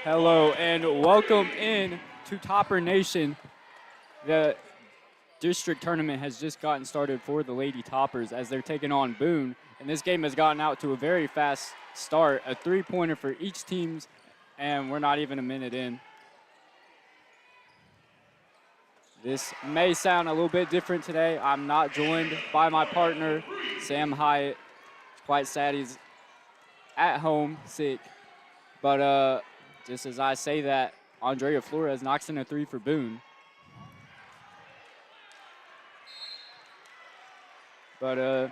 Hello and welcome in to Topper Nation. The district tournament has just gotten started for the Lady Toppers as they're taking on Boone. And this game has gotten out to a very fast start, a three-pointer for each team, and we're not even a minute in. This may sound a little bit different today. I'm not joined by my partner, Sam Hyatt. It's quite sad he's at home sick. But just as I say that, Andrea Flores knocks in a three for Boone. But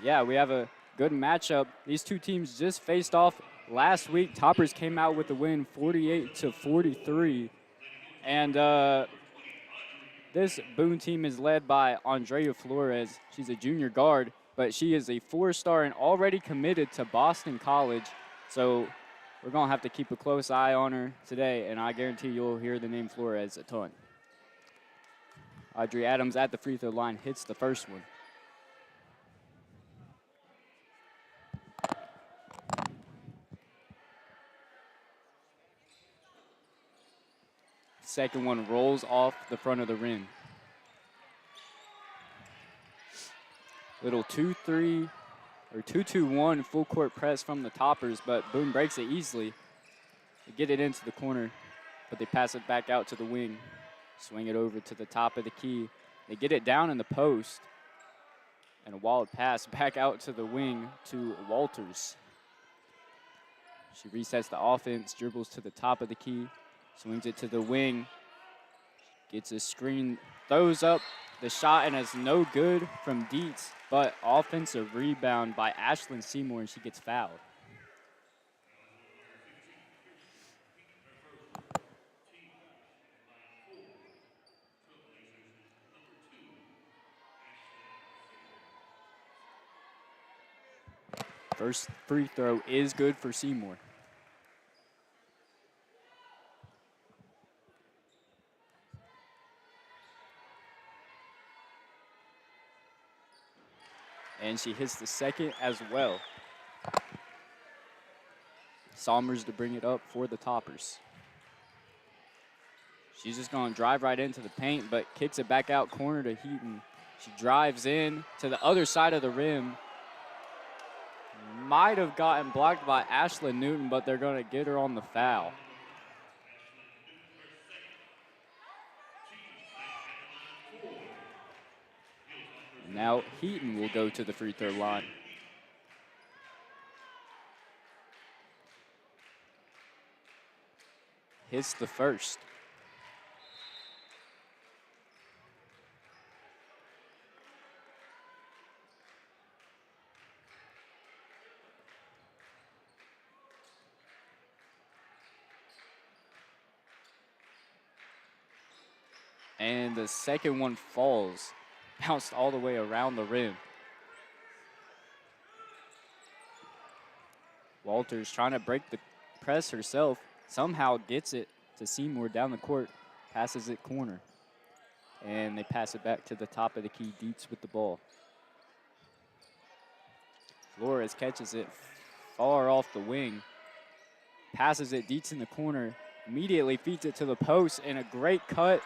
yeah, we have a good matchup. These two teams just faced off last week. Toppers came out with the win 48-43. And this Boone team is led by Andrea Flores. She's a junior guard, but she is a four-star and already committed to Boston College. So we're going to have to keep a close eye on her today, and I guarantee you'll hear the name Flores a ton. Audrey Adams at the free throw line hits the first one. Second one rolls off the front of the rim. Little 2-3 or 2-2-1 full court press from the Toppers, but Boone breaks it easily. They get it into the corner, but they pass it back out to the wing. Swing it over to the top of the key. They get it down in the post. And a wild pass back out to the wing to Walters. She resets the offense, dribbles to the top of the key, swings it to the wing, gets a screen, throws up the shot, and it's no good from Dietz, but offensive rebound by Ashlyn Seymour, and she gets fouled. First free throw is good for Seymour. And she hits the second as well. Somers to bring it up for the Toppers. She's just going to drive right into the paint, but kicks it back out corner to Heaton. She drives in to the other side of the rim. Might have gotten blocked by Ashlyn Newton, but they're going to get her on the foul. Now Heaton will go to the free throw line. Hits the first. And the second one falls. Bounced all the way around the rim. Walters trying to break the press herself. Somehow gets it to Seymour down the court. Passes it corner. And they pass it back to the top of the key. Dietz with the ball. Flores catches it far off the wing. Passes it. Dietz in the corner. Immediately feeds it to the post. And a great cut.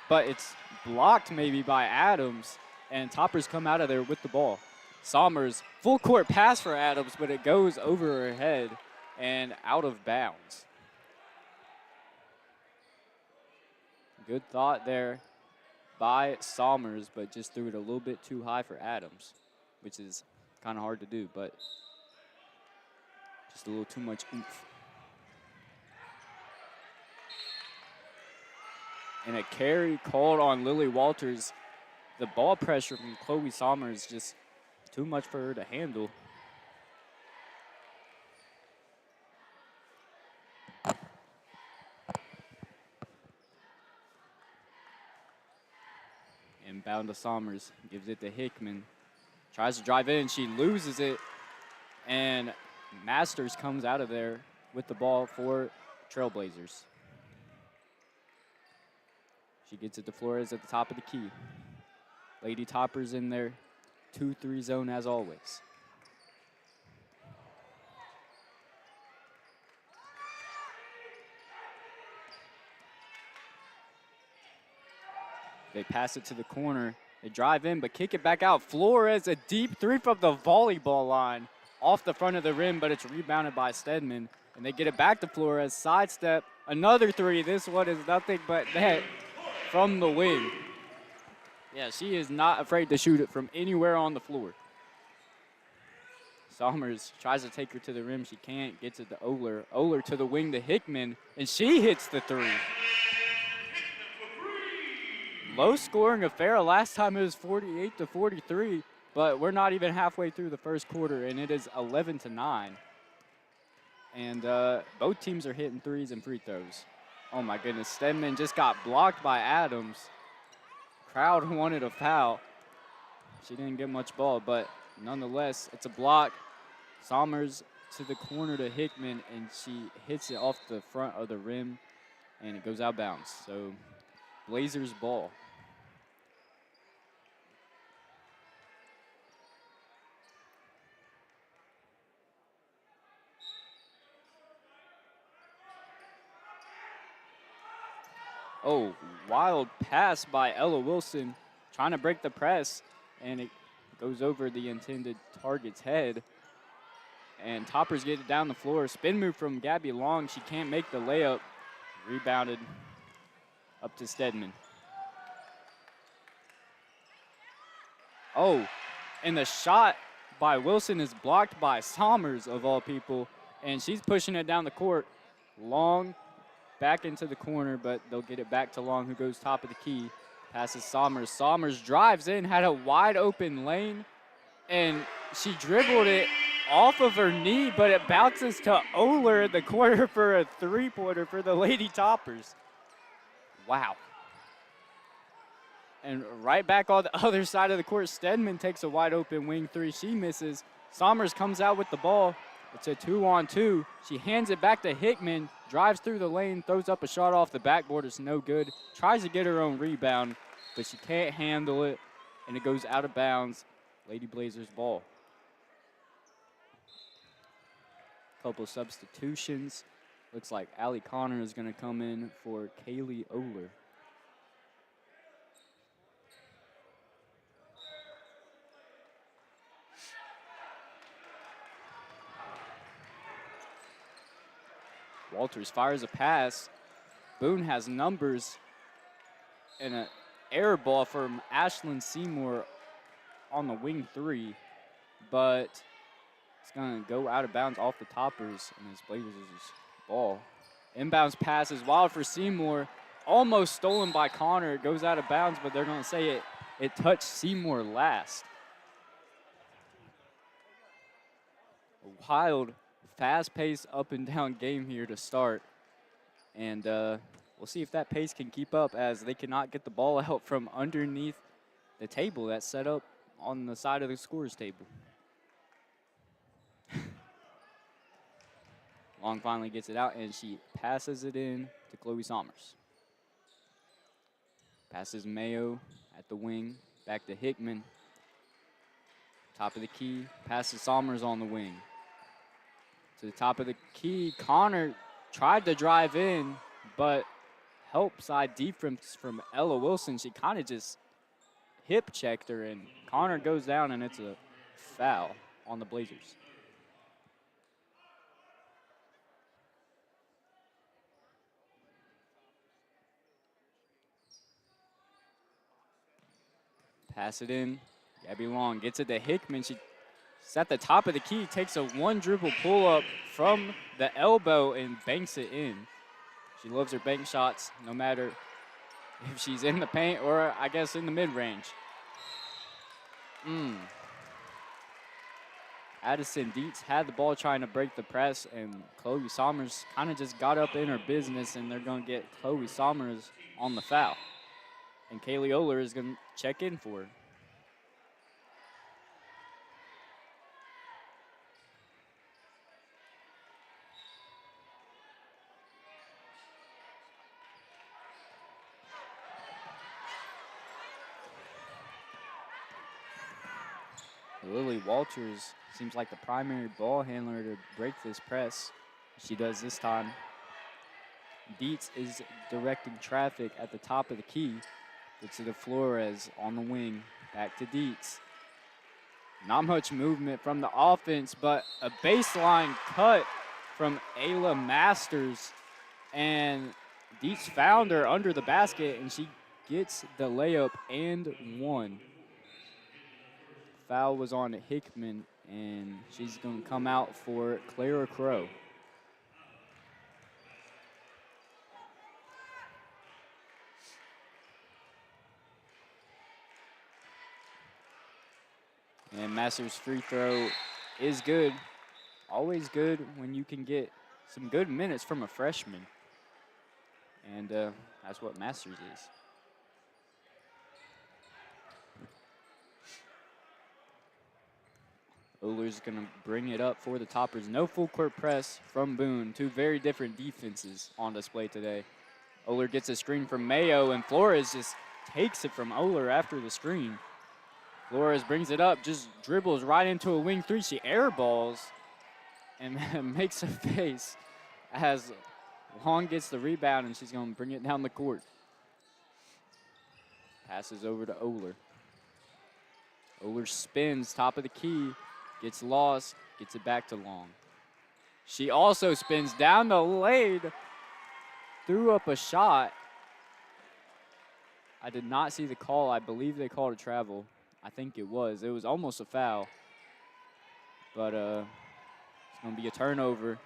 But it's blocked maybe by Adams, and Toppers come out of there with the ball. Somers, full court pass for Adams, but it goes over her head and out of bounds. Good thought there by Somers, but just threw it a little bit too high for Adams, which is kind of hard to do, but just a little too much oomph. And a carry called on Lily Walters. The ball pressure from Chloe Somers just too much for her to handle. Inbound to Somers, gives it to Hickman. Tries to drive in, she loses it. And Masters comes out of there with the ball for Trailblazers. She gets it to Flores at the top of the key. Lady Toppers in their 2-3 zone as always. They pass it to the corner. They drive in, but kick it back out. Flores, a deep three from the volleyball line off the front of the rim, but it's rebounded by Stedman. And they get it back to Flores. Sidestep, another three. This one is nothing but net from the wing. Yeah, she is not afraid to shoot it from anywhere on the floor. Somers tries to take her to the rim. She can't. Gets it to Oler. Oler to the wing to Hickman, and she hits the three. Low-scoring affair. Last time it was 48-43, but we're not even halfway through the first quarter, and it is 11-9. And both teams are hitting threes and free throws. Oh, my goodness. Stedman just got blocked by Adams. Crowd wanted a foul. She didn't get much ball, but nonetheless, it's a block. Somers to the corner to Hickman, and she hits it off the front of the rim, and it goes out of bounds. So Blazers ball. Oh, wild pass by Ella Wilson, trying to break the press, and it goes over the intended target's head. And Toppers get it down the floor. Spin move from Gabby Long. She can't make the layup. Rebounded up to Stedman. Oh, and the shot by Wilson is blocked by Somers, of all people. And she's pushing it down the court. Long back into the corner, but they'll get it back to Long, who goes top of the key. Passes Somers. Somers drives in, had a wide open lane, and she dribbled it off of her knee, but it bounces to Oler in the corner for a three-pointer for the Lady Toppers. Wow. And right back on the other side of the court, Stedman takes a wide open wing three. She misses. Somers comes out with the ball. It's a 2-on-2. She hands it back to Hickman, drives through the lane, throws up a shot off the backboard. It's no good. Tries to get her own rebound, but she can't handle it, and it goes out of bounds. Lady Blazers ball. Couple substitutions. Looks like Allie Connor is going to come in for Kaylee Oler. Walters fires a pass. Boone has numbers and an air ball from Ashlyn Seymour on the wing three, but it's going to go out of bounds off the Toppers, and this Blazers ball. Inbounds pass is wild for Seymour, almost stolen by Connor. It goes out of bounds, but they're going to say it touched Seymour last. A wild, fast-paced up-and-down game here to start, and we'll see if that pace can keep up, as they cannot get the ball out from underneath the table that's set up on the side of the scorer's table. Long finally gets it out, and she passes it in to Chloe Somers. Passes Mayo at the wing, back to Hickman. Top of the key, passes Somers on the wing. To the top of the key, Connor tried to drive in, but help side defense from Ella Wilson. She kind of just hip checked her, and Connor goes down, and it's a foul on the Blazers. Pass it in. Gabby Long gets it to Hickman. She's at the top of the key, takes a one-dribble pull-up from the elbow and banks it in. She loves her bank shots, no matter if she's in the paint or, I guess, in the mid-range. Addison Dietz had the ball trying to break the press, and Chloe Somers kind of just got up in her business, and they're going to get Chloe Somers on the foul. And Kaylee Oler is going to check in for her. Lily Walters seems like the primary ball handler to break this press. She does this time. Dietz is directing traffic at the top of the key. Gets it to Flores on the wing. Back to Dietz. Not much movement from the offense, but a baseline cut from Ayla Masters. And Dietz found her under the basket, and she gets the layup and one. Foul was on Hickman, and she's going to come out for Clara Crow. And Masters' free throw is good. Always good when you can get some good minutes from a freshman. And that's what Masters is. Oler's going to bring it up for the Toppers. No full court press from Boone. Two very different defenses on display today. Oler gets a screen from Mayo, and Flores just takes it from Oler after the screen. Flores brings it up, just dribbles right into a wing three. She airballs and makes a face as Long gets the rebound, and she's going to bring it down the court. Passes over to Oler. Oler spins, top of the key, gets lost, gets it back to Long. She also spins down the lane, threw up a shot. I did not see the call. I believe they called a travel. I think it was. It was almost a foul. But it's going to be a turnover.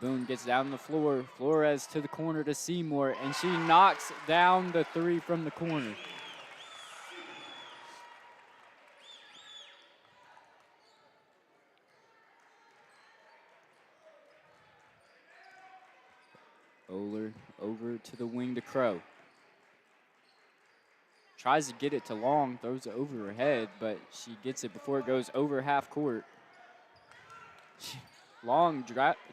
Boone gets down the floor. Flores to the corner to Seymour, and she knocks down the three from the corner. Oler over to the wing to Crow. Tries to get it to Long, throws it over her head, but she gets it before it goes over half court. Long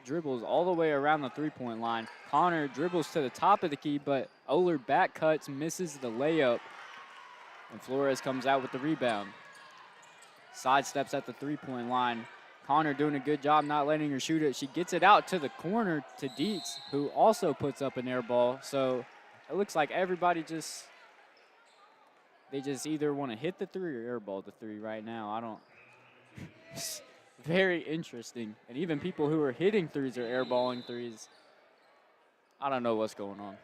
dribbles all the way around the three-point line. Connor dribbles to the top of the key, but Oler back cuts, misses the layup, and Flores comes out with the rebound. Sidesteps at the three-point line. Connor doing a good job not letting her shoot it. She gets it out to the corner to Dietz, who also puts up an air ball. So it looks like everybody they just either want to hit the three or airball the three right now. I don't. Very interesting. And even people who are hitting threes are airballing threes. I don't know what's going on.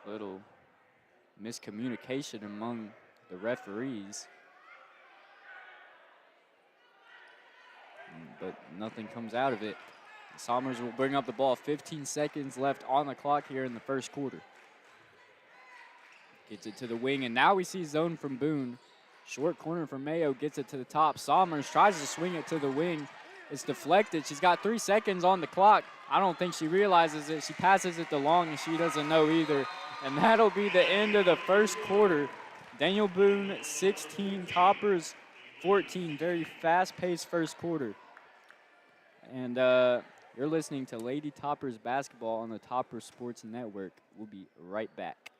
Little miscommunication among the referees. But nothing comes out of it. Somers will bring up the ball. 15 seconds left on the clock here in the first quarter. Gets it to the wing, and now we see zone from Boone. Short corner from Mayo, gets it to the top. Somers tries to swing it to the wing. It's deflected. She's got 3 seconds on the clock. I don't think she realizes it. She passes it to Long, and she doesn't know either. And that'll be the end of the first quarter. Daniel Boone, 16, Toppers, 14. Very fast-paced first quarter. And you're listening to Lady Toppers basketball on the Toppers Sports Network. We'll be right back.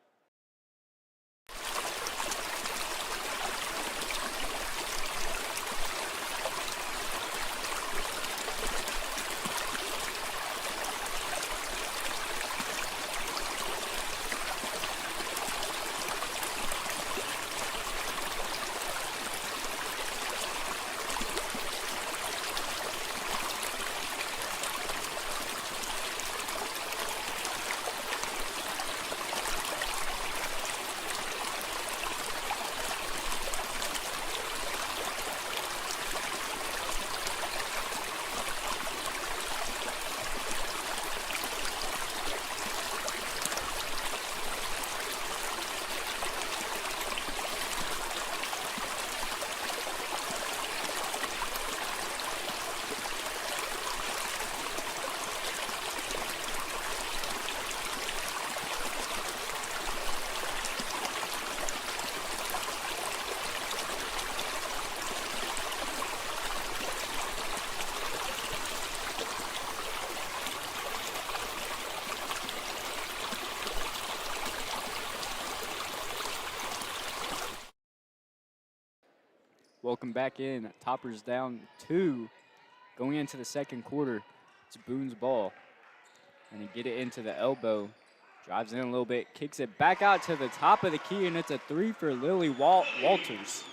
Welcome back in. Toppers down 2 going into the second quarter. It's Boone's ball. And he get it into the elbow. Drives in a little bit, kicks it back out to the top of the key, and it's a 3 for Lily Walters.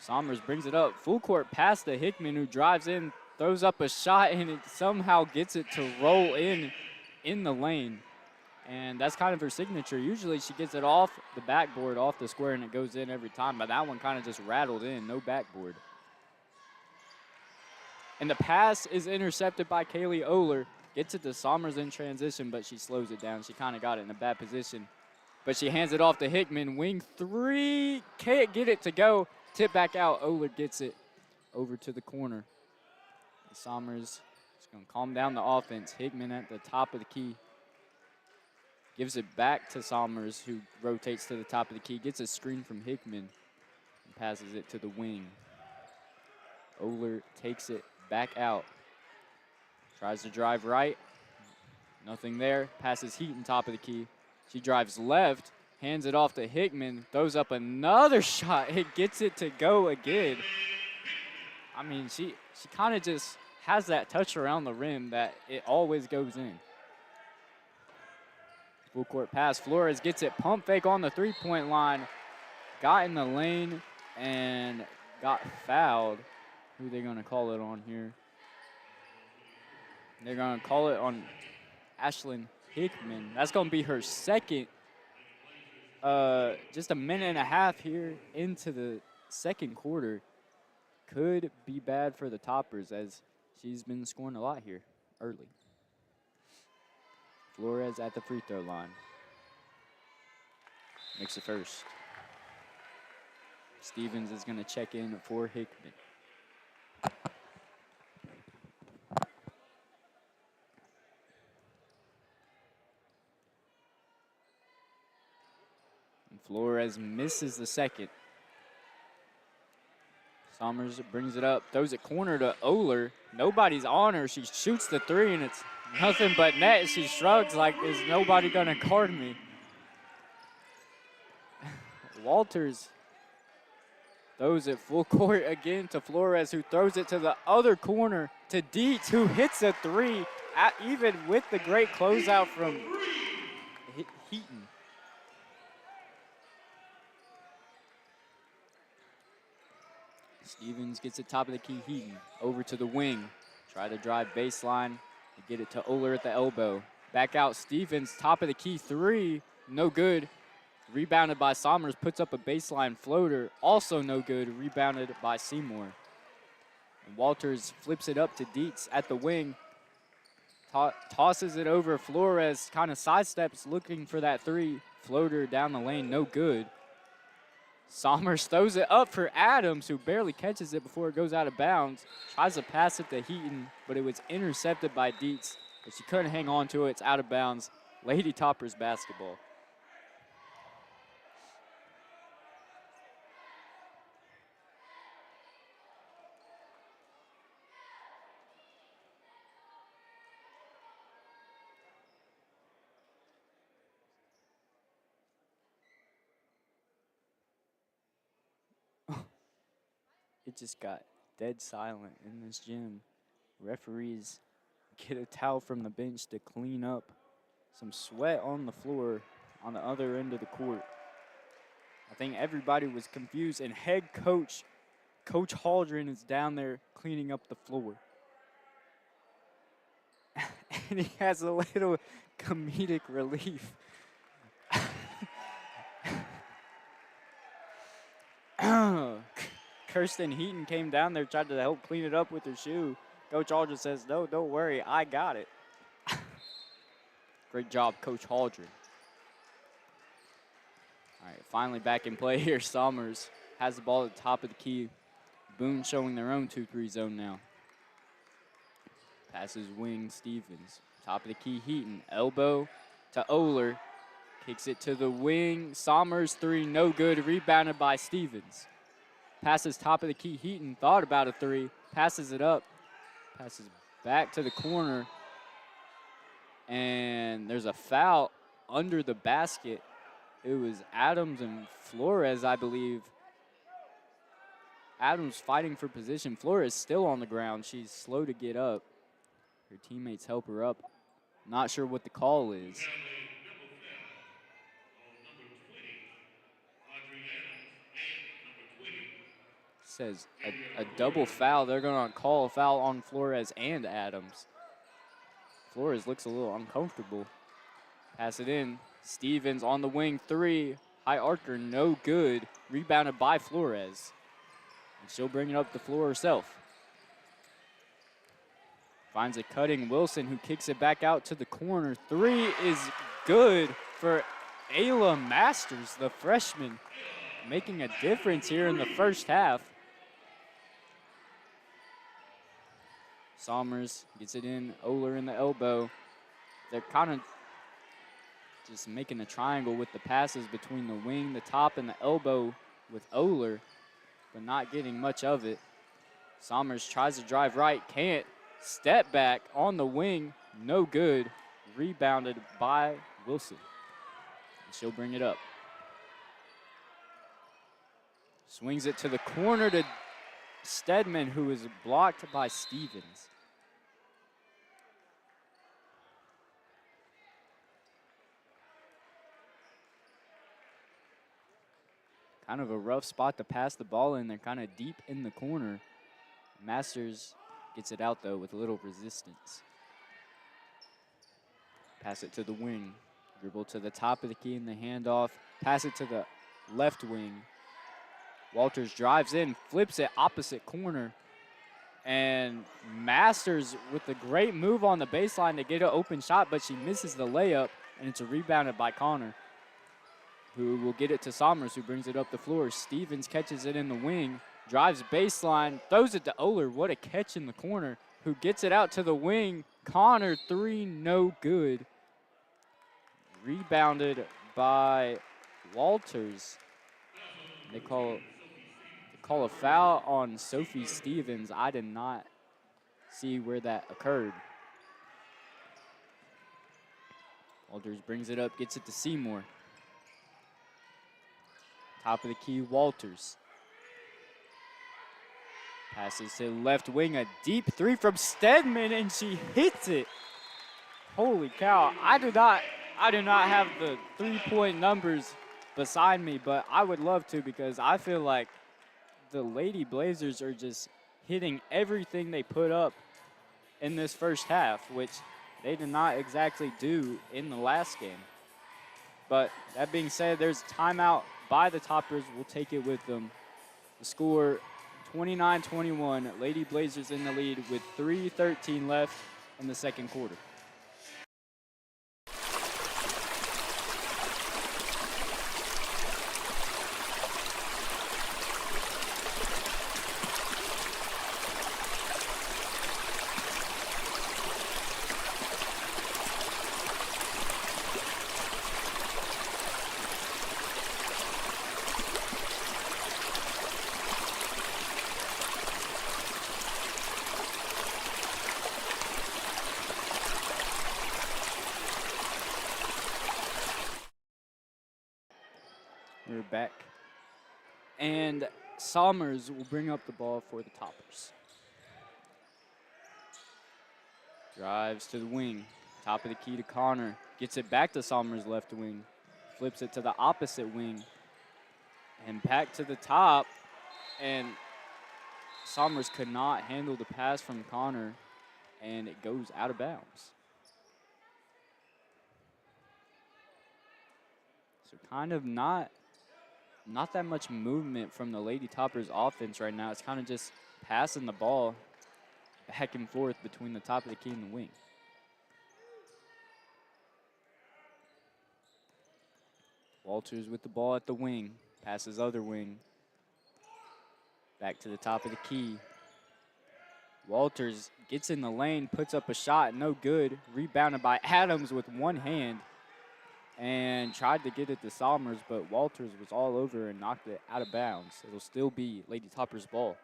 Somers brings it up. Full court pass to Hickman, who drives in, throws up a shot, and it somehow gets it to roll in the lane. And that's kind of her signature. Usually she gets it off the backboard, off the square, and it goes in every time. But that one kind of just rattled in, no backboard. And the pass is intercepted by Kaylee Oler. Gets it to Somers in transition, but she slows it down. She kind of got it in a bad position. But she hands it off to Hickman. Wing 3, can't get it to go. Tip back out. Oler gets it over to the corner. And Somers is going to calm down the offense. Hickman at the top of the key. Gives it back to Somers, who rotates to the top of the key. Gets a screen from Hickman and passes it to the wing. Oler takes it back out. Tries to drive right. Nothing there. Passes Heaton top of the key. She drives left. Hands it off to Hickman. Throws up another shot. It gets it to go again. I mean, she kind of just has that touch around the rim that it always goes in. Full court pass. Flores gets it. Pump fake on the three-point line. Got in the lane and got fouled. Who are they going to call it on here? They're going to call it on Ashlyn Hickman. That's going to be her second. Just a minute and a half here into the second quarter. Could be bad for the Toppers, as she's been scoring a lot here early. Flores at the free throw line. Makes it first. Stevens is going to check in for Hickman. Flores misses the second. Somers brings it up, throws it corner to Oler. Nobody's on her. She shoots the 3, and it's nothing but net. She shrugs like, is nobody going to guard me? Walters throws it full court again to Flores, who throws it to the other corner to Dietz, who hits a 3, even with the great closeout from Heaton. Stevens gets it top of the key. Heaton over to the wing. Try to drive baseline to get it to Oler at the elbow. Back out Stevens, top of the key 3, no good. Rebounded by Somers, puts up a baseline floater, also no good. Rebounded by Seymour. And Walters flips it up to Dietz at the wing. Tosses it over. Flores kind of sidesteps looking for that 3. Floater down the lane, no good. Somers throws it up for Adams, who barely catches it before it goes out of bounds. Tries to pass it to Heaton, but it was intercepted by Dietz. But she couldn't hang on to it. It's out of bounds. Lady Toppers basketball. It just got dead silent in this gym. Referees get a towel from the bench to clean up some sweat on the floor on the other end of the court. I think everybody was confused, and head coach, Coach Haldren, is down there cleaning up the floor. And he has a little comedic relief. Kirsten Heaton came down there, tried to help clean it up with her shoe. Coach Haldren says, no, don't worry, I got it. Great job, Coach Haldren. All right, finally back in play here. Somers has the ball at the top of the key. Boone showing their own 2-3 zone now. Passes wing Stevens. Top of the key, Heaton. Elbow to Oler. Kicks it to the wing. Somers 3, no good. Rebounded by Stevens. Passes top of the key. Heaton thought about a 3. Passes it up. Passes back to the corner. And there's a foul under the basket. It was Adams and Flores, I believe, Adams fighting for position. Flores still on the ground. She's slow to get up. Her teammates help her up. Not sure what the call is. Says a double foul. They're going to call a foul on Flores and Adams. Flores looks a little uncomfortable. Pass it in. Stevens on the wing, 3. High archer, no good. Rebounded by Flores. And she'll bring it up the floor herself. Finds a cutting Wilson, who kicks it back out to the corner. 3 is good for Ayla Masters, the freshman, making a difference here in the first half. Somers gets it in. Oler in the elbow. They're kind of just making a triangle with the passes between the wing, the top, and the elbow with Oler, but not getting much of it. Somers tries to drive right, can't. Step back on the wing, no good. Rebounded by Wilson. And she'll bring it up. Swings it to the corner to Stedman, who is blocked by Stevens. Kind of a rough spot to pass the ball in. They're kind of deep in the corner. Masters gets it out, though, with a little resistance. Pass it to the wing. Dribble to the top of the key in the handoff. Pass it to the left wing. Walters drives in, flips it opposite corner. And Masters with a great move on the baseline to get an open shot, but she misses the layup, and it's rebounded by Connor, who will get it to Somers, who brings it up the floor. Stevens catches it in the wing, drives baseline, throws it to Oler. What a catch in the corner, who gets it out to the wing. Connor, 3, no good. Rebounded by Walters. They call a foul on Sophie Stevens. I did not see where that occurred. Walters brings it up, gets it to Seymour. Top of the key, Walters. Passes to the left wing, a deep 3 from Stedman, and she hits it. Holy cow, I do not have the 3-point numbers beside me, but I would love to, because I feel like the Lady Blazers are just hitting everything they put up in this first half, which they did not exactly do in the last game. But that being said, there's a timeout by the Toppers. We'll take it with them. The score, 29-21. Lady Blazers in the lead with 3:13 left in the second quarter. We're back. And Somers will bring up the ball for the Toppers. Drives to the wing. Top of the key to Connor. Gets it back to Somers' left wing. Flips it to the opposite wing. And back to the top. And Somers could not handle the pass from Connor. And it goes out of bounds. So kind of not that much movement from the Lady Toppers offense right now. It's kind of just passing the ball back and forth between the top of the key and the wing. Walters with the ball at the wing. Passes other wing. Back to the top of the key. Walters gets in the lane, puts up a shot, no good. Rebounded by Adams with one hand. And tried to get it to Somers, but Walters was all over and knocked it out of bounds. It'll still be Lady Toppers' ball.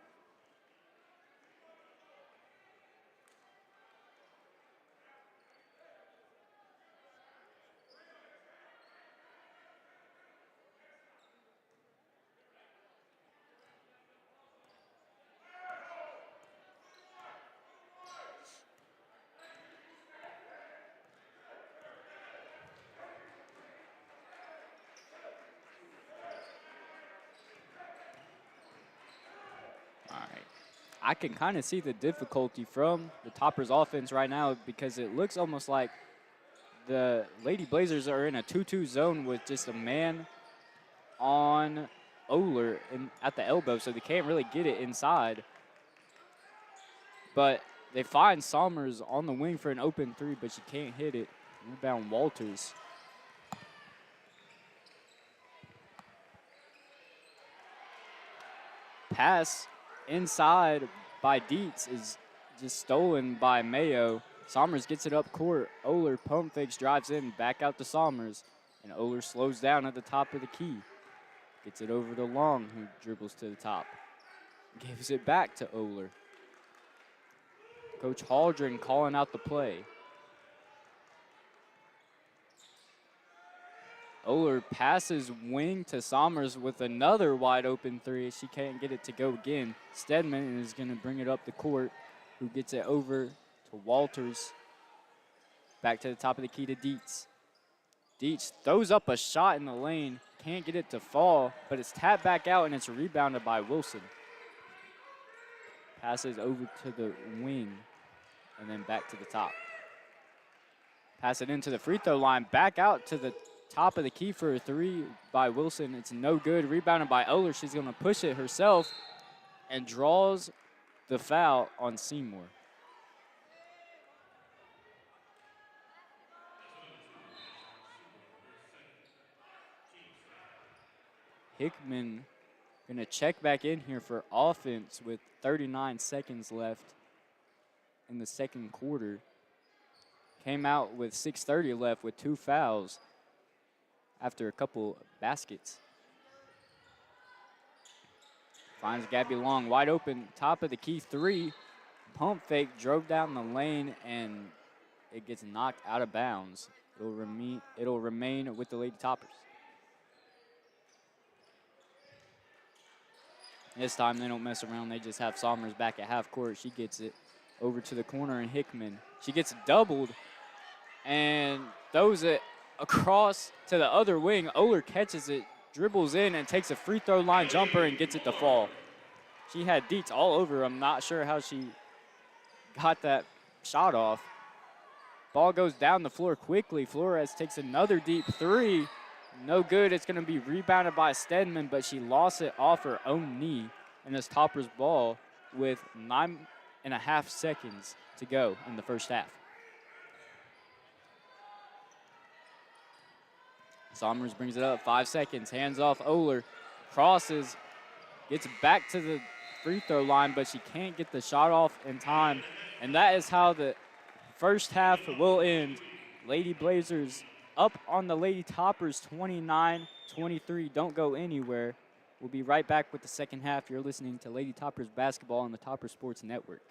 All right. I can kind of see the difficulty from the Toppers offense right now because it looks almost like the Lady Blazers are in a 2-2 zone with just a man on Oler at the elbow, so they can't really get it inside. But they find Somers on the wing for an open three, but she can't hit it. Rebound Walters. Pass inside by Dietz is just stolen by Mayo. Somers gets it up court. Oler pump fakes, drives in, back out to Somers. And Oler slows down at the top of the key. Gets it over to Long, who dribbles to the top. Gives it back to Oler. Coach Haldren calling out the play. Oler passes wing to Somers with another wide open three. She can't get it to go again. Stedman is going to bring it up the court, who gets it over to Walters. Back to the top of the key to Dietz. Dietz throws up a shot in the lane. Can't get it to fall, but it's tapped back out and it's rebounded by Wilson. Passes over to the wing and then back to the top. Pass it into the free throw line, back out to the top of the key for a three by Wilson. It's no good. Rebounded by Oler. She's going to push it herself and draws the foul on Seymour. Hickman going to check back in here for offense with 39 seconds left in the second quarter. Came out with 6:30 left with 2 fouls after a couple baskets. Finds Gabby Long wide open, top of the key three. Pump fake, drove down the lane, and it gets knocked out of bounds. It'll remain with the Lady Toppers. This time they don't mess around. They just have Somers back at half court. She gets it over to the corner, and Hickman. She gets doubled and throws it across to the other wing. Oler catches it, dribbles in, and takes a free throw line jumper and gets it to fall. She had Dietz all over. I'm not sure how she got that shot off. Ball goes down the floor quickly. Flores takes another deep three. No good. It's going to be rebounded by Stedman, but she lost it off her own knee. And it's Topper's ball with 9.5 seconds to go in the first half. Somers brings it up, 5 seconds, hands off Oler, crosses, gets back to the free throw line, but she can't get the shot off in time. And that is how the first half will end. Lady Blazers up on the Lady Toppers 29-23. Don't go anywhere. We'll be right back with the second half. You're listening to Lady Toppers basketball on the Topper Sports Network.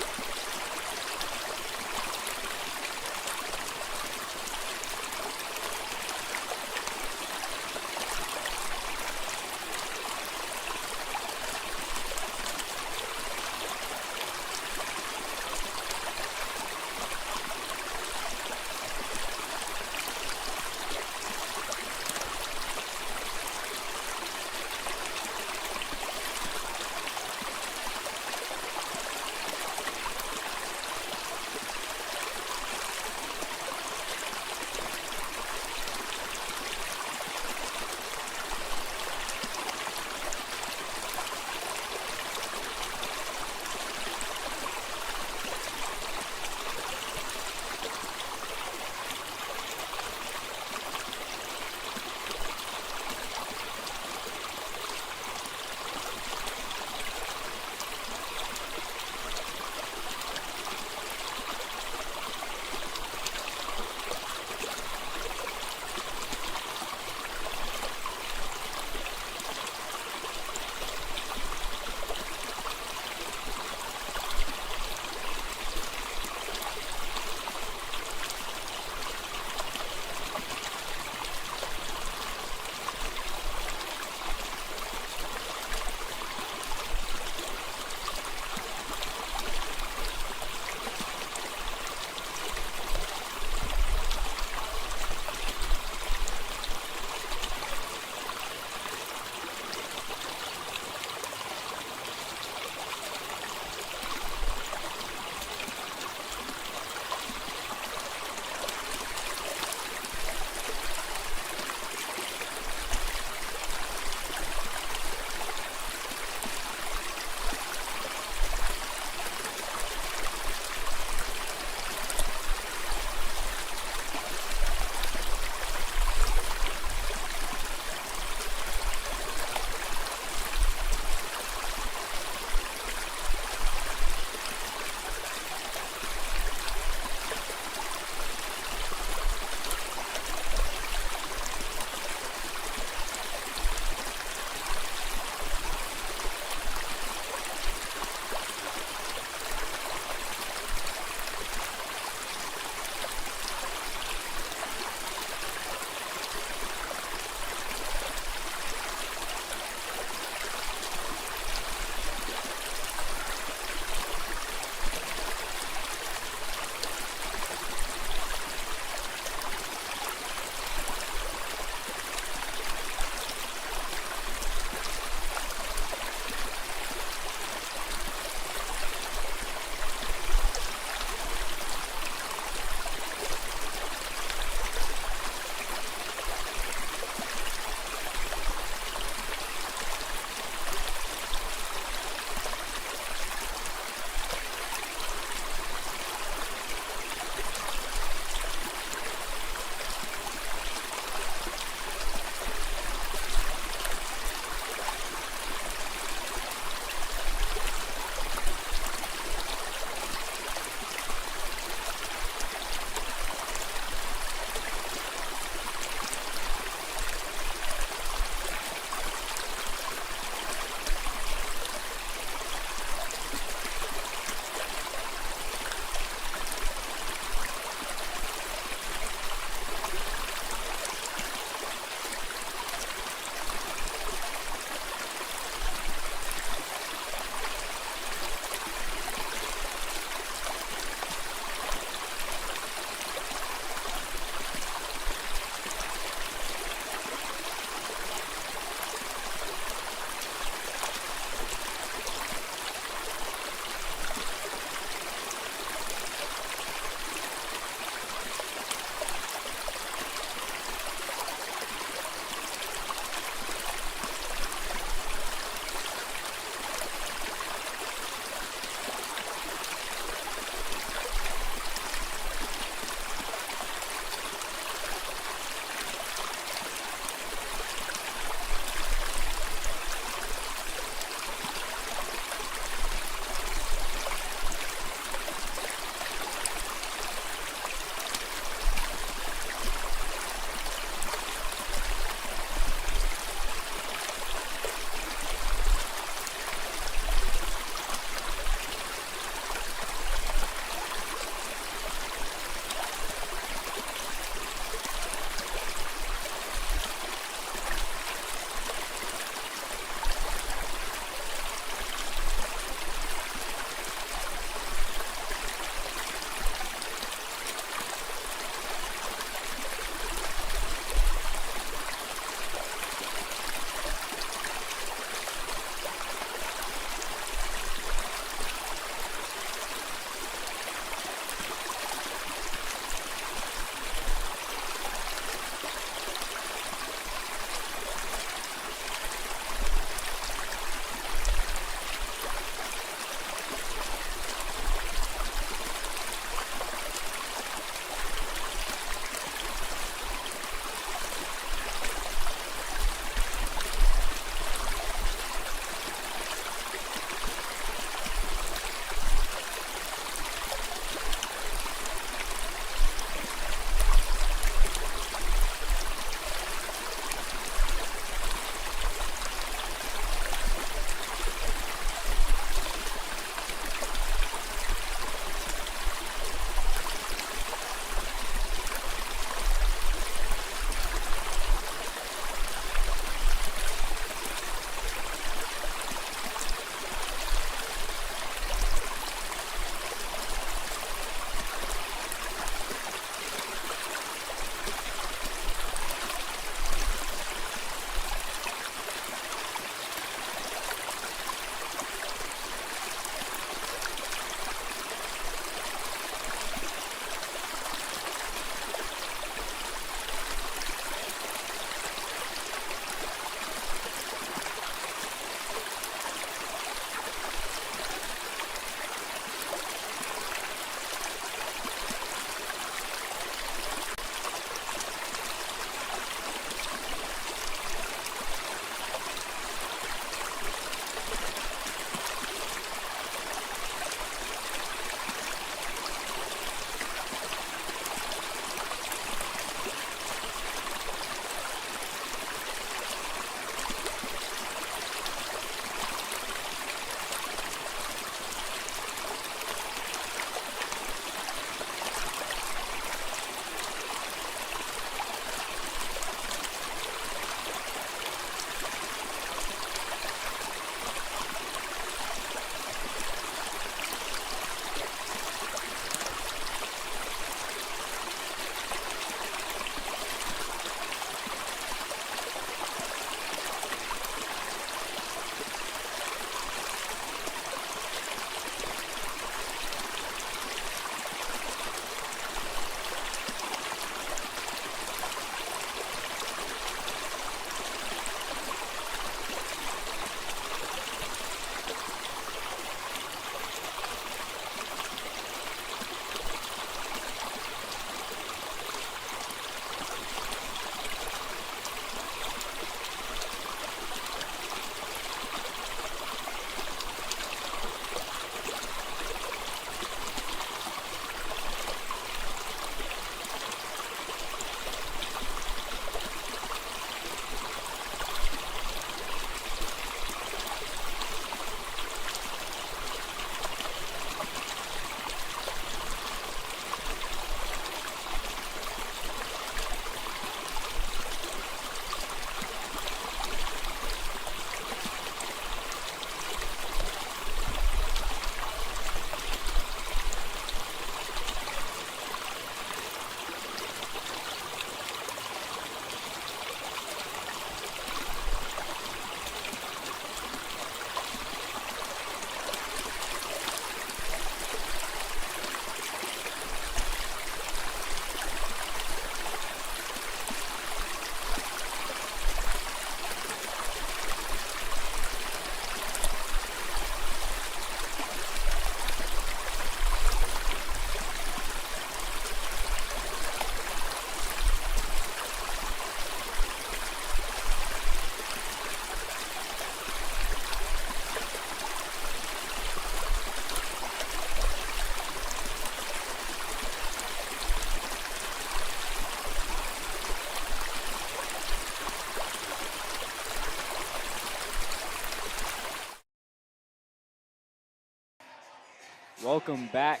Welcome back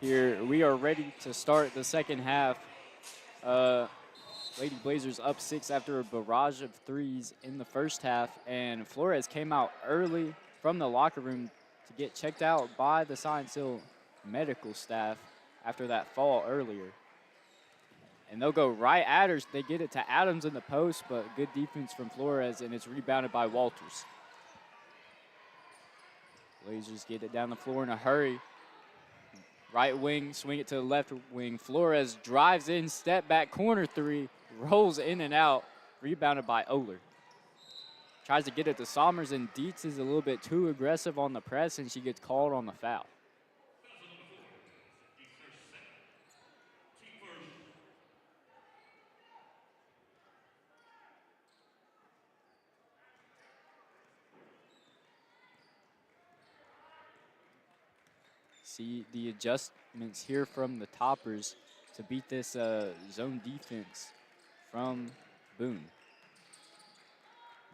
here. We are ready to start the second half. Lady Blazers up 6 after a barrage of threes in the first half, and Flores came out early from the locker room to get checked out by the Science Hill medical staff after that fall earlier. And they'll go right at her. They get it to Adams in the post, but good defense from Flores, and it's rebounded by Walters. Blazers get it down the floor in a hurry. Right wing, swing it to the left wing. Flores drives in, step back, corner three, rolls in and out, rebounded by Oler. Tries to get it to Somers, and Dietz is a little bit too aggressive on the press, and she gets called on the foul. See the adjustments here from the Toppers to beat this zone defense from Boone.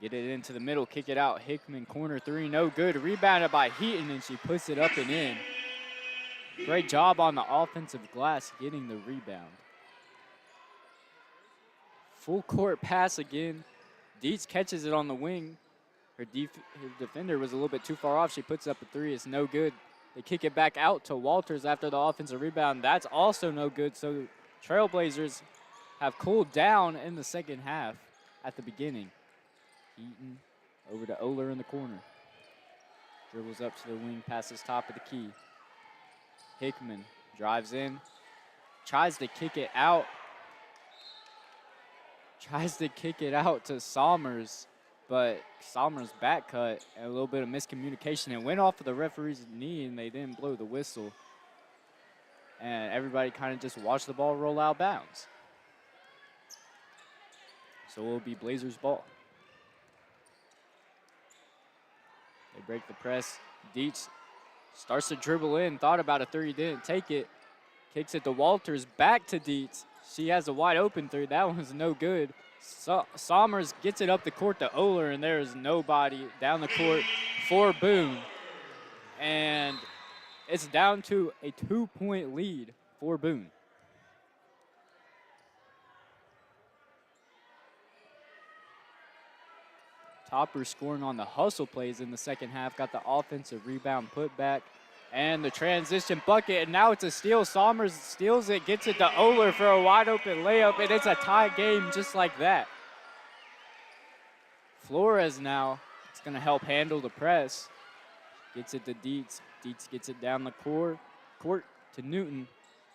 Get it into the middle, kick it out. Hickman, corner three, no good. Rebounded by Heaton, and she puts it up and in. Great job on the offensive glass getting the rebound. Full court pass again. Dietz catches it on the wing. Her defender was a little bit too far off. She puts up a three. It's no good. They kick it back out to Walters after the offensive rebound. That's also no good. So Trailblazers have cooled down in the second half at the beginning. Eaton over to Oler in the corner. Dribbles up to the wing, passes top of the key. Hickman drives in, tries to kick it out. Tries to kick it out to Somers, but Somers back cut and a little bit of miscommunication. It went off of the referee's knee and they didn't blow the whistle. And everybody kind of just watched the ball roll out of bounds. So it will be Blazers ball. They break the press. Dietz starts to dribble in, thought about a three, didn't take it. Kicks it to Walters, back to Dietz. She has a wide open three. That one's no good. Somers gets it up the court to Oler, and there is nobody down the court for Boone. And it's down to a 2-point lead for Boone. Topper scoring on the hustle plays in the second half, got the offensive rebound put back, and the transition bucket, and now it's a steal. Somers steals it, gets it to Oler for a wide open layup, and it's a tie game just like that. Flores now is going to help handle the press. Gets it to Dietz. Dietz gets it down the court to Newton.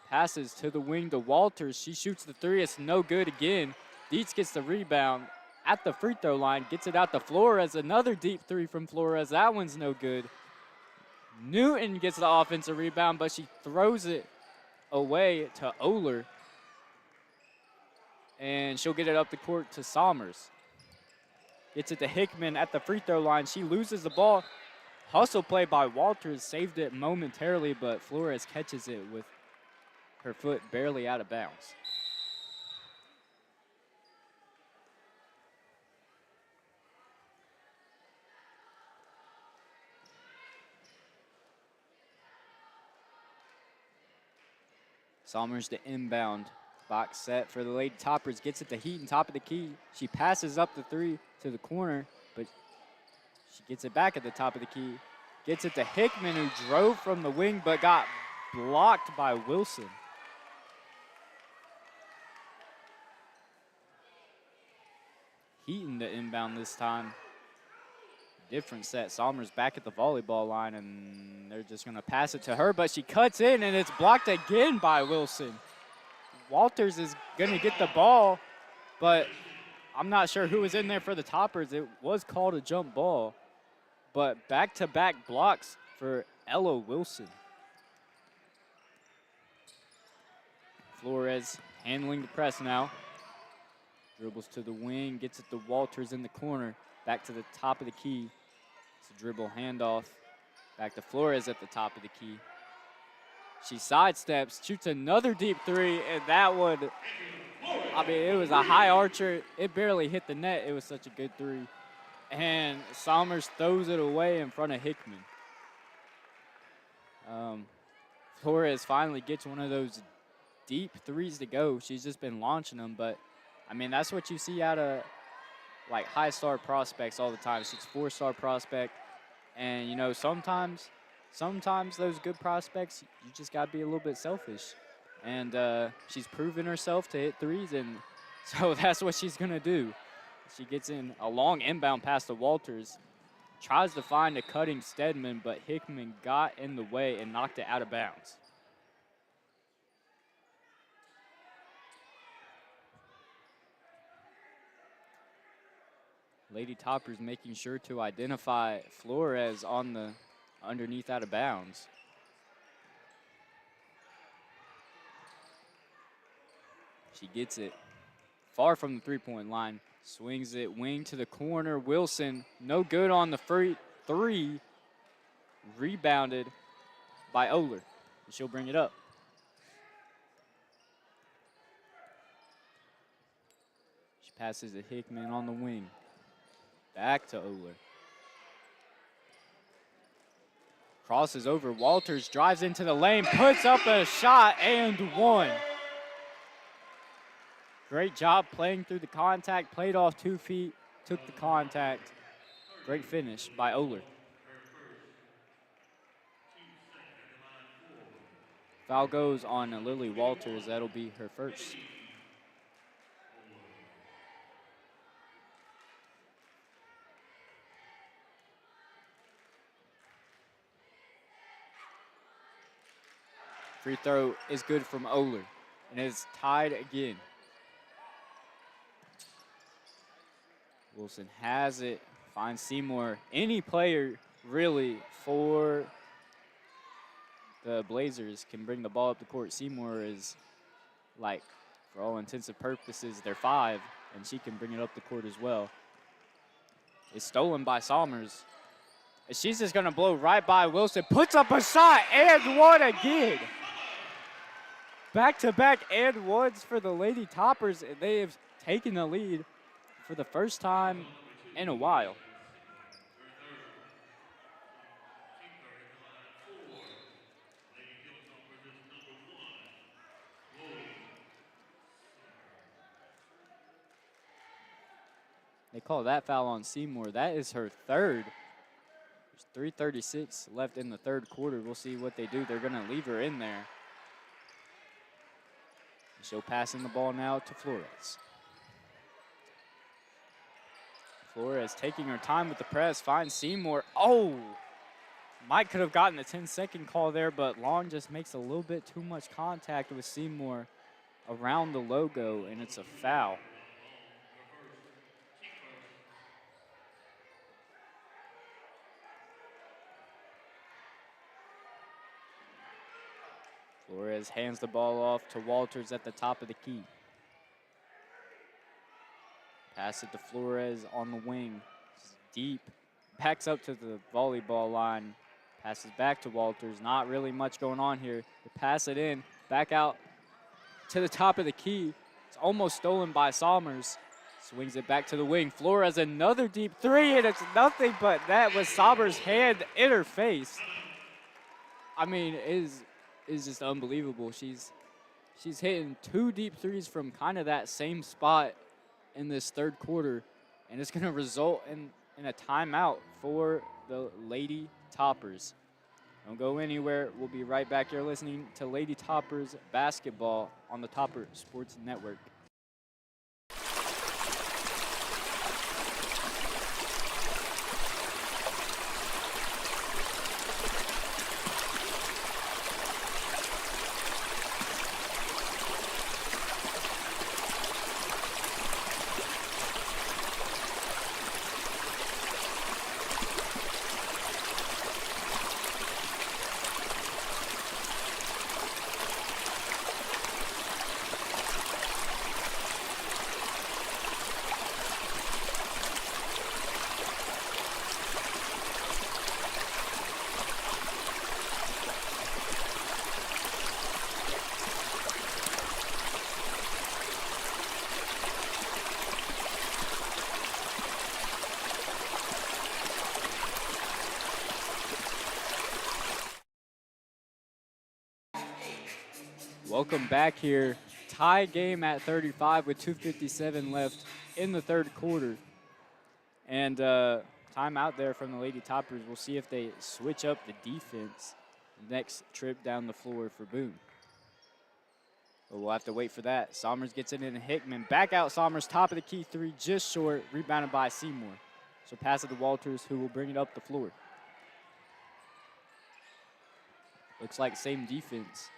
Passes to the wing to Walters. She shoots the three. It's no good again. Dietz gets the rebound at the free throw line. Gets it out to Flores. Another deep three from Flores. That one's no good. Newton gets the offensive rebound, but she throws it away to Oler. And she'll get it up the court to Somers. Gets it to Hickman at the free throw line. She loses the ball. Hustle play by Walters, saved it momentarily, but Flores catches it with her foot barely out of bounds. Somers to inbound. Box set for the Lady Toppers. Gets it to Heaton, top of the key. She passes up the three to the corner, but she gets it back at the top of the key. Gets it to Hickman, who drove from the wing but got blocked by Wilson. Heaton to inbound this time. Different set. Somers back at the volleyball line, and they're just going to pass it to her, but she cuts in, and it's blocked again by Wilson. Walters is going to get the ball, but I'm not sure who was in there for the Toppers. It was called a jump ball, but back-to-back blocks for Ella Wilson. Flores handling the press now. Dribbles to the wing, gets it to Walters in the corner. Back to the top of the key. It's a dribble handoff. Back to Flores at the top of the key. She sidesteps, shoots another deep three, and that one, I mean, it was a high archer. It barely hit the net. It was such a good three. And Somers throws it away in front of Hickman. Flores finally gets one of those deep threes to go. She's just been launching them, but I mean, that's what you see out of like high star prospects all the time. She's a 4-star prospect, and you know, sometimes those good prospects, you just gotta be a little bit selfish. And she's proven herself to hit threes, and so that's what she's gonna do. She gets in a long inbound pass to Walters, tries to find a cutting Stedman, but Hickman got in the way and knocked it out of bounds. Lady Toppers making sure to identify Flores on the underneath out of bounds. She gets it far from the three-point line. Swings it wing to the corner. Wilson, no good on the free three. Rebounded by Oler. And she'll bring it up. She passes to Hickman on the wing. Back to Oler. Crosses over. Walters drives into the lane, puts up a shot and one. Great job playing through the contact, played off 2 feet, took the contact. Great finish by Oler. Foul goes on Lily Walters. That'll be her first. Free throw is good from Oler, and it's tied again. Wilson has it, finds Seymour. Any player really for the Blazers can bring the ball up the court. Seymour is, like, for all intents and purposes, they're 5, and she can bring it up the court as well. It's stolen by Somers. And she's just gonna blow right by Wilson. Puts up a shot and one again. Back-to-back and ones for the Lady Toppers, and they have taken the lead for the first time in a while. They call that foul on Seymour. That is her third. There's 3:36 left in the third quarter. We'll see what they do. They're going to leave her in there. She'll passing the ball now to Flores. Flores taking her time with the press, finds Seymour. Oh! Mike could have gotten the 10-second call there, but Long just makes a little bit too much contact with Seymour around the logo, and it's a foul. Flores hands the ball off to Walters at the top of the key. Pass it to Flores on the wing. Deep. Backs up to the volleyball line. Passes back to Walters. Not really much going on here. They pass it in. Back out to the top of the key. It's almost stolen by Somers. Swings it back to the wing. Flores another deep three, and it's nothing but that with Somers' hand in her face. I mean, it is just unbelievable. She's hitting 2 deep threes from kind of that same spot in this third quarter, and it's going to result in a timeout for the Lady Toppers. Don't go anywhere. We'll be right back here listening to Lady Toppers basketball on the Topper Sports Network. Welcome back here. Tie game at 35 with 2:57 left in the third quarter. And timeout there from the Lady Toppers. We'll see if they switch up the defense next trip down the floor for Boone. But we'll have to wait for that. Somers gets it in Hickman. Back out Somers, top of the key three, just short, rebounded by Seymour. So pass it to Walters, who will bring it up the floor. Looks like same defense.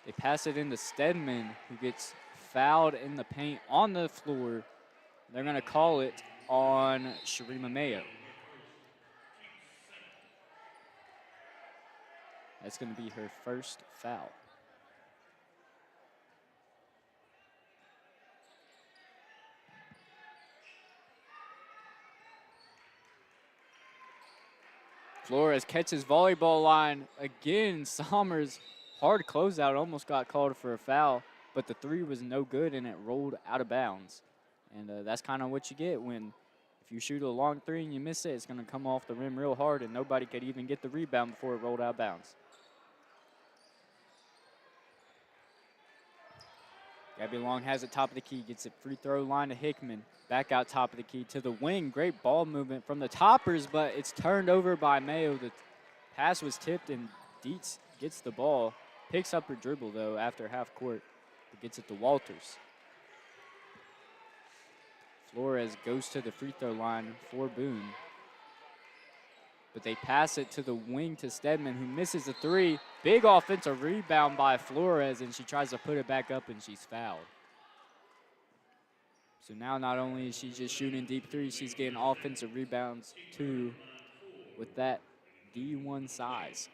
They pass it into Stedman, who gets fouled in the paint on the floor. They're going to call it on Sharima Mayo. That's going to be her first foul. Flores catches volleyball line. Again, Somers, hard closeout, almost got called for a foul, but the three was no good and it rolled out of bounds. And that's kind of what you get when if you shoot a long three and you miss it, it's going to come off the rim real hard and nobody could even get the rebound before it rolled out of bounds. Gabby Long has it top of the key, gets it free throw line to Hickman. Back out top of the key to the wing. Great ball movement from the Toppers, but it's turned over by Mayo. The pass was tipped and Dietz gets the ball. Picks up her dribble, though, after half court, but gets it to Walters. Flores goes to the free throw line for Boone. But they pass it to the wing to Stedman, who misses a three. Big offensive rebound by Flores, and she tries to put it back up, and she's fouled. So now not only is she just shooting deep threes, she's getting offensive rebounds, too, with that D1 size.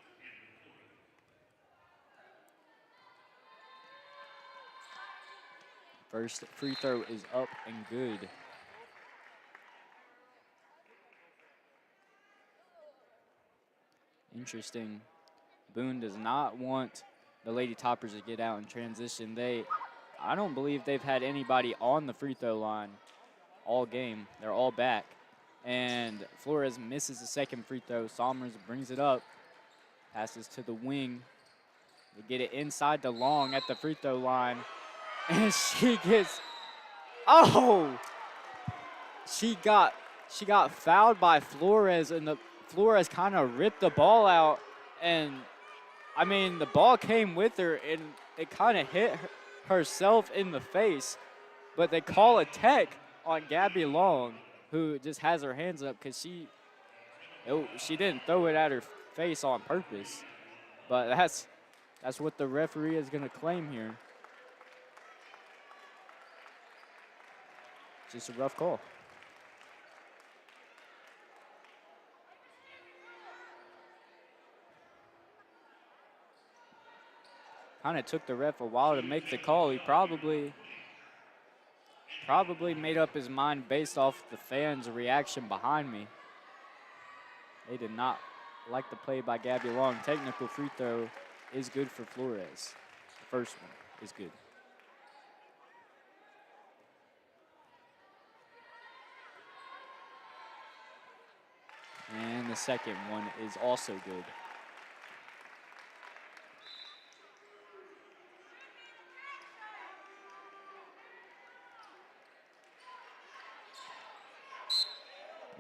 First free throw is up and good. Interesting. Boone does not want the Lady Toppers to get out in transition. I don't believe they've had anybody on the free throw line all game. They're all back. And Flores misses the second free throw. Somers brings it up, passes to the wing. They get it inside to Long at the free throw line. And she gets, she got fouled by Flores, and the Flores kind of ripped the ball out, and I mean the ball came with her and it kind of hit herself in the face, but they call a tech on Gabby Long, who just has her hands up because she didn't throw it at her face on purpose, but that's what the referee is going to claim here. Just a rough call. Kind of took the ref a while to make the call. He probably made up his mind based off the fans' reaction behind me. They did not like the play by Gabby Long. Technical free throw is good for Flores. The first one is good. And the second one is also good.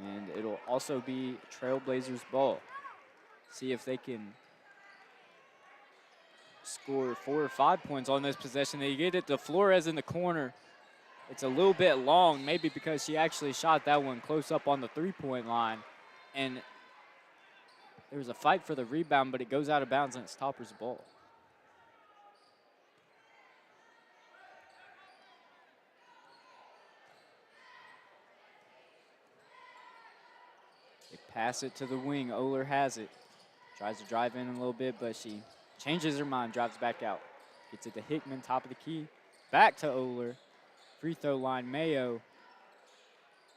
And it'll also be Trailblazers ball. See if they can score 4 or 5 points on this possession. They get it to Flores in the corner. It's a little bit long, maybe because she actually shot that one close up on the three-point line. And there was a fight for the rebound, but it goes out of bounds and it's Toppers' ball. They pass it to the wing. Oler has it. Tries to drive in a little bit, but she changes her mind, drives back out. Gets it to Hickman, top of the key. Back to Oler. Free throw line, Mayo.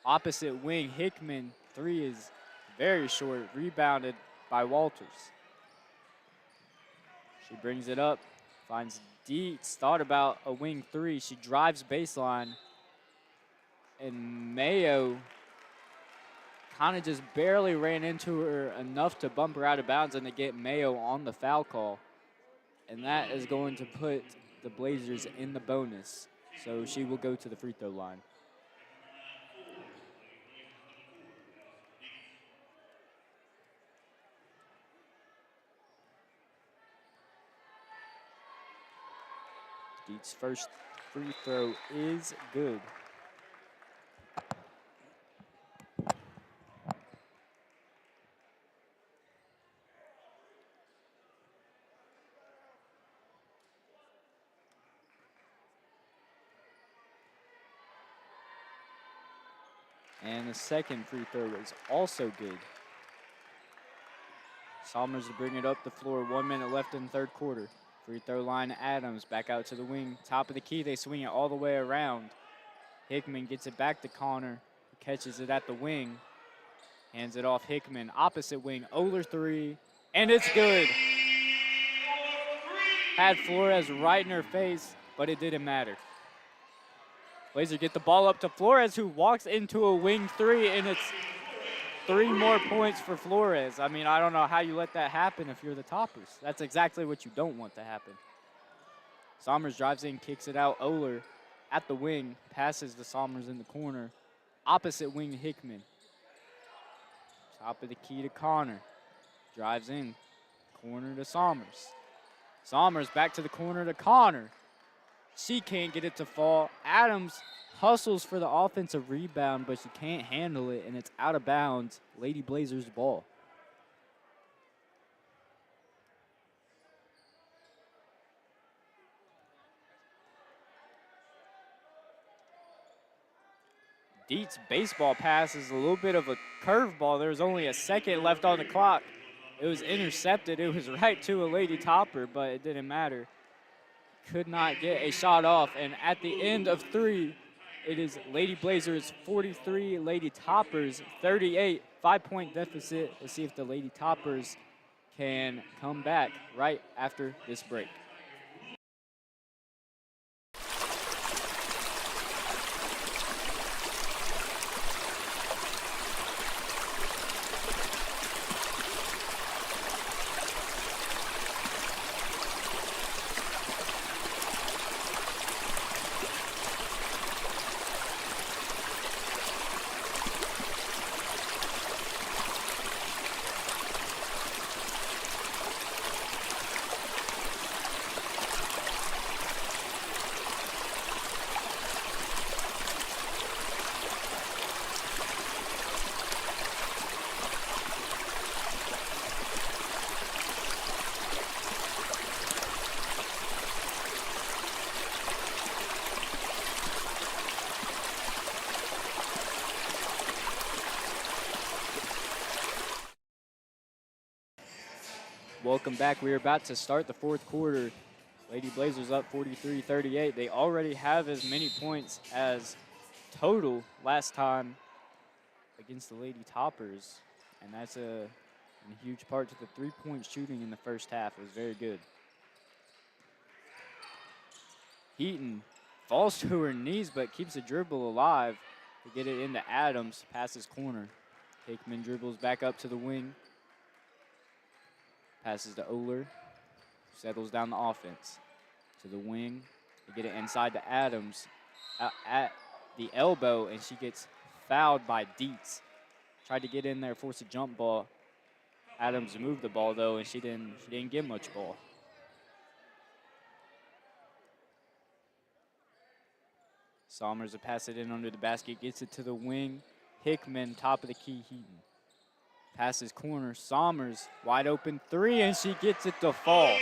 Opposite wing, Hickman. Three is very short, rebounded by Walters. She brings it up, finds Dietz, thought about a wing three. She drives baseline, and Mayo kind of just barely ran into her enough to bump her out of bounds and to get Mayo on the foul call. and that is going to put the Blazers in the bonus. So she will go to the free throw line. Deet's first free throw is good. And the second free throw is also good. Somers will bring it up the floor. 1 minute left in the third quarter. Free throw line, Adams back out to the wing. Top of the key, they swing it all the way around. Hickman gets it back to Connor. Catches it at the wing. Hands it off Hickman. Opposite wing, Oler three. And it's good. Had Flores right in her face, but it didn't matter. Blazers get the ball up to Flores, who walks into a wing three, and it's 3 more points for Flores. I mean, I don't know how you let that happen if you're the Toppers. That's exactly what you don't want to happen. Somers drives in, kicks it out. Oler at the wing, passes to Somers in the corner. Opposite wing, Hickman. Top of the key to Connor. Drives in, corner to Somers. Somers back to the corner to Connor. She can't get it to fall. Adams hustles for the offensive rebound, but she can't handle it, and it's out of bounds. Lady Blazers ball. Deet's baseball pass is a little bit of a curveball. There was only a second left on the clock. It was intercepted. It was right to a Lady Topper, but it didn't matter. Could not get a shot off, and at the end of 3, it is Lady Blazers 43, Lady Toppers 38, 5-point deficit. Let's see if the Lady Toppers can come back right after this break. Welcome back. We are about to start the fourth quarter. Lady Blazers up 43-38. They already have as many points as total last time against the Lady Toppers, and that's a huge part to the three-point shooting in the first half. It was very good. Heaton falls to her knees but keeps the dribble alive to get it into Adams. Passes corner. Hickman dribbles back up to the wing. Passes to Oler. Settles down the offense. To the wing. They get it inside to Adams at the elbow, and she gets fouled by Dietz. Tried to get in there, force a jump ball. Adams moved the ball though, and she didn't get much ball. Somers will pass it in under the basket, gets it to the wing. Hickman, top of the key, Heaton. Passes corner, Somers, wide open three, and she gets it to fall.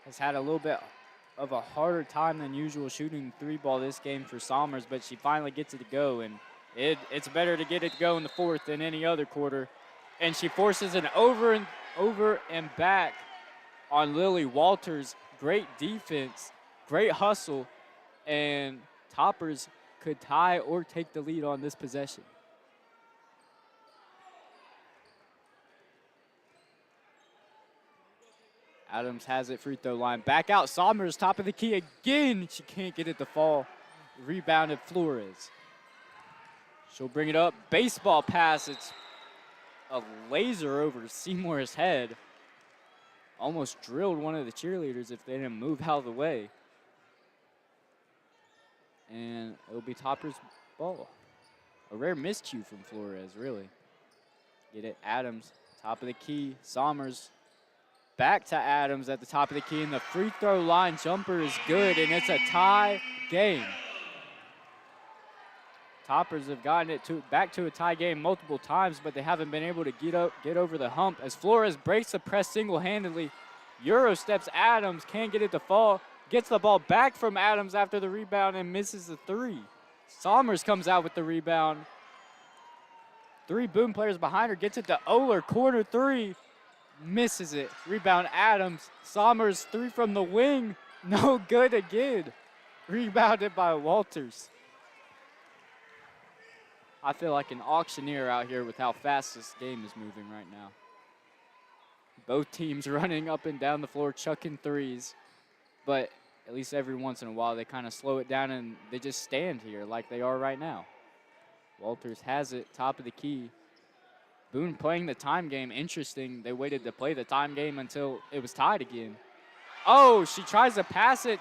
Has had a little bit of a harder time than usual shooting three ball this game for Somers, but she finally gets it to go, and it's better to get it to go in the fourth than any other quarter. And she forces an over and back on Lily Walters. Great defense, great hustle, and Toppers could tie or take the lead on this possession. Adams has it, free throw line. Back out, Somers, top of the key again. She can't get it to fall. Rebounded Flores. She'll bring it up. Baseball pass. It's a laser over Seymour's head. Almost drilled one of the cheerleaders if they didn't move out of the way. And it'll be Topper's ball. A rare miscue from Flores, really. Get it, Adams, top of the key. Somers back to Adams at the top of the key, and the free throw line jumper is good, and it's a tie game. Toppers have gotten it back to a tie game multiple times, but they haven't been able to get over the hump as Flores breaks the press single-handedly. Euro steps Adams, can't get it to fall, gets the ball back from Adams after the rebound and misses the three. Somers comes out with the rebound. Three Boone players behind her, gets it to Oler, corner three, misses it. Rebound Adams, Somers three from the wing, no good again. Rebounded by Walters. I feel like an auctioneer out here with how fast this game is moving right now. Both teams running up and down the floor, chucking threes. But at least every once in a while, they kind of slow it down and they just stand here like they are right now. Walters has it, top of the key. Boone playing the time game. Interesting, they waited to play the time game until it was tied again. Oh, she tries to pass it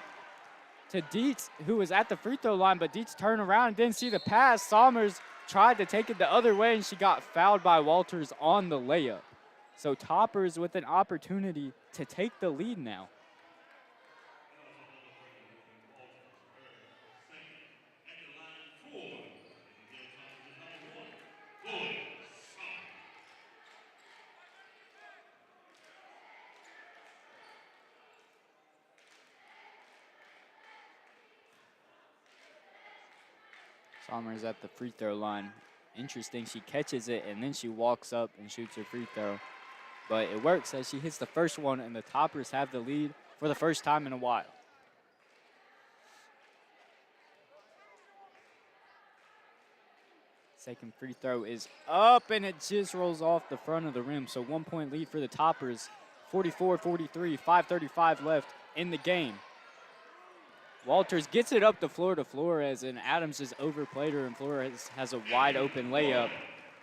to Dietz, who was at the free throw line, but Dietz turned around and didn't see the pass. Somers tried to take it the other way, and she got fouled by Walters on the layup. So Toppers with an opportunity to take the lead now. Somers at the free throw line. Interesting, she catches it and then she walks up and shoots her free throw. But it works as she hits the first one, and the Toppers have the lead for the first time in a while. Second free throw is up, and it just rolls off the front of the rim. So 1 point lead for the Toppers, 44-43, 5:35 left in the game. Walters gets it up the floor to Flores, and Adams just overplayed her, and Flores has a wide open layup.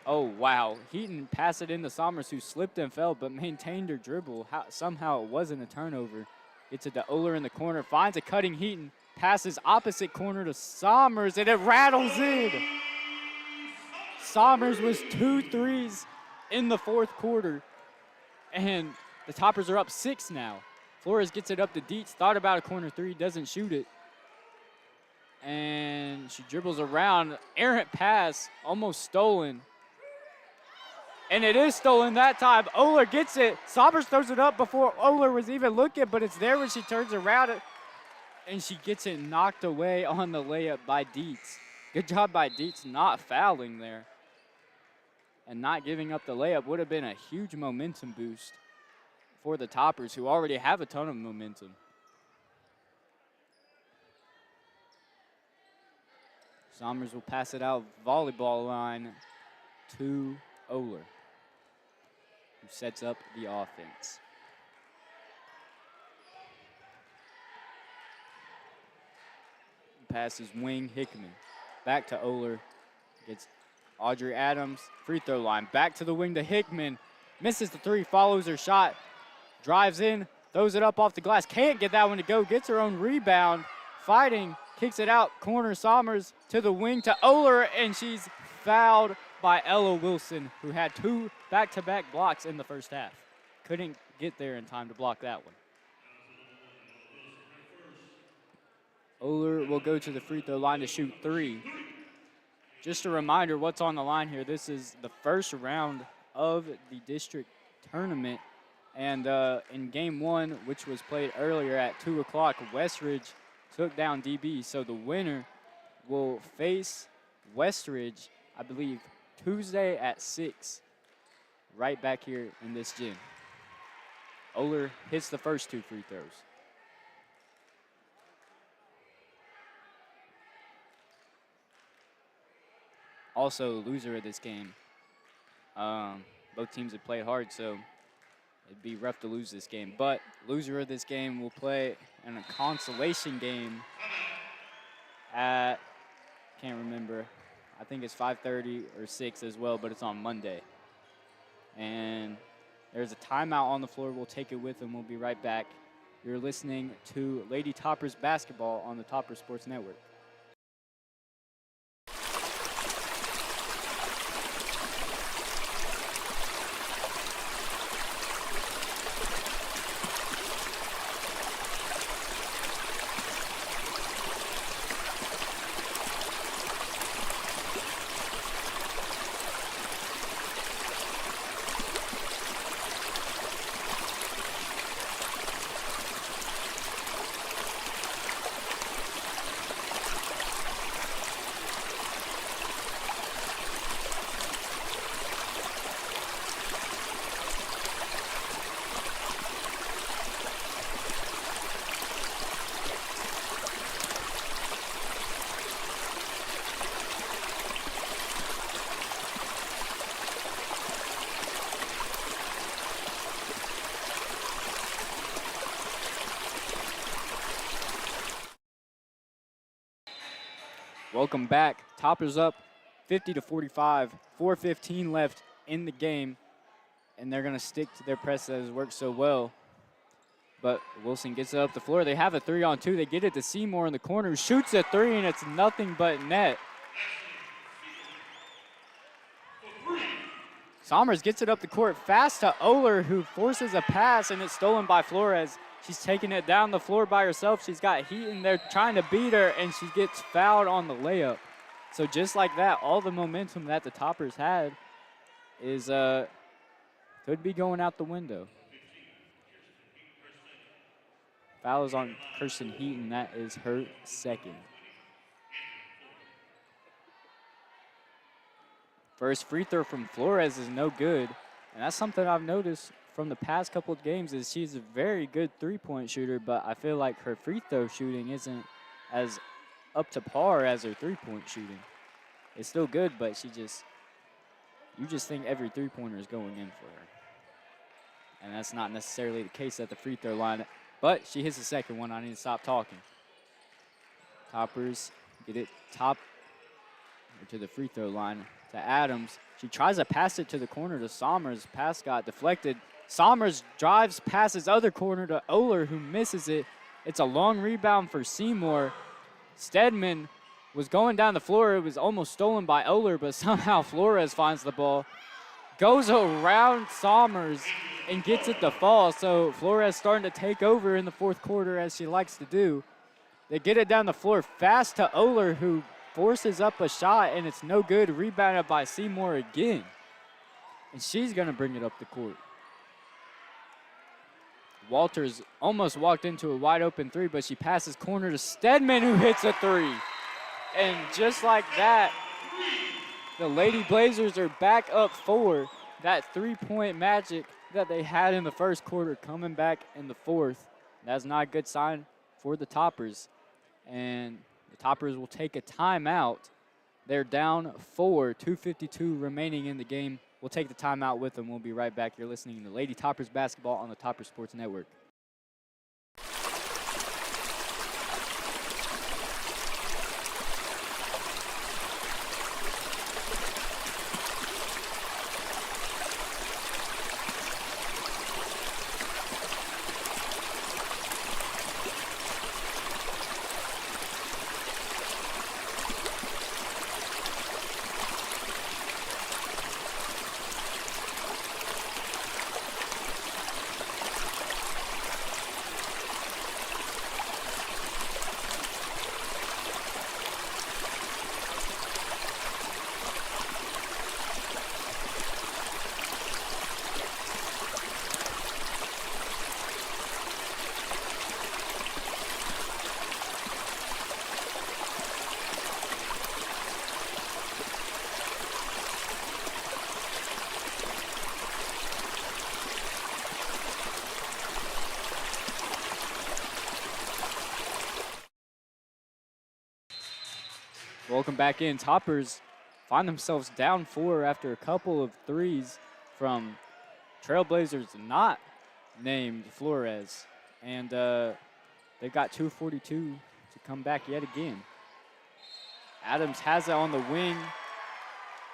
Oh, wow. Heaton passed it into Somers, who slipped and fell, but maintained her dribble. Somehow it wasn't a turnover. Gets it to Oler in the corner, finds a cutting Heaton, passes opposite corner to Somers, and it rattles in. Somers was 2 threes in the fourth quarter, and the Toppers are up 6 now. Flores gets it up to Dietz, thought about a corner three, doesn't shoot it. And she dribbles around, errant pass, almost stolen. And it is stolen that time. Oler gets it. Somers throws it up before Oler was even looking, but it's there when she turns around it. And she gets it knocked away on the layup by Dietz. Good job by Dietz not fouling there. And not giving up the layup would have been a huge momentum boost for the Toppers, who already have a ton of momentum. Somers will pass it out volleyball line to Oler, who sets up the offense. Passes wing Hickman. Back to Oler. Gets Audrey Adams, free throw line. Back to the wing to Hickman. Misses the three, follows her shot. Drives in, throws it up off the glass. Can't get that one to go. Gets her own rebound. Fighting, kicks it out. Corner Somers to the wing to Oler, and she's fouled by Ella Wilson, who had 2 back-to-back blocks in the first half. Couldn't get there in time to block that one. Oler will go to the free throw line to shoot 3. Just a reminder what's on the line here. This is the first round of the district tournament. And in game 1, which was played earlier at 2 o'clock, Westridge took down DB. So the winner will face Westridge, I believe, Tuesday at 6, right back here in this gym. Oler hits the first 2 free throws. Also, loser of this game. Both teams have played hard, so it'd be rough to lose this game. But loser of this game will play in a consolation game at, can't remember, I think it's 5:30 or 6 as well, but it's on Monday. And there's a timeout on the floor. We'll take it with them. We'll be right back. You're listening to Lady Toppers Basketball on the Topper Sports Network. Welcome back. Toppers up 50-45, 4:15 left in the game, and they're going to stick to their press that has worked so well. But Wilson gets it up the floor. They have a 3-on-2. They get it to Seymour in the corner, who shoots a 3, and it's nothing but net. Somers gets it up the court fast to Oler, who forces a pass, and it's stolen by Flores. She's taking it down the floor by herself. She's got Heaton there trying to beat her, and she gets fouled on the layup. So just like that, all the momentum that the Toppers had is could be going out the window. Foul is on Kirsten Heaton. That is her second. First free throw from Flores is no good, and that's something I've noticed from the past couple of games is she's a very good three-point shooter, but I feel like her free throw shooting isn't as up to par as her three-point shooting. It's still good, but you just think every three-pointer is going in for her. And that's not necessarily the case at the free throw line, but she hits the second one. I need to stop talking. Toppers get it top to the free throw line to Adams. She tries to pass it to the corner to Somers. Pass got deflected. Somers drives past his other corner to Oler, who misses it. It's a long rebound for Seymour. Stedman was going down the floor. It was almost stolen by Oler, but somehow Flores finds the ball, goes around Somers, and gets it to fall. So Flores starting to take over in the fourth quarter, as she likes to do. They get it down the floor fast to Oler, who forces up a shot, and it's no good. Rebounded by Seymour again. And she's going to bring it up the court. Walters almost walked into a wide open three, but she passes corner to Stedman, who hits a three. And just like that, the Lady Blazers are back up 4. That three-point magic that they had in the first quarter coming back in the fourth. That's not a good sign for the Toppers. And the Toppers will take a timeout. They're down 4, 2:52 remaining in the game. We'll take the timeout with them. We'll be right back. You're listening to Lady Toppers Basketball on the Topper Sports Network. Welcome back in. Toppers find themselves down 4 after a couple of threes from Trailblazers not named Flores. And they've got 2:42 to come back yet again. Adams has it on the wing.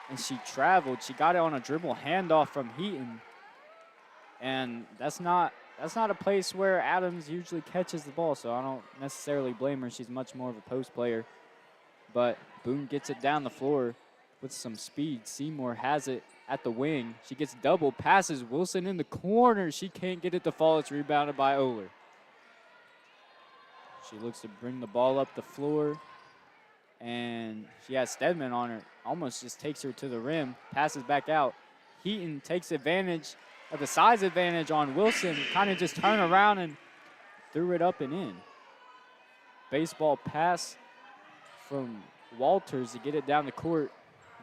and she traveled. She got it on a dribble handoff from Heaton. And that's not a place where Adams usually catches the ball, so I don't necessarily blame her. She's much more of a post player. But Boone gets it down the floor with some speed. Seymour has it at the wing. She gets double, passes Wilson in the corner. She can't get it to fall. It's rebounded by Oler. She looks to bring the ball up the floor, and she has Stedman on her. Almost just takes her to the rim, passes back out. Heaton takes advantage of the size advantage on Wilson, kind of just turned around and threw it up and in. Baseball pass from Walters to get it down the court.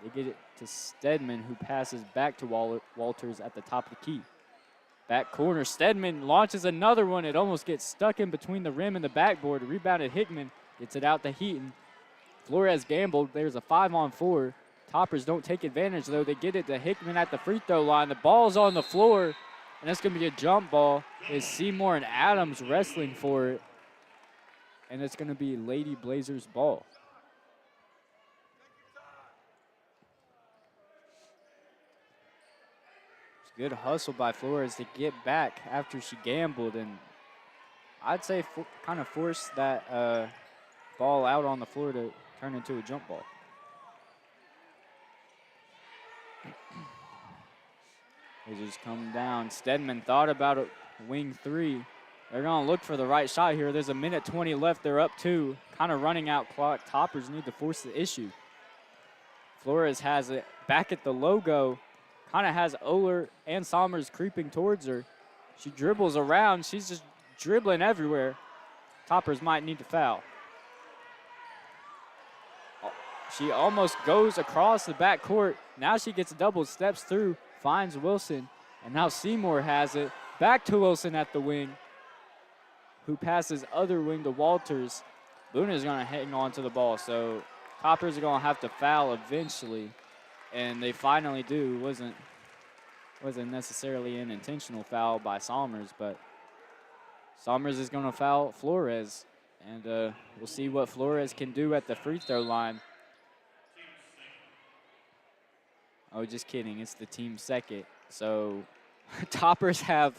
They get it to Stedman, who passes back to Walters at the top of the key. Back corner, Stedman launches another one. It almost gets stuck in between the rim and the backboard. Rebounded Hickman, gets it out to Heaton. Flores gambled. There's a 5-on-4. Toppers don't take advantage, though. They get it to Hickman at the free throw line. The ball's on the floor, and it's going to be a jump ball. It's Seymour and Adams wrestling for it, and it's going to be Lady Blazers' ball. It's a good hustle by Flores to get back after she gambled, and I'd say kind of force that ball out on the floor to turn into a jump ball. They just come down. Stedman thought about a wing three. They're going to look for the right shot here. There's a minute 20 left. They're up 2. Kind of running out clock. Toppers need to force the issue. Flores has it back at the logo. Kind of has Oler and Somers creeping towards her. She dribbles around. She's just dribbling everywhere. Toppers might need to foul. She almost goes across the backcourt. Now she gets double, steps through, finds Wilson, and now Seymour has it. Back to Wilson at the wing, who passes other wing to Walters. Boone is going to hang on to the ball, so Toppers are going to have to foul eventually, and they finally do. Wasn't necessarily an intentional foul by Somers, but Somers is going to foul Flores, and we'll see what Flores can do at the free throw line. Oh, just kidding. It's the team second. So Toppers have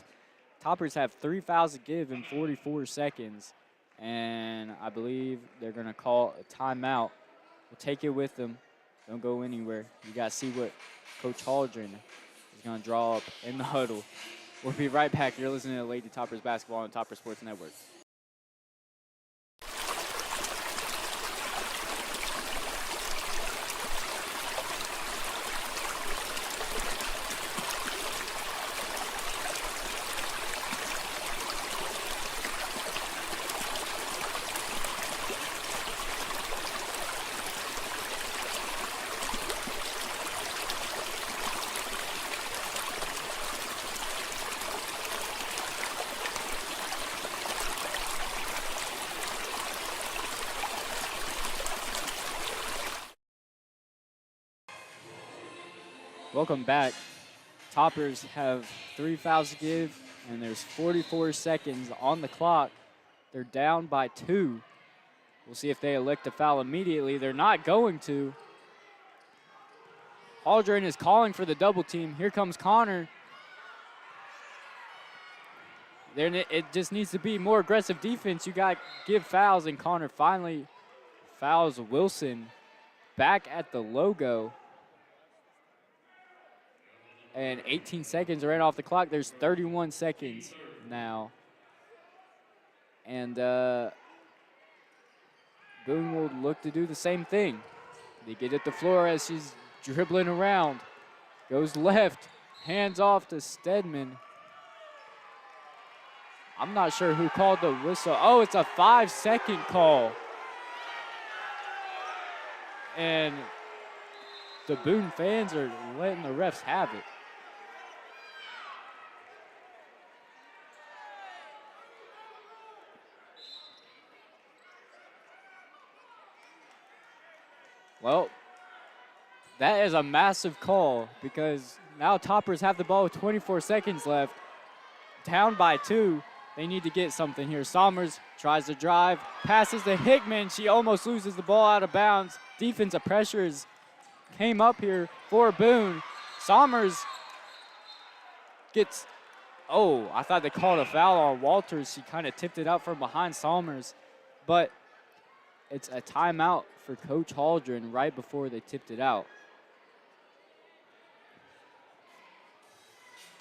3 fouls to give in 44 seconds. And I believe they're going to call a timeout. We'll take it with them. Don't go anywhere. You got to see what Coach Haldren is going to draw up in the huddle. We'll be right back. You're listening to Lady Toppers Basketball on Topper Sports Network. Welcome back. Toppers have 3 fouls to give, and there's 44 seconds on the clock. They're down by 2. We'll see if they elect to foul immediately. They're not going to. Haldren is calling for the double team. Here comes Connor. It just needs to be more aggressive defense. You got to give fouls, and Connor finally fouls Wilson back at the logo. And 18 seconds right off the clock. There's 31 seconds now. And Boone will look to do the same thing. They get it to Flores. She's dribbling around. Goes left. Hands off to Stedman. I'm not sure who called the whistle. Oh, it's a 5-second call. And the Boone fans are letting the refs have it. Well, that is a massive call because now Toppers have the ball with 24 seconds left. Down by 2. They need to get something here. Somers tries to drive, passes to Hickman. She almost loses the ball out of bounds. Defensive pressure is came up here for Boone. Somers gets, oh, I thought they called a foul on Walters. She kind of tipped it out from behind Somers, but it's a timeout for Coach Haldren right before they tipped it out.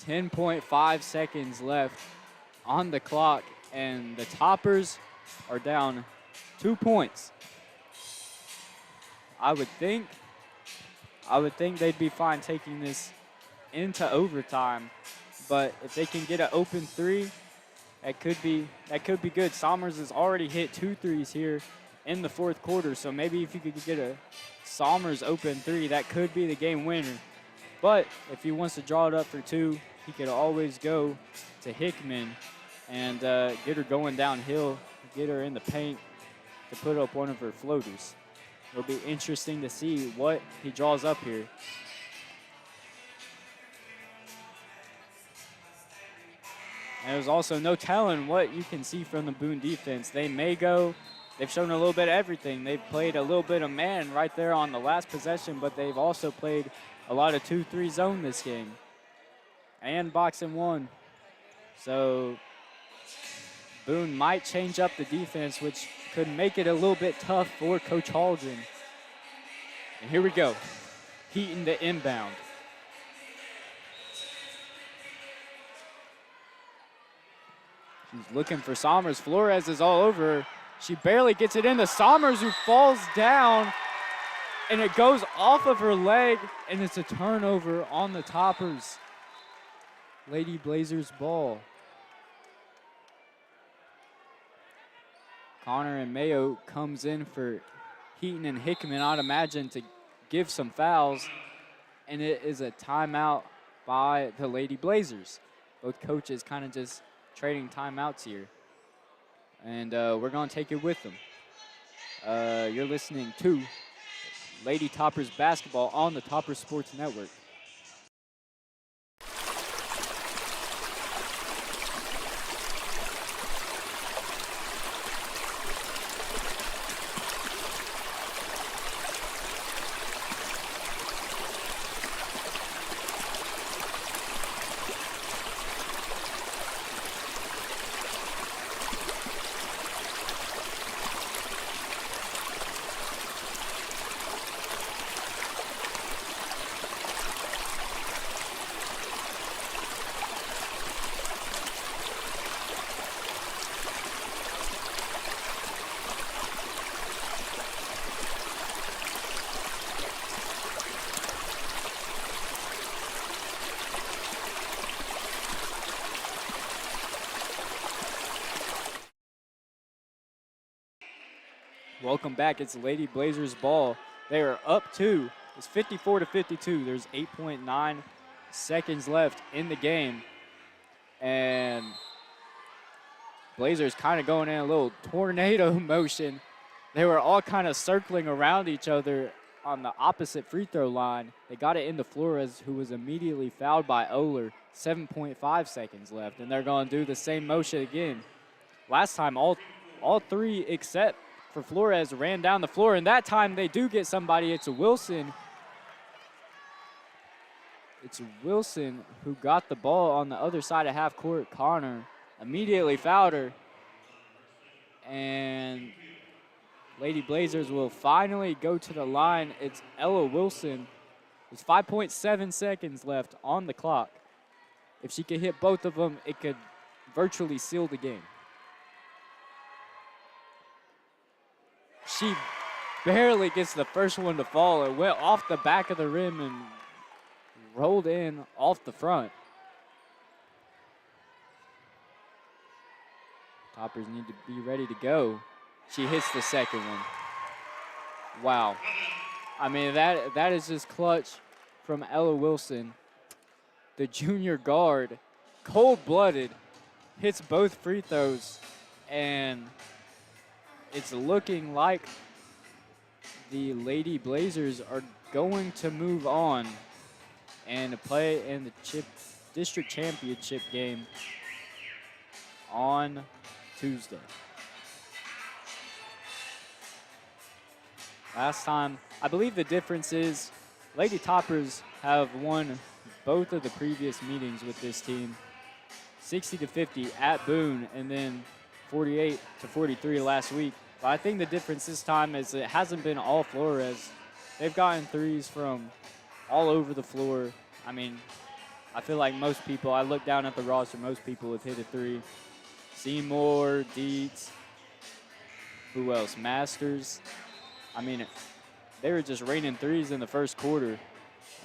10.5 seconds left on the clock, and the Toppers are down 2 points. I would think they'd be fine taking this into overtime, but if they can get an open three, that could be good. Somers has already hit 2 threes here in the fourth quarter, so maybe if you could get a Somers open three, that could be the game winner. But if he wants to draw it up for 2, he could always go to Hickman and get her going downhill, get her in the paint to put up one of her floaters. It'll be interesting to see what he draws up here. And there's also no telling what you can see from the Boone defense. They may go, they've shown a little bit of everything. They've played a little bit of man right there on the last possession, but they've also played a lot of 2-3 zone this game. And box and one. So Boone might change up the defense, which could make it a little bit tough for Coach Haldren. And here we go. Heaton the inbound. She's looking for Somers. Flores is all over her. She barely gets it into Somers, who falls down, and it goes off of her leg, and it's a turnover on the Toppers. Lady Blazers ball. Connor and Mayo comes in for Heaton and Hickman, I'd imagine, to give some fouls, and it is a timeout by the Lady Blazers. Both coaches kind of just trading timeouts here, and we're going to take it with them. You're listening to Lady Toppers basketball on the Toppers Sports Network. Welcome back. It's Lady Blazers ball. They are up 2. It's 54-52. There's 8.9 seconds left in the game. And Blazers kind of going in a little tornado motion. They were all kind of circling around each other on the opposite free throw line. They got it into Flores, who was immediately fouled by Oler. 7.5 seconds left, and they're going to do the same motion again. Last time, all 3 except for Flores ran down the floor, and that time they do get somebody. It's a Wilson. It's Wilson who got the ball on the other side of half court. Connor immediately fouled her, and Lady Blazers will finally go to the line. It's Ella Wilson. There's 5.7 seconds left on the clock. If she could hit both of them, it could virtually seal the game. She barely gets the first one to fall. It went off the back of the rim and rolled in off the front. Toppers need to be ready to go. She hits the second one. Wow. I mean, that is just clutch from Ella Wilson. The junior guard, cold-blooded, hits both free throws, and it's looking like the Lady Blazers are going to move on and play in the district championship game on Tuesday. Last time, I believe the difference is Lady Toppers have won both of the previous meetings with this team, 60-50 at Boone, and then 48-43 last week. But I think the difference this time is it hasn't been all Flores. They've gotten threes from all over the floor. I mean, I feel like most people, I look down at the roster, most people have hit a three. Seymour, Dietz, who else? Masters. I mean, they were just raining threes in the first quarter,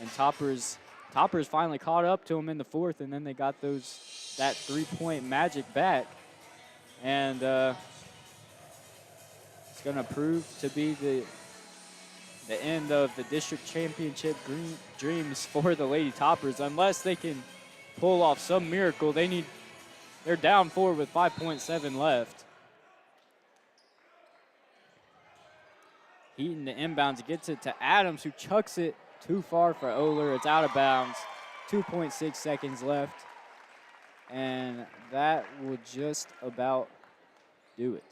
and Toppers finally caught up to them in the fourth, and then they got that three-point magic back, and it's going to prove to be the end of the district championship dreams for the Lady Toppers, unless they can pull off some miracle. They're down 4 with 5.7 left. Heaton the inbounds, gets it to Adams, who chucks it too far for Oler. It's out of bounds. 2.6 seconds left. And that will just about do it.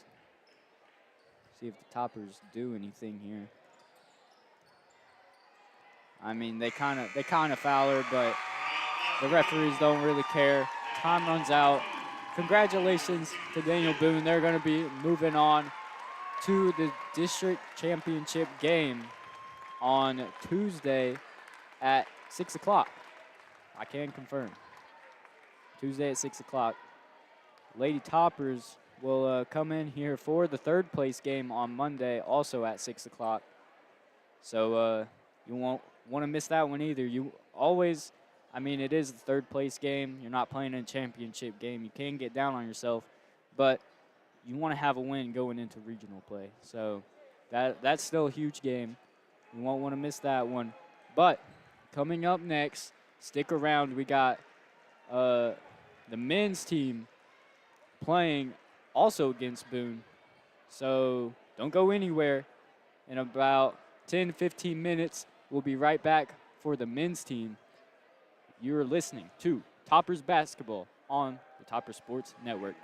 See if the Toppers do anything here. I mean, they kind of foul her, but the referees don't really care. Time runs out. Congratulations to Daniel Boone. They're going to be moving on to the district championship game on Tuesday at 6 o'clock. I can confirm. Tuesday at 6 o'clock. Lady Toppers will come in here for the third place game on Monday, also at 6 o'clock. So you won't want to miss that one either. You always, I mean, it is the third place game. You're not playing in a championship game. You can get down on yourself, but you want to have a win going into regional play. So that's still a huge game. You won't want to miss that one. But coming up next, stick around. We got the men's team playing also against Boone. So don't go anywhere. In about 10, 15 minutes, we'll be right back for the men's team. You're listening to Toppers Basketball on the Topper Sports Network.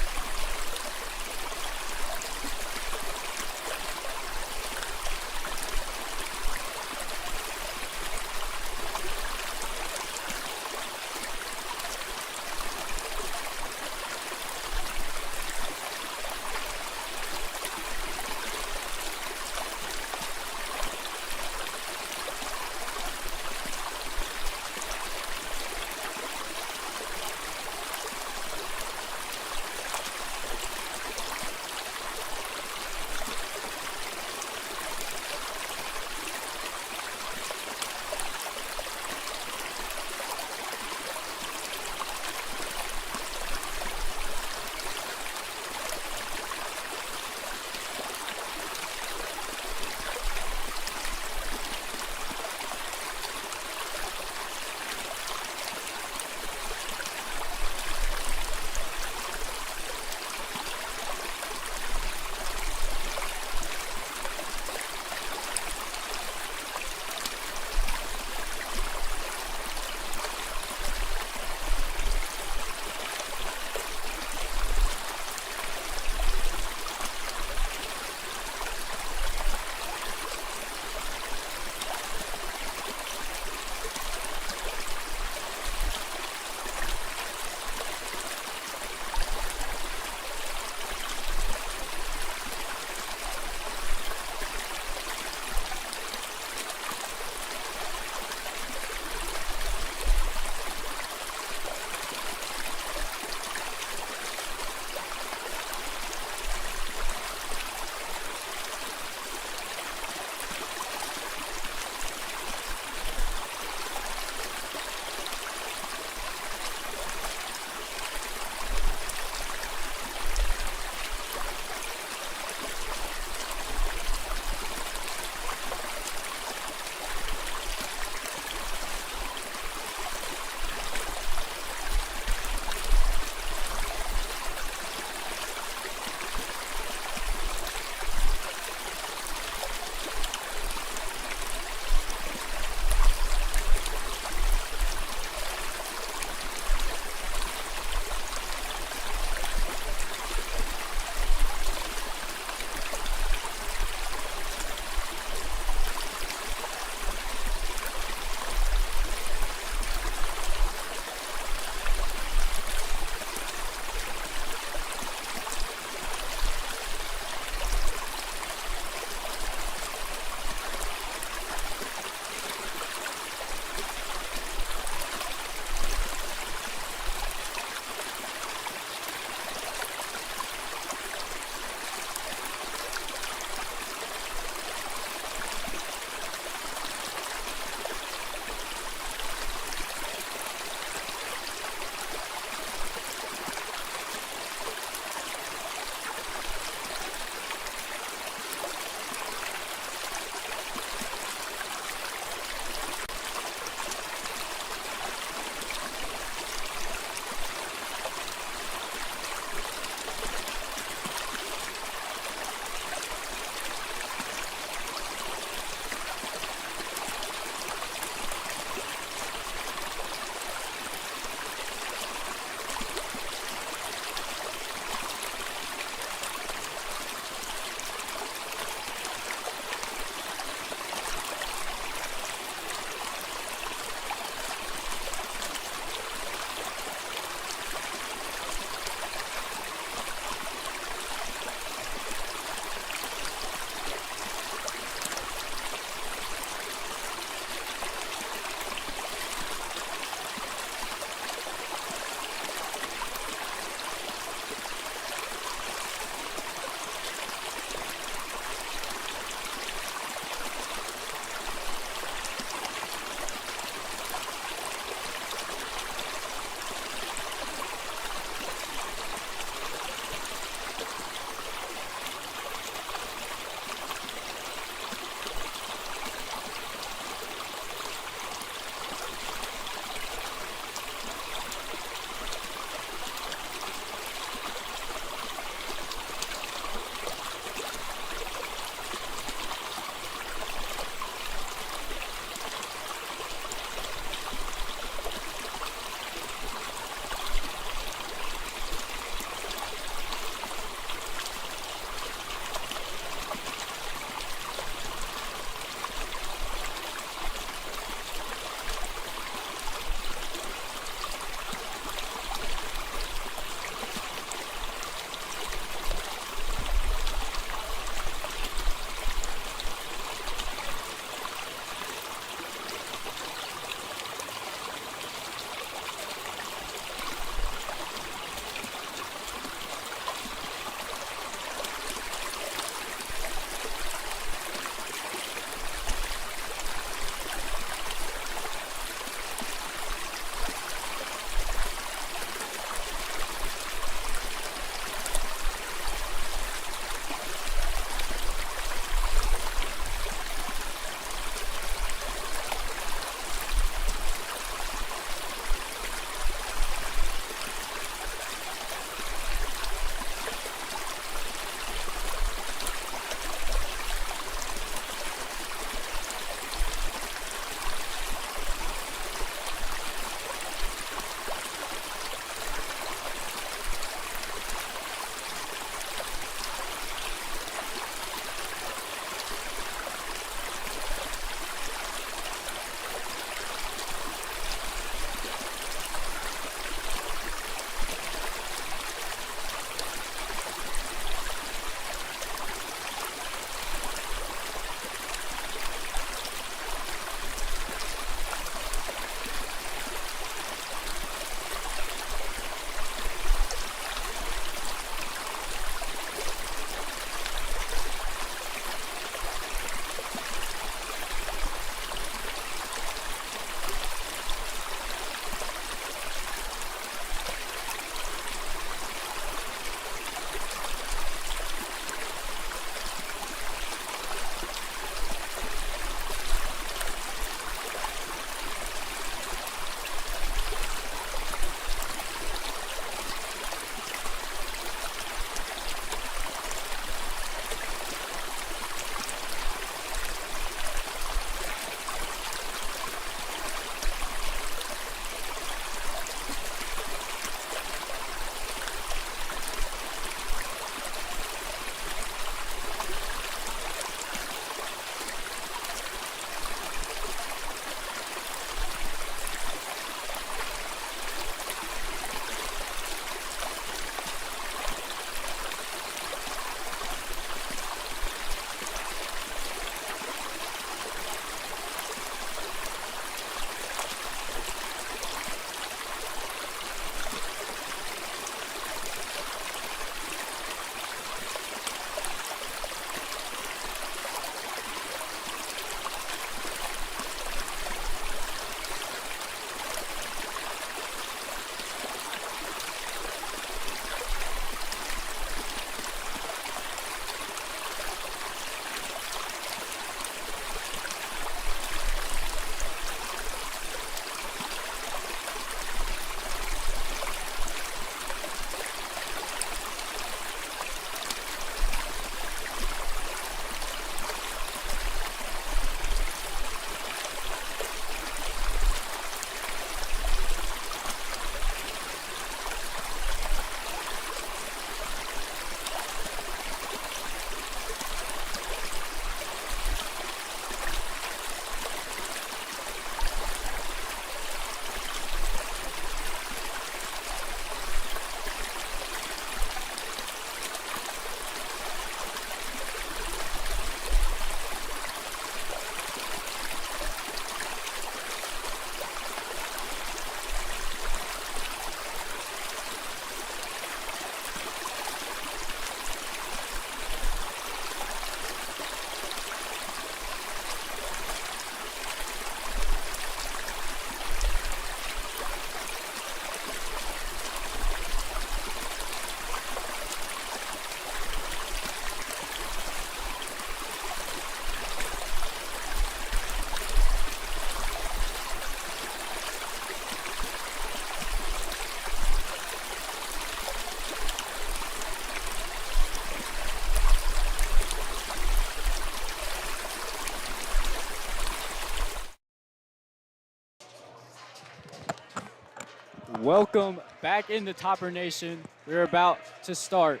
Welcome back into Topper Nation. We're about to start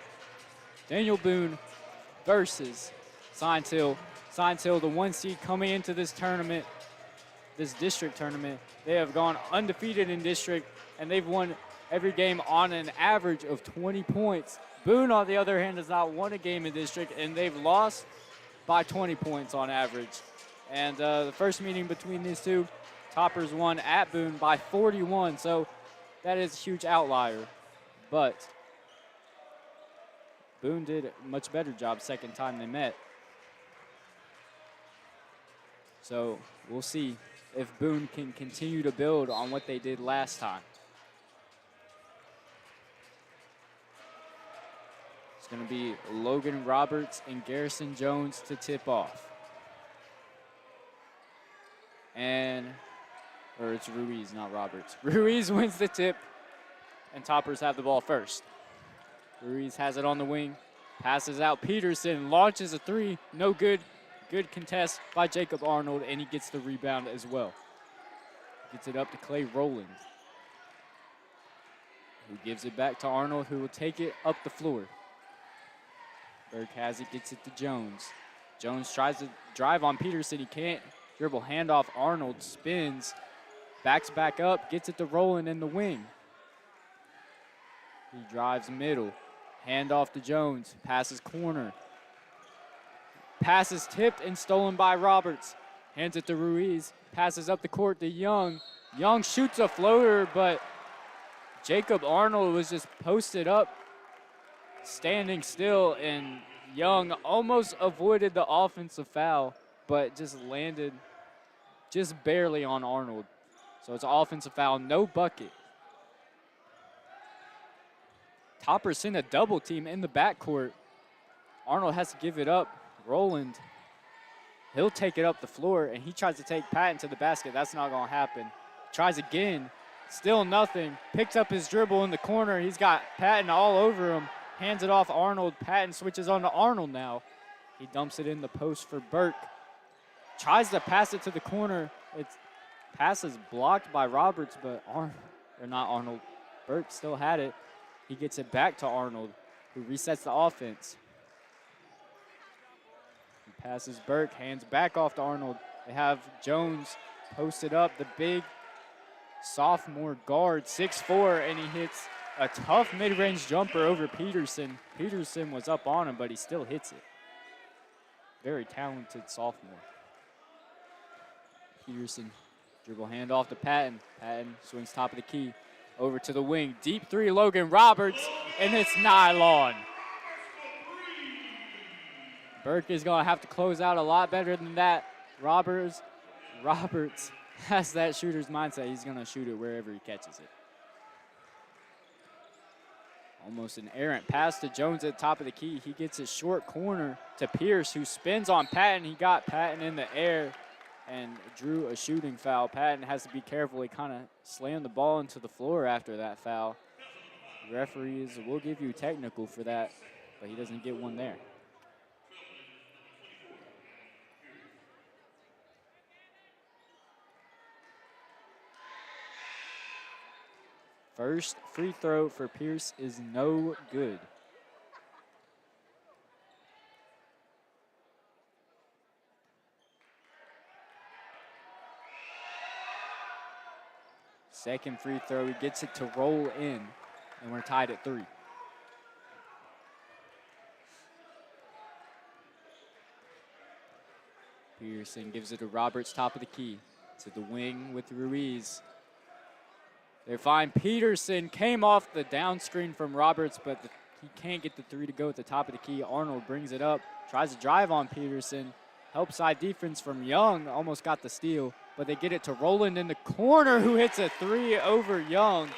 Daniel Boone versus Science Hill. Science Hill, the 1 seed coming into this tournament, this district tournament. They have gone undefeated in district, and they've won every game on an average of 20 points. Boone, on the other hand, has not won a game in district, and they've lost by 20 points on average. And the first meeting between these two, Toppers won at Boone by 41, so that is a huge outlier. But Boone did a much better job second time they met. So we'll see if Boone can continue to build on what they did last time. It's going to be Logan Roberts and Garrison Jones to tip off. Or it's Ruiz, not Roberts. Ruiz wins the tip, and Toppers have the ball first. Ruiz has it on the wing, passes out Peterson, launches a three, no good. Good contest by Jacob Arnold, and he gets the rebound as well. Gets it up to Clay Rowland, who gives it back to Arnold, who will take it up the floor. Burke has it, gets it to Jones. Jones tries to drive on Peterson. He can't. Dribble handoff. Arnold spins, backs back up, gets it to Rowland in the wing. He drives middle. Handoff to Jones. Passes corner. Pass is tipped and stolen by Roberts. Hands it to Ruiz. Passes up the court to Young. Young shoots a floater, but Jacob Arnold was just posted up, standing still, and Young almost avoided the offensive foul, but just landed just barely on Arnold. So it's an offensive foul, no bucket. Toppers send a double team in the backcourt. Arnold has to give it up. Rowland, he'll take it up the floor, and he tries to take Patton to the basket. That's not going to happen. Tries again, still nothing. Picks up his dribble in the corner. He's got Patton all over him. Hands it off Arnold. Patton switches on to Arnold now. He dumps it in the post for Burke. Tries to pass it to the corner. It's pass is blocked by Roberts, but Burke still had it. He gets it back to Arnold, who resets the offense. Passes Burke, hands back off to Arnold. They have Jones posted up, the big sophomore guard, 6'4", and he hits a tough mid-range jumper over Peterson. Peterson was up on him, but he still hits it. Very talented sophomore. Peterson, dribble handoff to Patton. Patton swings top of the key, over to the wing. Deep three, Logan Roberts, and it's nylon. Burke is going to have to close out a lot better than that. Roberts has that shooter's mindset. He's going to shoot it wherever he catches it. Almost an errant pass to Jones at the top of the key. He gets a short corner to Pierce, who spins on Patton. He got Patton in the air and drew a shooting foul. Patton has to be careful. He kind of slammed the ball into the floor after that foul. The referees will give you technical for that, but he doesn't get one there. First free throw for Pierce is no good. Second free throw, he gets it to roll in, and we're tied at 3. Pearson gives it to Roberts, top of the key, to the wing with Ruiz. They find Peterson, came off the down screen from Roberts, but he can't get the three to go at the top of the key. Arnold brings it up, tries to drive on Peterson. Help side defense from Young, almost got the steal, but they get it to Rowland in the corner, who hits a three over Young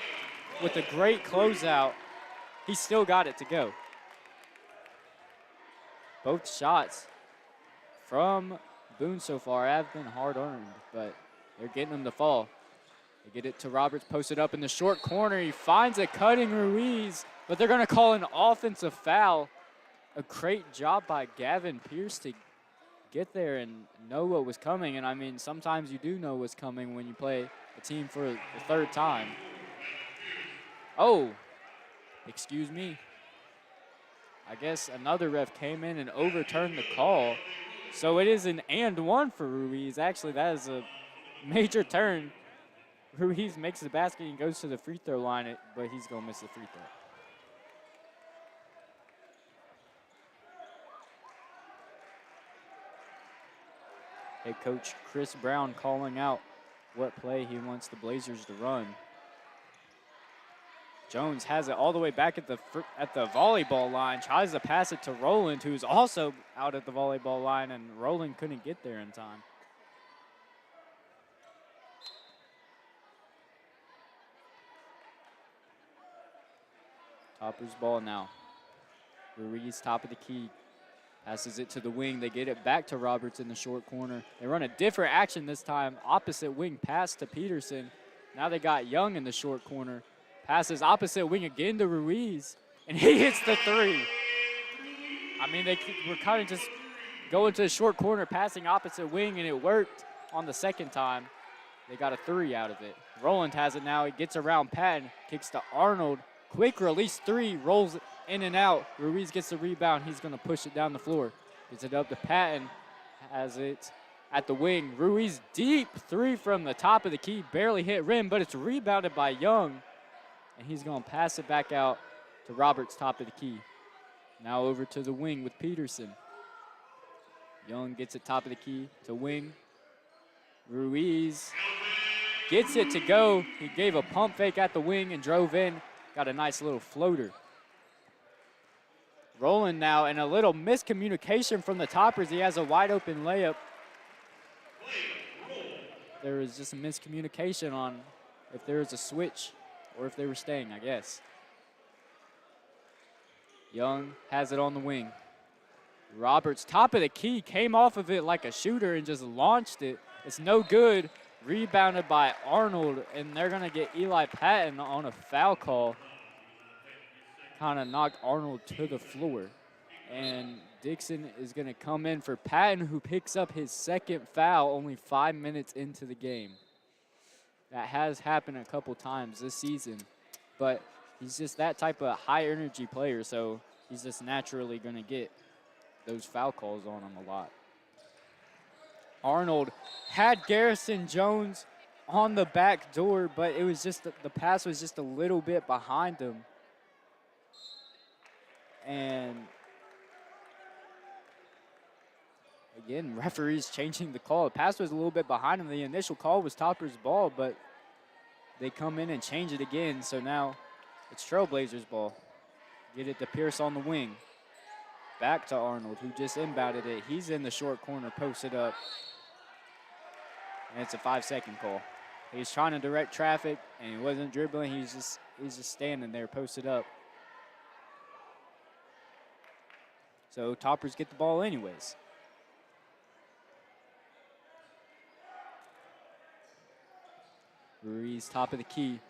with a great closeout. He still got it to go. Both shots from Boone so far have been hard earned, but they're getting them to fall. They get it to Roberts, posted up in the short corner. He finds a cutting Ruiz, but they're going to call an offensive foul. A great job by Gavin Pierce to get there and know what was coming. And, I mean, sometimes you do know what's coming when you play a team for the third time. Oh, excuse me. I guess another ref came in and overturned the call. So it is an and one for Ruiz. Actually, that is a major turn. Ruiz makes the basket and goes to the free throw line, but he's going to miss the free throw. Head coach Chris Brown calling out what play he wants the Blazers to run. Jones has it all the way back at the volleyball line, tries to pass it to Roland, who's also out at the volleyball line, and Roland couldn't get there in time. Topper's ball now. Ruiz, top of the key, passes it to the wing. They get it back to Roberts in the short corner. They run a different action this time. Opposite wing pass to Peterson. Now they got Young in the short corner. Passes opposite wing again to Ruiz, and he hits the three. I mean, they were kind of just going to the short corner, passing opposite wing, and it worked on the second time. They got a three out of it. Roland has it now. He gets around Patton, kicks to Arnold. Quick release three, rolls in and out. Ruiz gets the rebound. He's going to push it down the floor. Gets it up to Patton. Has it at the wing. Ruiz deep three from the top of the key. Barely hit rim, but it's rebounded by Young. And he's going to pass it back out to Roberts, top of the key. Now over to the wing with Peterson. Young gets it top of the key to wing. Ruiz gets it to go. He gave a pump fake at the wing and drove in. Got a nice little floater. Roland now, and a little miscommunication from the Toppers. He has a wide open layup. There was just a miscommunication on if there was a switch or if they were staying, I guess. Young has it on the wing. Roberts, top of the key, came off of it like a shooter and just launched it. It's no good. Rebounded by Arnold, and they're going to get Eli Patton on a foul call. Kind of knocked Arnold to the floor. And Dixon is going to come in for Patton, who picks up his second foul only 5 minutes into the game. That has happened a couple times this season, but he's just that type of high-energy player, so he's just naturally going to get those foul calls on him a lot. Arnold had Garrison Jones on the back door, but it was just the pass was just a little bit behind him. And again, referees changing the call. The pass was a little bit behind him. The initial call was Topper's ball, but they come in and change it again. So now it's Trailblazers ball. Get it to Pierce on the wing. Back to Arnold, who just inbounded it. He's in the short corner, posted up. And it's a 5-second call. He's trying to direct traffic, and he wasn't dribbling. He's just standing there, posted up. So Toppers get the ball anyways. Ruiz, top of the key.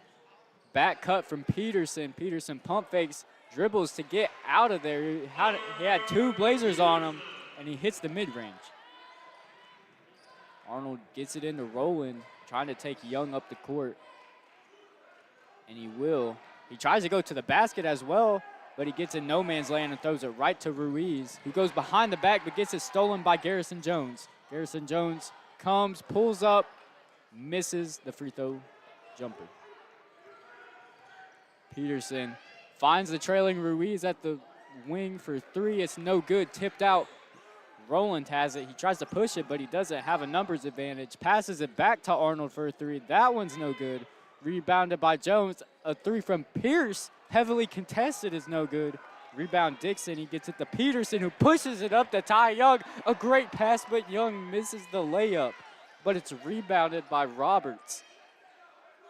Back cut from Peterson. Peterson pump fakes, dribbles to get out of there. He had two Blazers on him, and he hits the mid-range. Arnold gets it into Roland, trying to take Young up the court. And he will. He tries to go to the basket as well, but he gets in no man's land and throws it right to Ruiz, who goes behind the back but gets it stolen by Garrison Jones. Garrison Jones comes, pulls up, misses the free throw jumper. Peterson finds the trailing Ruiz at the wing for three. It's no good, tipped out. Roland has it. He tries to push it, but he doesn't have a numbers advantage. Passes it back to Arnold for a three. That one's no good. Rebounded by Jones. A three from Pierce, heavily contested, is no good. Rebound Dixon. He gets it to Peterson, who pushes it up to Ty Young. A great pass, but Young misses the layup. But it's rebounded by Roberts.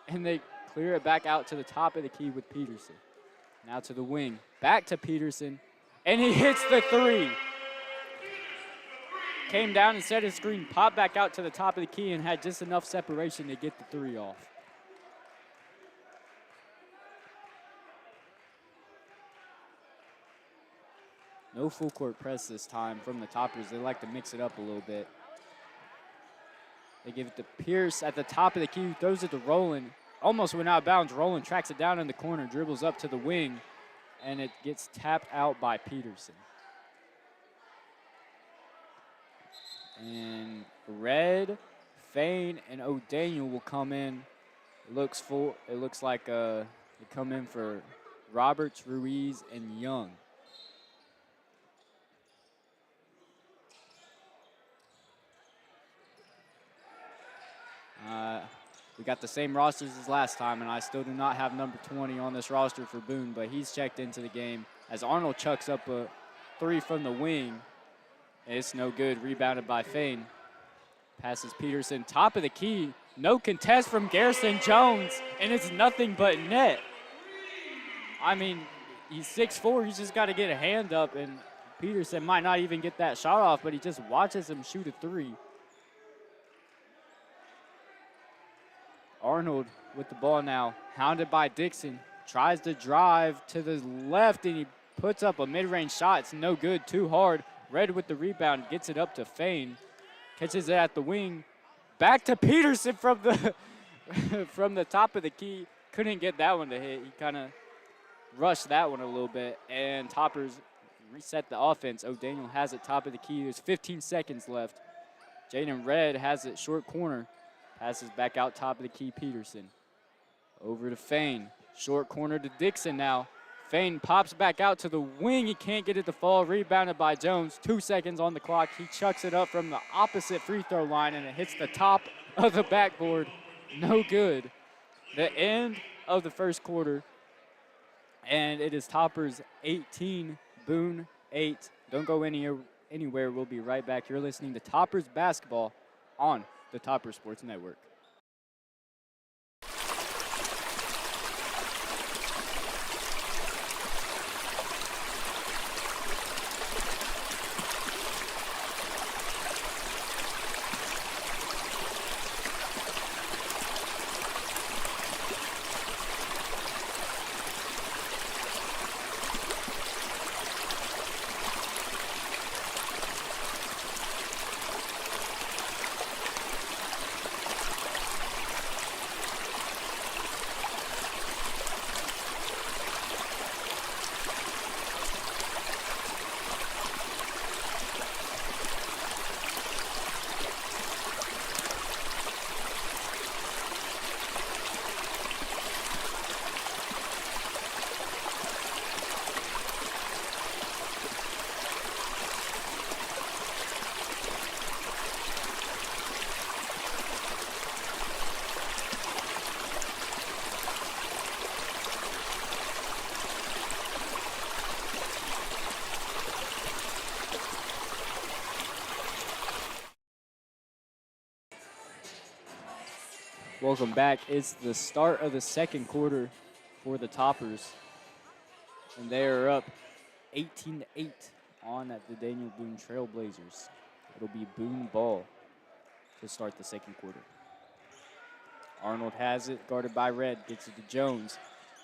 And they clear it back out to the top of the key with Peterson. Now to the wing. Back to Peterson. And he hits the three. Came down and set his screen, popped back out to the top of the key, and had just enough separation to get the three off. No full court press this time from the Toppers. They like to mix it up a little bit. They give it to Pierce at the top of the key, throws it to Roland. almost went out of bounds. Roland tracks it down in the corner, dribbles up to the wing, and it gets tapped out by Peterson. And Red, Fain, and O'Daniel will come in. It looks like they come in for Roberts, Ruiz, and Young. We got the same rosters as last time, and I still do not have number 20 on this roster for Boone, but he's checked into the game as Arnold chucks up a three from the wing. It's no good, rebounded by Fain. Passes Peterson, top of the key. No contest from Garrison Jones, and it's nothing but net. I mean, he's 6'4", he's just got to get a hand up, and Peterson might not even get that shot off, but he just watches him shoot a three. Arnold with the ball now, hounded by Dixon, tries to drive to the left, and he puts up a mid-range shot. It's no good, too hard. Red with the rebound, gets it up to Fain, catches it at the wing. Back to Peterson from the from the top of the key. Couldn't get that one to hit. He kind of rushed that one a little bit, and Toppers reset the offense. O'Daniel has it top of the key. There's 15 seconds left. Jaden Red has it short corner. Passes back out top of the key, Peterson. Over to Fain. Short corner to Dixon now. Fain pops back out to the wing. He can't get it to fall. Rebounded by Jones. 2 seconds on the clock. He chucks it up from the opposite free throw line, and it hits the top of the backboard. No good. The end of the first quarter. And it is Toppers 18, Boone 8. Don't go anywhere. We'll be right back. You're listening to Toppers Basketball on the Topper Sports Network. Welcome back. It's the start of the second quarter for the Toppers, and they are up 18-8 on at the Daniel Boone Trailblazers. It'll be Boone ball to start the second quarter. Arnold has it, guarded by Red, gets it to Jones.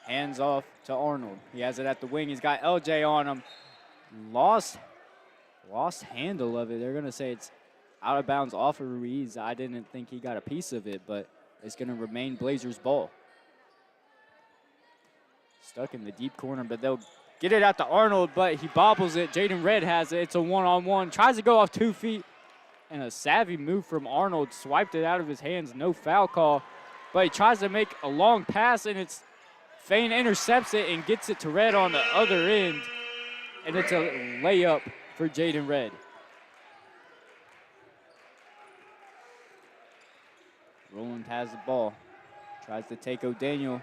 Hands off to Arnold. He has it at the wing. He's got LJ on him. Lost handle of it. They're going to say it's out of bounds off of Ruiz. I didn't think he got a piece of it, but it's going to remain Blazers ball. Stuck in the deep corner, but they'll get it out to Arnold, but he bobbles it. Jaden Red has it. It's a one-on-one. Tries to go off 2 feet, and a savvy move from Arnold. Swiped it out of his hands. No foul call, but he tries to make a long pass, and it's Fain intercepts it and gets it to Red on the other end, and it's a layup for Jaden Red. Roland has the ball. Tries to take O'Daniel.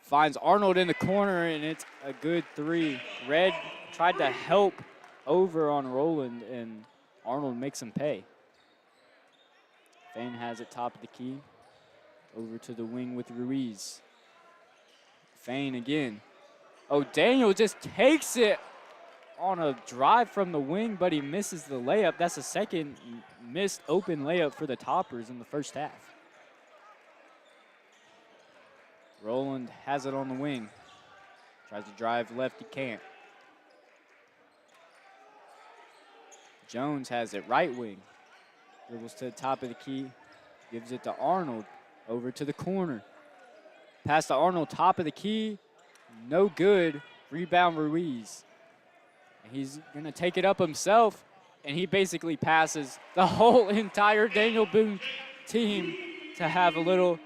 Finds Arnold in the corner, and it's a good three. Red tried to help over on Roland, and Arnold makes him pay. Fain has it top of the key. Over to the wing with Ruiz. Fain again. O'Daniel just takes it on a drive from the wing, but he misses the layup. That's the second missed open layup for the Toppers in the first half. Roland has it on the wing. Tries to drive left, he can't. Jones has it right wing. Dribbles to the top of the key. Gives it to Arnold. Over to the corner. Pass to Arnold, top of the key. No good. Rebound Ruiz. He's going to take it up himself, and he basically passes the whole entire Daniel Boone team to have a little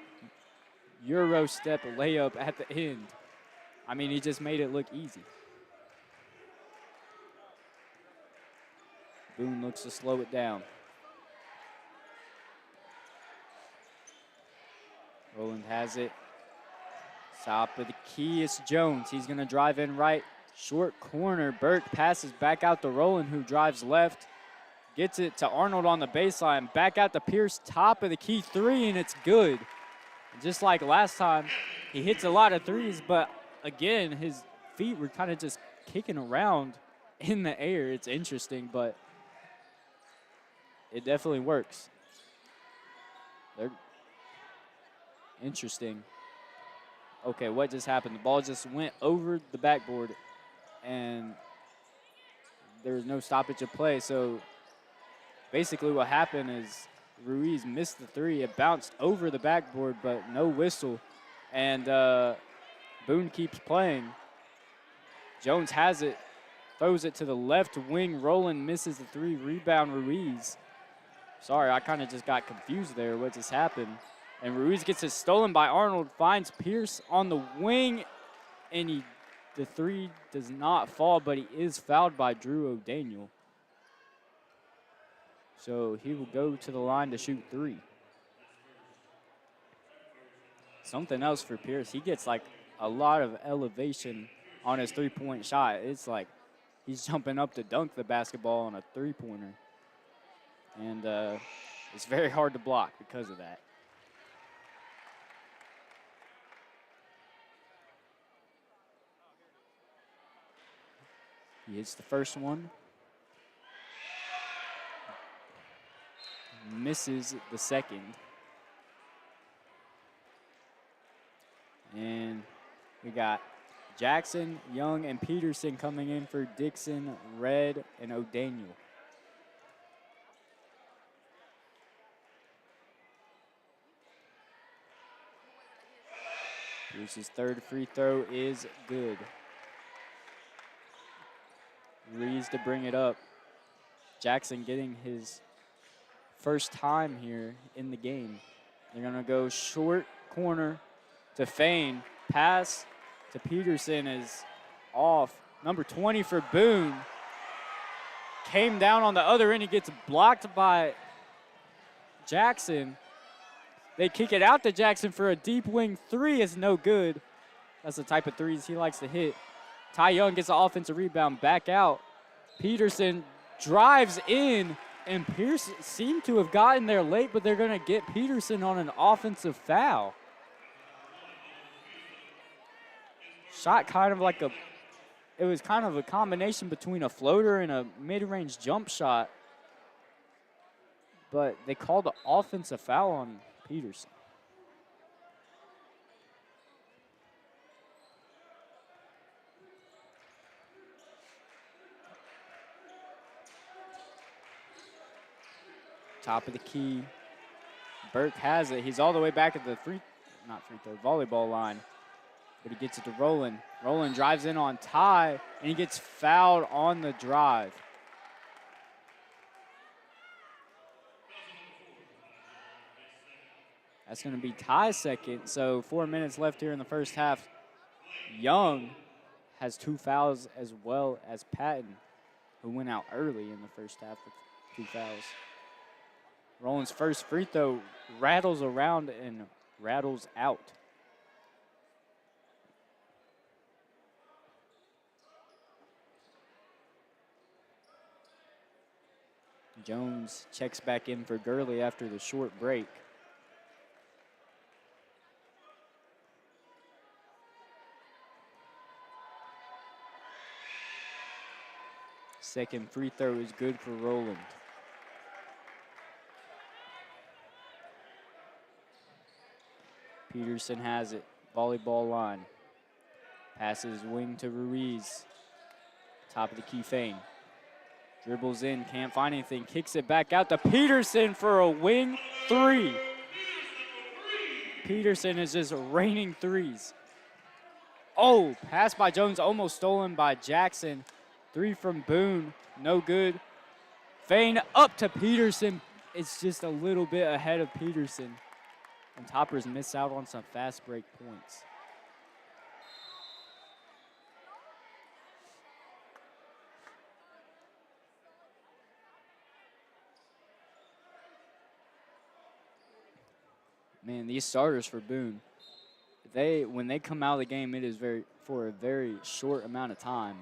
Euro step layup at the end. I mean, he just made it look easy. Boone looks to slow it down. Roland has it. Top of the key is Jones. He's going to drive in right. Short corner. Burke passes back out to Roland, who drives left. Gets it to Arnold on the baseline. Back out to Pierce. Top of the key three, and it's good. Just like last time, he hits a lot of threes, but again, his feet were kind of just kicking around in the air. It's interesting, but it definitely works. They're interesting. Okay, what just happened? The ball just went over the backboard, and there was no stoppage of play. So basically what happened is Ruiz missed the three. It bounced over the backboard, but no whistle. And Boone keeps playing. Jones has it, throws it to the left wing. Roland misses the three. Rebound Ruiz. Sorry, I kind of just got confused there. What just happened? And Ruiz gets it stolen by Arnold, finds Pierce on the wing, and the three does not fall, but he is fouled by Drew O'Daniel. So he will go to the line to shoot three. Something else for Pierce. He gets like a lot of elevation on his three-point shot. It's like he's jumping up to dunk the basketball on a three-pointer. And it's very hard to block because of that. He hits the first one. Misses the second. And we got Jackson, Young, and Peterson coming in for Dixon, Red, and O'Daniel. Pierce's third free throw is good. Ruiz to bring it up. Jackson getting his first time here in the game. They're going to go short corner to Fain. Pass to Peterson is off. Number 20 for Boone. Came down on the other end. He gets blocked by Jackson. They kick it out to Jackson for a deep wing three. Is no good. That's the type of threes he likes to hit. Ty Young gets the offensive rebound back out. Peterson drives in, and Pierce seemed to have gotten there late, but they're going to get Peterson on an offensive foul. Shot kind of like it was kind of a combination between a floater and a mid-range jump shot, but they called an offensive foul on Peterson. Top of the key. Burke has it. He's all the way back at the volleyball line. But he gets it to Roland. Roland drives in on Ty, and he gets fouled on the drive. That's going to be Ty's second. So 4 minutes left here in the first half. Young has 2 fouls as well as Patton, who went out early in the first half with 2 fouls. Roland's first free throw rattles around and rattles out. Jones checks back in for Gurley after the short break. Second free throw is good for Roland. Peterson has it, volleyball line. Passes wing to Ruiz. Top of the key Fain. Dribbles in, can't find anything, kicks it back out to Peterson for a wing three. Peterson is just raining threes. Oh, pass by Jones, almost stolen by Jackson. 3 from Boone, no good. Fein up to Peterson. It's just a little bit ahead of Peterson. And Toppers miss out on some fast break points. Man, these starters for Boone, when they come out of the game, it is for a very short amount of time.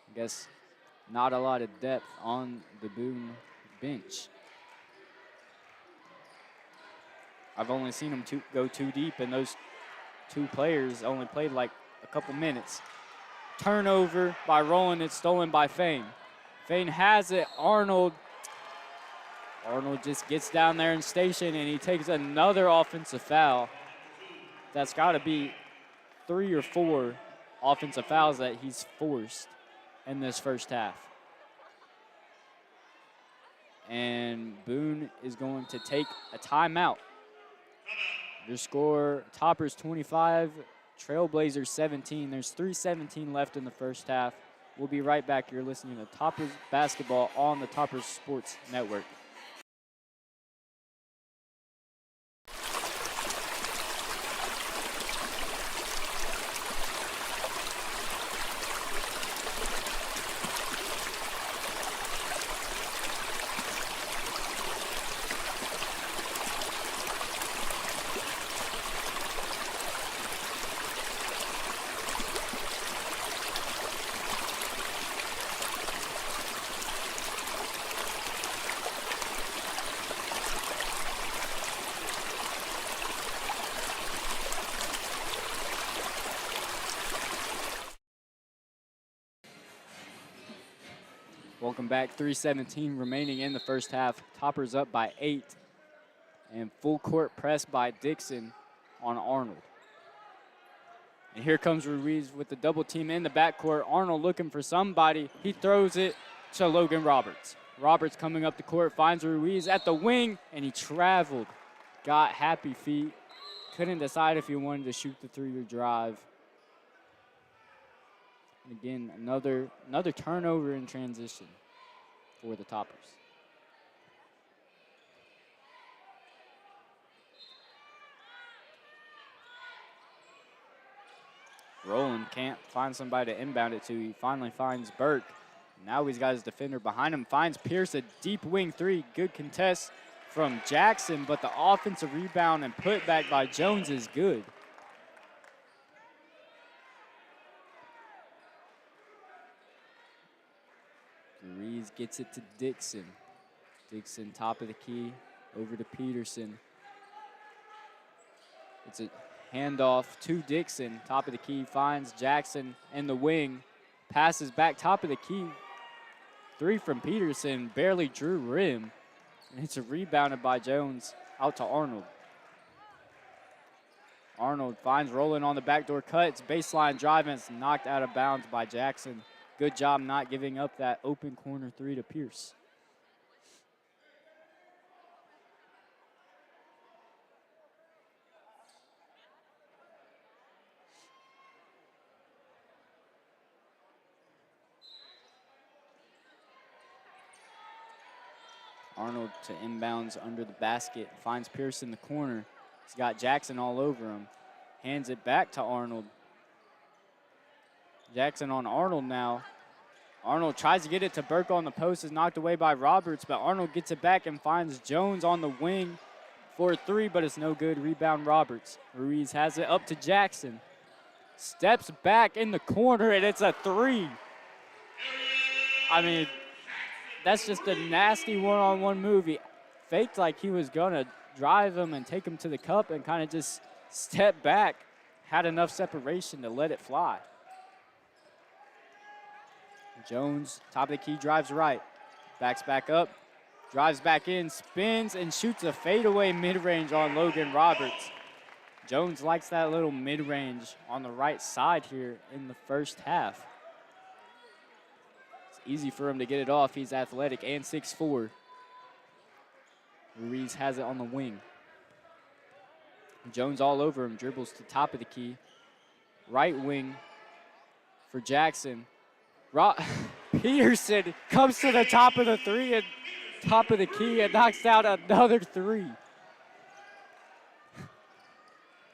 I guess not a lot of depth on the Boone bench. I've only seen them go too deep, and those 2 players only played like a couple minutes. Turnover by Rowland, it's stolen by Fein. Fein has it, Arnold just gets down there in station, and he takes another offensive foul. That's got to be 3 or 4 offensive fouls that he's forced in this first half. And Boone is going to take a timeout. Your score, Toppers 25, Trailblazers 17. There's 3:17 left in the first half. We'll be right back. You're listening to Toppers Basketball on the Toppers Sports Network. Welcome back. 3:17 remaining in the first half. Toppers up by 8. And full court press by Dixon on Arnold. And here comes Ruiz with the double team in the backcourt. Arnold looking for somebody. He throws it to Logan Roberts. Roberts coming up the court, finds Ruiz at the wing, and he traveled. Got happy feet. Couldn't decide if he wanted to shoot the 3 or drive. And again, another turnover in transition for the Toppers. Rowland can't find somebody to inbound it to. He finally finds Burke. Now he's got his defender behind him. Finds Pierce, a deep wing 3. Good contest from Jackson, but the offensive rebound and putback by Jones is good. Ruiz gets it to Dixon. Dixon, top of the key, over to Peterson. It's a handoff to Dixon, top of the key, finds Jackson in the wing, passes back top of the key. 3 from Peterson, barely drew rim. And it's rebounded by Jones out to Arnold. Arnold finds Rowland on the backdoor cut. It's baseline drive, and it's knocked out of bounds by Jackson. Good job not giving up that open corner 3 to Pierce. Arnold to inbounds under the basket, finds Pierce in the corner. He's got Jackson all over him. Hands it back to Arnold. Jackson on Arnold now. Arnold tries to get it to Burke on the post, is knocked away by Roberts, but Arnold gets it back and finds Jones on the wing for a 3, but it's no good. Rebound Roberts. Ruiz has it up to Jackson. Steps back in the corner, and it's a 3. I mean, that's just a nasty one-on-one move. He faked like he was going to drive him and take him to the cup and kind of just step back. Had enough separation to let it fly. Jones, top of the key, drives right. Backs back up, drives back in, spins, and shoots a fadeaway mid-range on Logan Roberts. Jones likes that little mid-range on the right side here in the first half. Easy for him to get it off. He's athletic and 6'4". Ruiz has it on the wing. Jones all over him, dribbles to top of the key. Right wing for Jackson. Peterson comes to the top of the three and top of the key and knocks down another three.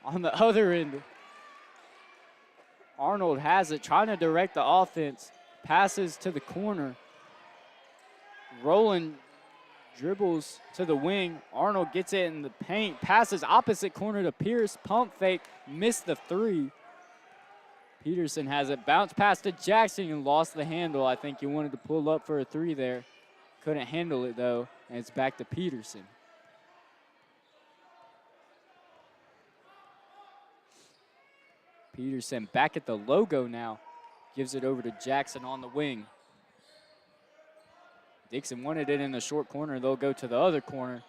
On the other end, Arnold has it, trying to direct the offense. Passes to the corner. Rowland dribbles to the wing. Arnold gets it in the paint. Passes opposite corner to Pierce. Pump fake. Missed the three. Peterson has it. Bounce pass to Jackson and lost the handle. I think he wanted to pull up for a three there. Couldn't handle it, though. And it's back to Peterson. Peterson back at the logo now. Gives it over to Jackson on the wing. Dixon wanted it in the short corner. They'll go to the other corner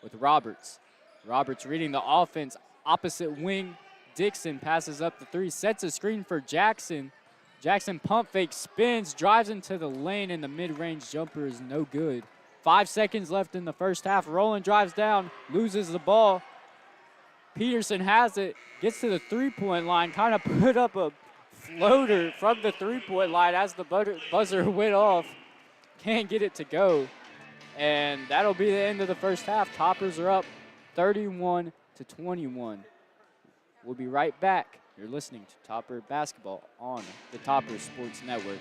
with Roberts. Roberts reading the offense. Opposite wing. Dixon passes up the three. Sets a screen for Jackson. Jackson pump fake, spins, drives into the lane, and the mid-range jumper is no good. 5 seconds left in the first half. Rowland drives down, loses the ball. Peterson has it, gets to the three-point line, kind of put up a floater from the three-point line as the buzzer went off. Can't get it to go. And that'll be the end of the first half. Toppers are up 31-21. We'll be right back. You're listening to Topper Basketball on the Topper Sports Network.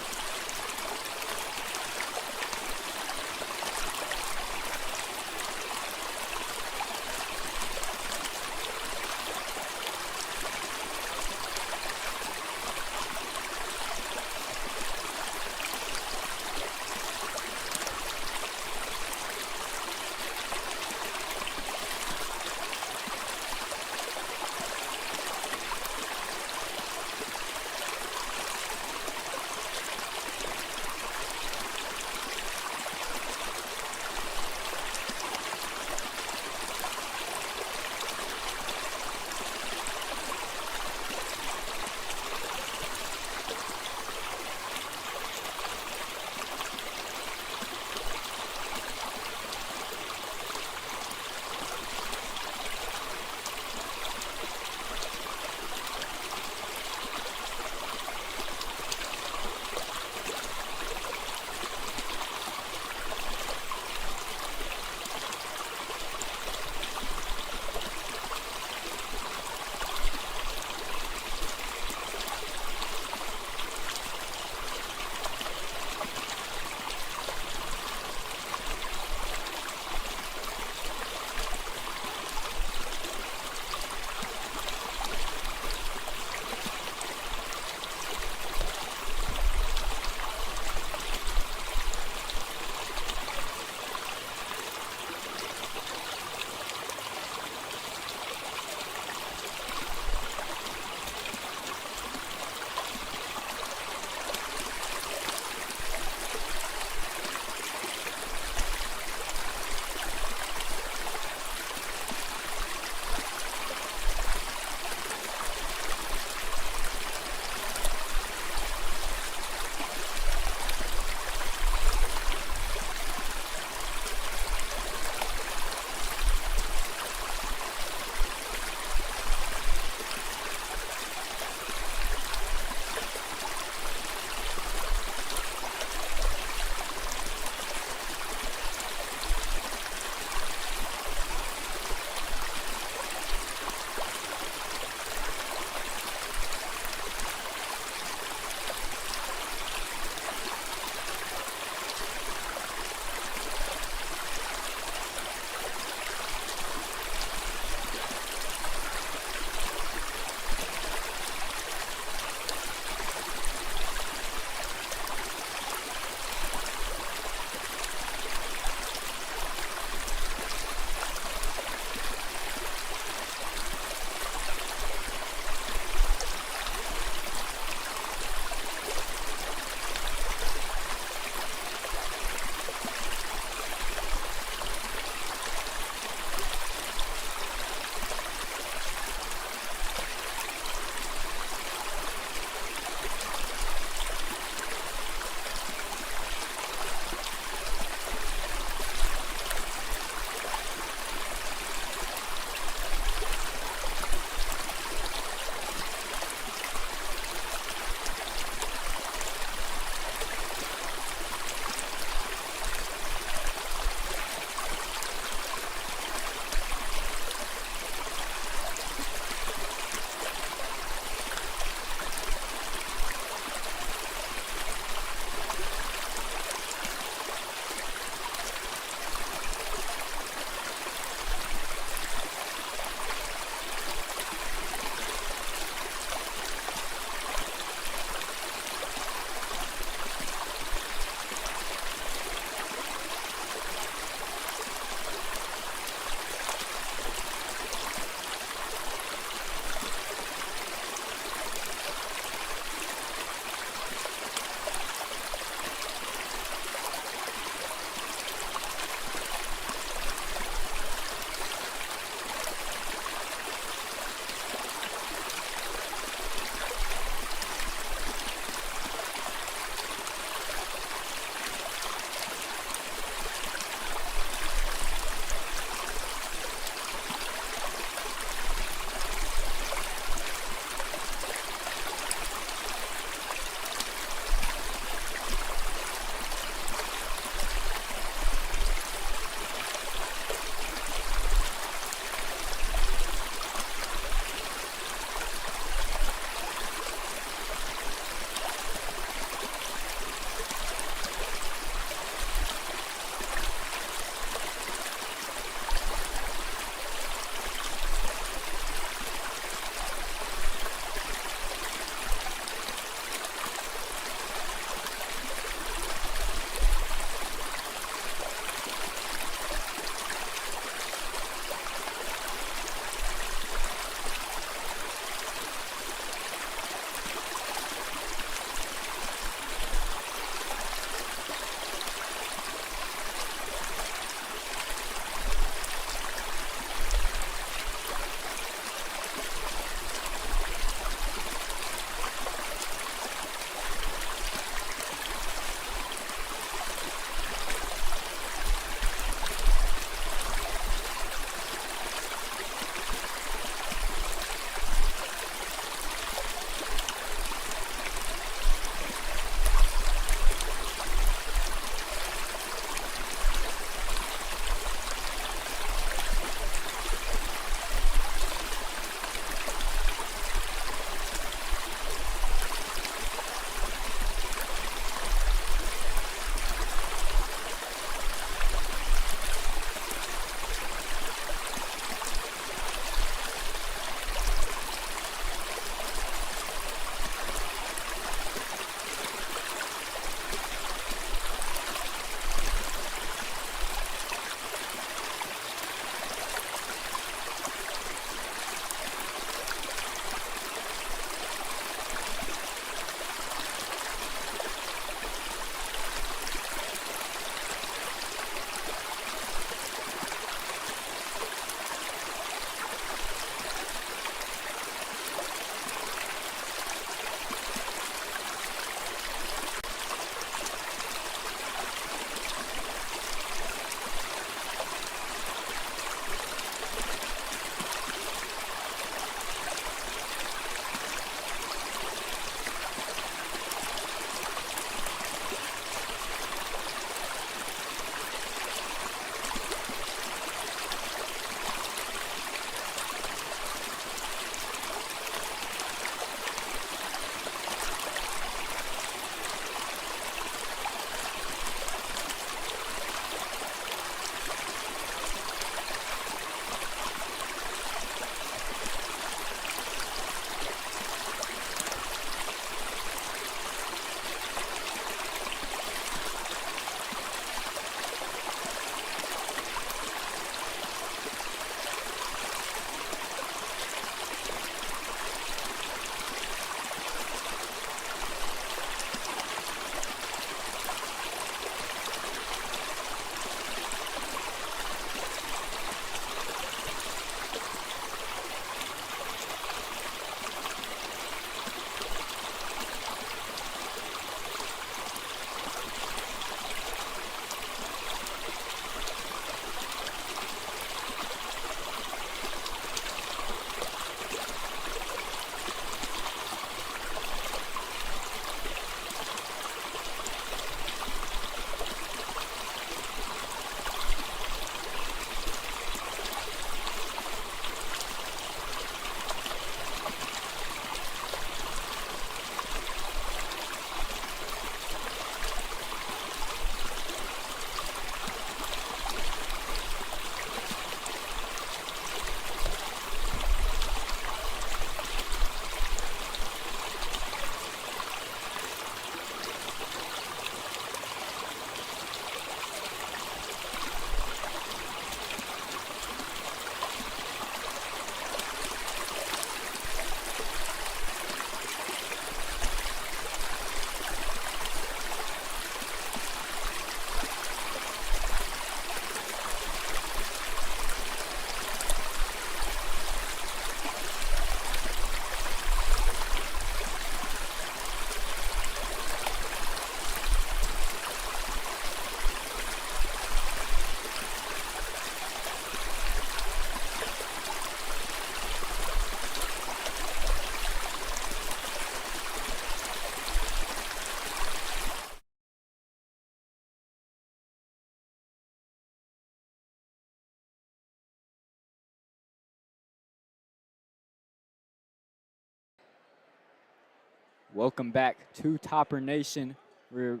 Welcome back to Topper Nation. We're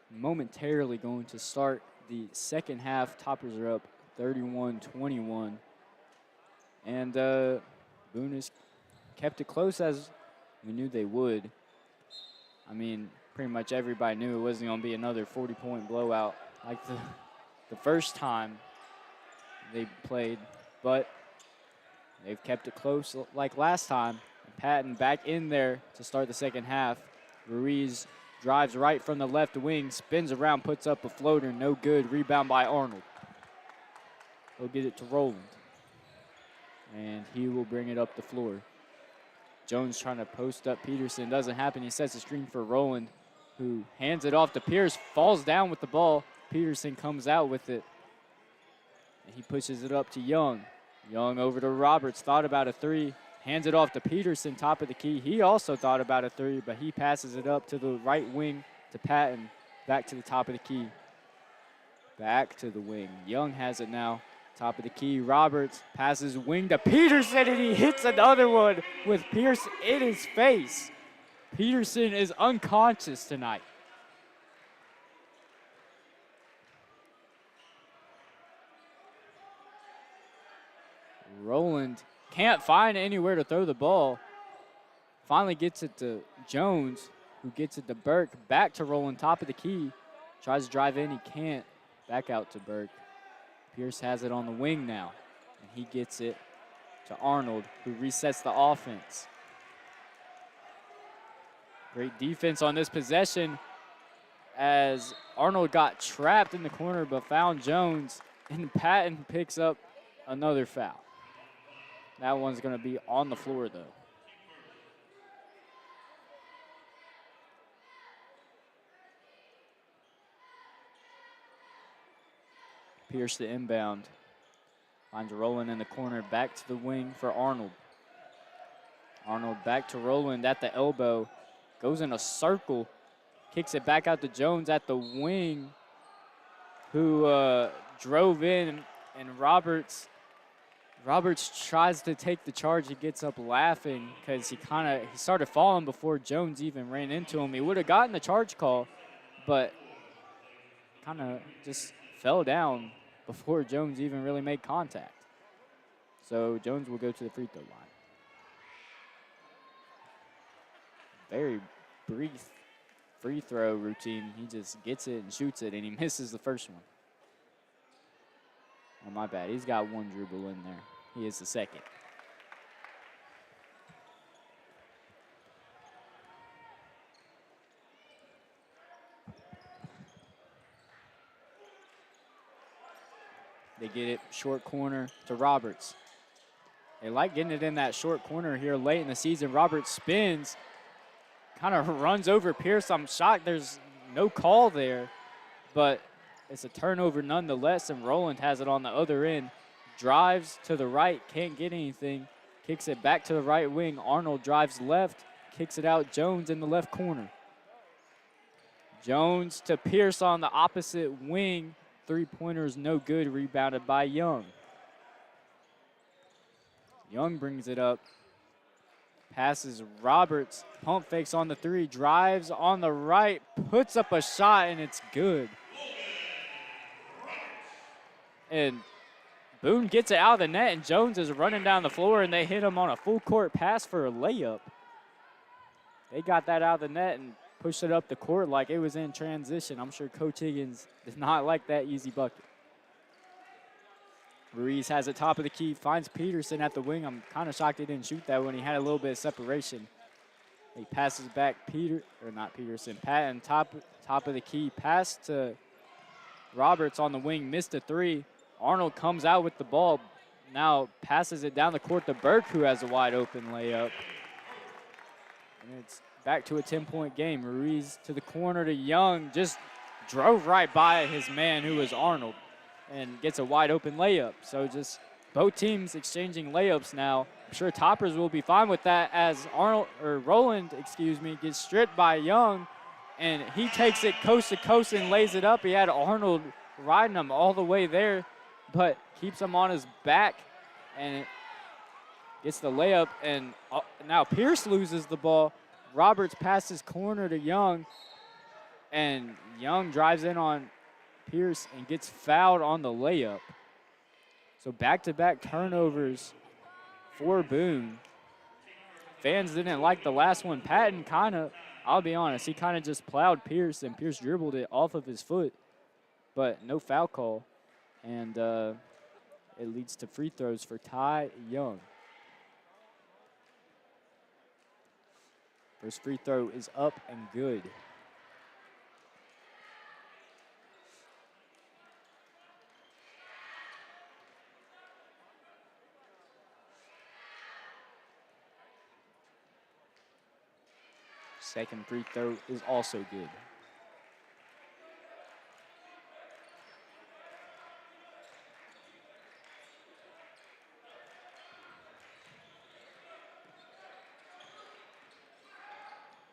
momentarily going to start the second half. Toppers are up 31-21. And Boone has kept it close as we knew they would. I mean, pretty much everybody knew it wasn't going to be another 40-point blowout like the first time they played. But they've kept it close like last time. Patton back in there to start the second half. Ruiz drives right from the left wing, spins around, puts up a floater, no good. Rebound by Arnold. He'll get it to Rowland. And he will bring it up the floor. Jones trying to post up Peterson. Doesn't happen. He sets a screen for Rowland, who hands it off to Pierce, falls down with the ball. Peterson comes out with it. And he pushes it up to Young. Young over to Roberts, thought about a three. Hands it off to Peterson, top of the key. He also thought about a three, but he passes it up to the right wing to Patton. Back to the top of the key. Back to the wing. Young has it now. Top of the key. Roberts passes wing to Peterson, and he hits another one with Pierce in his face. Peterson is unconscious tonight. Rowland can't find anywhere to throw the ball. Finally gets it to Jones, who gets it to Burke. Back to Rowland, top of the key. Tries to drive in, he can't. Back out to Burke. Pierce has it on the wing now, and he gets it to Arnold, who resets the offense. Great defense on this possession as Arnold got trapped in the corner but found Jones, and Patton picks up another foul. That one's going to be on the floor, though. Pierce the inbound. Finds Rowland in the corner. Back to the wing for Arnold. Arnold back to Rowland at the elbow. Goes in a circle. Kicks it back out to Jones at the wing, who drove in, and Roberts tries to take the charge. He gets up laughing because he started falling before Jones even ran into him. He would have gotten the charge call, but kind of just fell down before Jones even really made contact. So Jones will go to the free throw line. Very brief free throw routine. He just gets it and shoots it, and he misses the first one. Oh, my bad. He's got one dribble in there. He is the second. They get it short corner to Roberts. They like getting it in that short corner here late in the season. Roberts spins, kind of runs over Pierce. I'm shocked there's no call there, but it's a turnover nonetheless, and Rowland has it on the other end. Drives to the right, can't get anything. Kicks it back to the right wing. Arnold drives left, kicks it out. Jones in the left corner. Jones to Pierce on the opposite wing. Three-pointer is no good, rebounded by Young. Young brings it up. Passes Roberts, pump fakes on the three, drives on the right, puts up a shot, and it's good. And Boone gets it out of the net, and Jones is running down the floor, and they hit him on a full-court pass for a layup. They got that out of the net and pushed it up the court like it was in transition. I'm sure Coach Higgins did not like that easy bucket. Ruiz has it top of the key, finds Peterson at the wing. I'm kind of shocked he didn't shoot that when he had a little bit of separation. He passes back Patton, top of the key. Pass to Roberts on the wing, missed a three. Arnold comes out with the ball, now passes it down the court to Burke, who has a wide open layup. And it's back to a 10-point game. Ruiz to the corner to Young, just drove right by his man, who was Arnold, and gets a wide open layup. So just both teams exchanging layups now. I'm sure Toppers will be fine with that as Rowland gets stripped by Young, and he takes it coast to coast and lays it up. He had Arnold riding him all the way there, but keeps him on his back and gets the layup. And now Pierce loses the ball. Roberts passes corner to Young, and Young drives in on Pierce and gets fouled on the layup. So back-to-back turnovers for Boone. Fans didn't like the last one. Patton kind of, I'll be honest, he kind of just plowed Pierce, and Pierce dribbled it off of his foot, but no foul call. And it leads to free throws for Ty Young. First free throw is up and good. Second free throw is also good.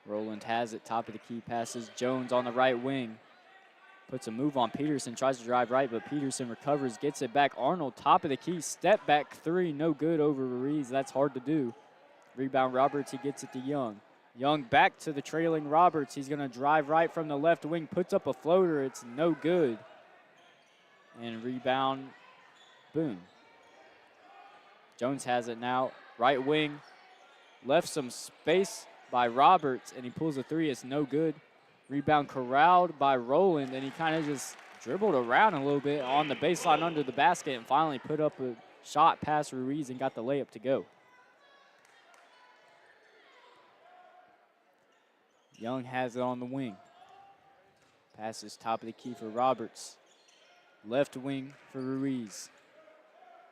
Rowland has it, top of the key, passes Jones on the right wing. Puts a move on Peterson, tries to drive right, but Peterson recovers, gets it back. Arnold, top of the key, step back three, no good over Ruiz. That's hard to do. Rebound Roberts, he gets it to Young. Young back to the trailing Roberts. He's gonna drive right from the left wing, puts up a floater, it's no good. And rebound Boone. Jones has it now, right wing, left some space by Roberts, and he pulls a three, it's no good. Rebound corralled by Rowland, and he kind of just dribbled around a little bit on the baseline under the basket and finally put up a shot past Ruiz and got the layup to go. Young has it on the wing. Passes top of the key for Roberts. Left wing for Ruiz.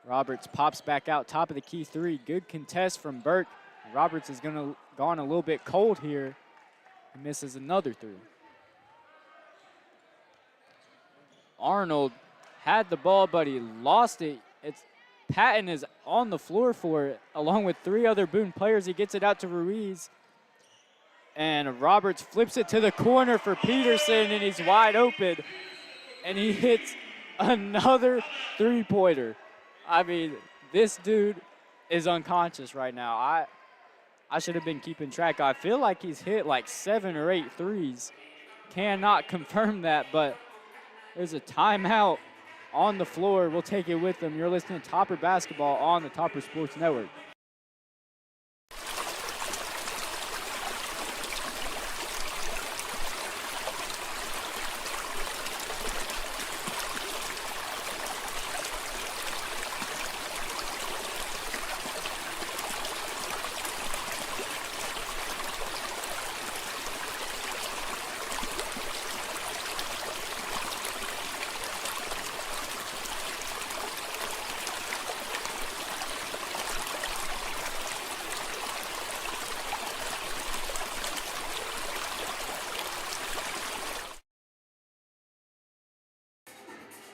Roberts pops back out, top of the key three. Good contest from Burke. Roberts is gone a little bit cold here. He misses another three. Arnold had the ball, but he lost it. Patton is on the floor for it, along with three other Boone players. He gets it out to Ruiz. And Roberts flips it to the corner for Peterson, and he's wide open. And he hits another three-pointer. I mean, this dude is unconscious right now. I should have been keeping track. I feel like he's hit like 7 or 8 threes. Cannot confirm that, but there's a timeout on the floor. We'll take it with them. You're listening to Topper Basketball on the Topper Sports Network.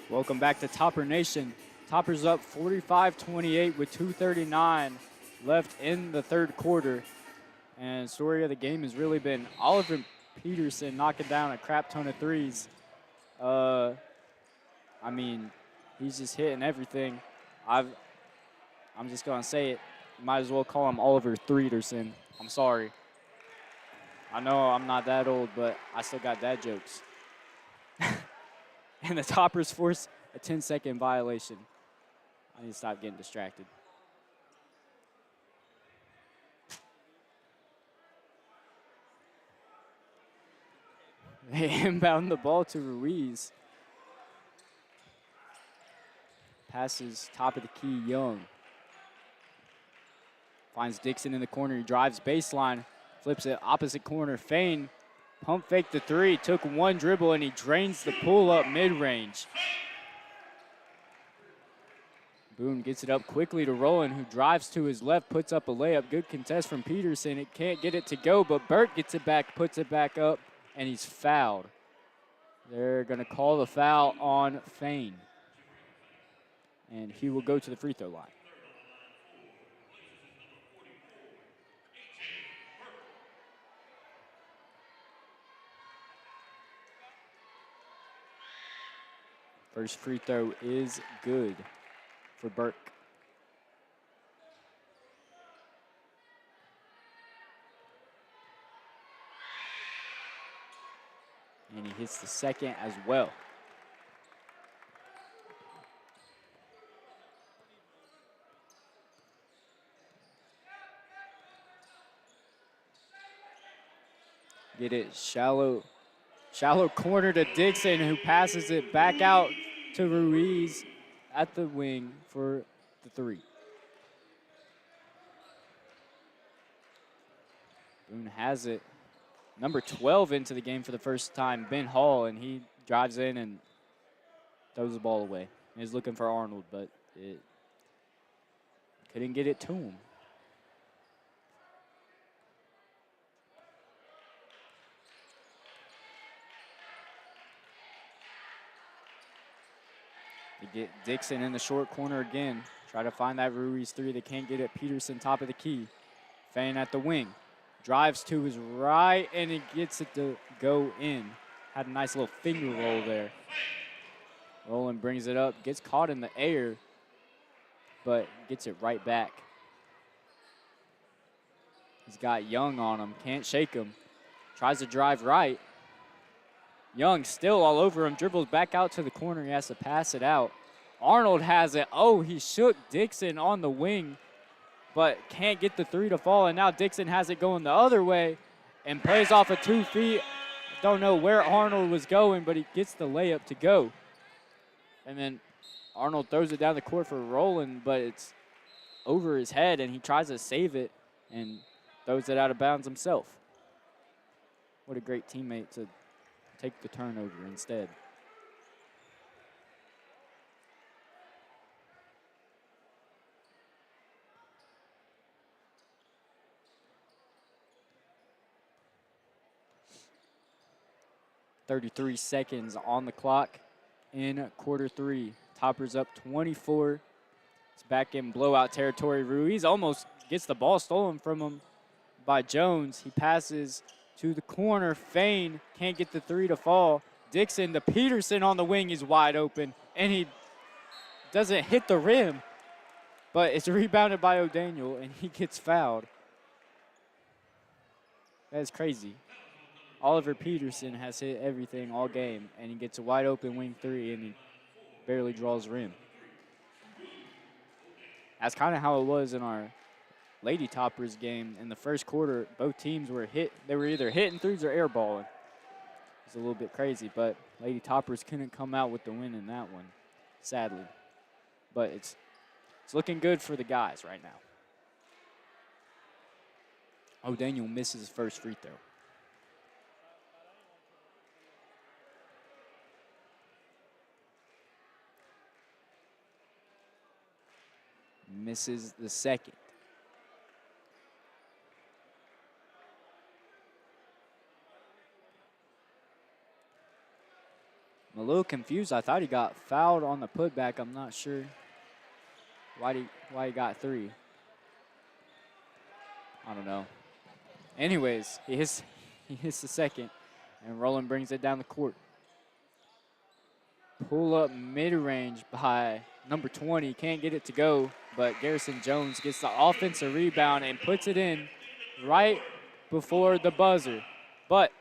Welcome back to Topper Nation. Topper's up 45-28 with 2:39 left in the third quarter. And story of the game has really been Oliver Peterson knocking down a crap ton of threes. I mean, he's just hitting everything. I'm just going to say it. You might as well call him Oliver Threederson. I'm sorry. I know I'm not that old, but I still got dad jokes. And the Toppers force a 10-second violation. I need to stop getting distracted. They inbound the ball to Ruiz. Passes top of the key, Young. Finds Dixon in the corner. He drives baseline, flips it opposite corner. Fain pump fake the three, took one dribble, and he drains the pull-up mid-range. Boone gets it up quickly to Rowland, who drives to his left, puts up a layup. Good contest from Peterson. It can't get it to go, but Burke gets it back, puts it back up, and he's fouled. They're going to call the foul on Fain. And he will go to the free throw line. First free throw is good for Burke. and he hits the second as well. Get it shallow corner to Dixon, who passes it back out to Ruiz at the wing for the three. Boone has it. Number 12 into the game for the first time, Ben Hall, and he drives in and throws the ball away. He's looking for Arnold, but it couldn't get it to him. They get Dixon in the short corner again. Try to find that Ruiz three. They can't get it. Peterson top of the key. Fain at the wing. Drives to his right, and he gets it to go in. Had a nice little finger roll there. Rowland brings it up, gets caught in the air, but gets it right back. He's got Young on him, can't shake him. Tries to drive right. Young still all over him, dribbles back out to the corner. He has to pass it out. Arnold has it. Oh, he shook Dixon on the wing, but can't get the three to fall. And now Dixon has it going the other way and plays off of 2 feet. Don't know where Arnold was going, but he gets the layup to go. And then Arnold throws it down the court for Rowland, but it's over his head, and he tries to save it and throws it out of bounds himself. What a great teammate to take the turnover instead. .33 seconds on the clock in quarter three. Toppers up 24. It's back in blowout territory. Ruiz almost gets the ball stolen from him by Jones. He passes to the corner. Fain can't get the three to fall. Dixon to Peterson on the wing is wide open, and he doesn't hit the rim, but it's rebounded by O'Daniel, and he gets fouled. That is crazy. Oliver Peterson has hit everything all game, and he gets a wide open wing three, and he barely draws rim. That's kind of how it was in our Lady Toppers game. In the first quarter, both teams were hit. They were either hitting threes or airballing. It was a little bit crazy, but Lady Toppers couldn't come out with the win in that one, sadly. But it's looking good for the guys right now. O'Daniel misses his first free throw. Misses the second. I'm a little confused. I thought he got fouled on the putback. I'm not sure why he got three. I don't know. Anyways, he hits the second, and Rowland brings it down the court. Pull up mid-range by number 20. Can't get it to go, but Garrison Jones gets the offensive rebound and puts it in right before the buzzer. But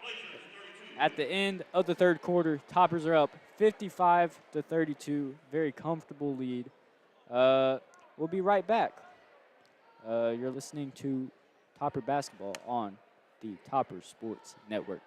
at the end of the third quarter, Toppers are up 55-32. Very comfortable lead. We'll be right back. You're listening to Topper Basketball on the Topper Sports Network.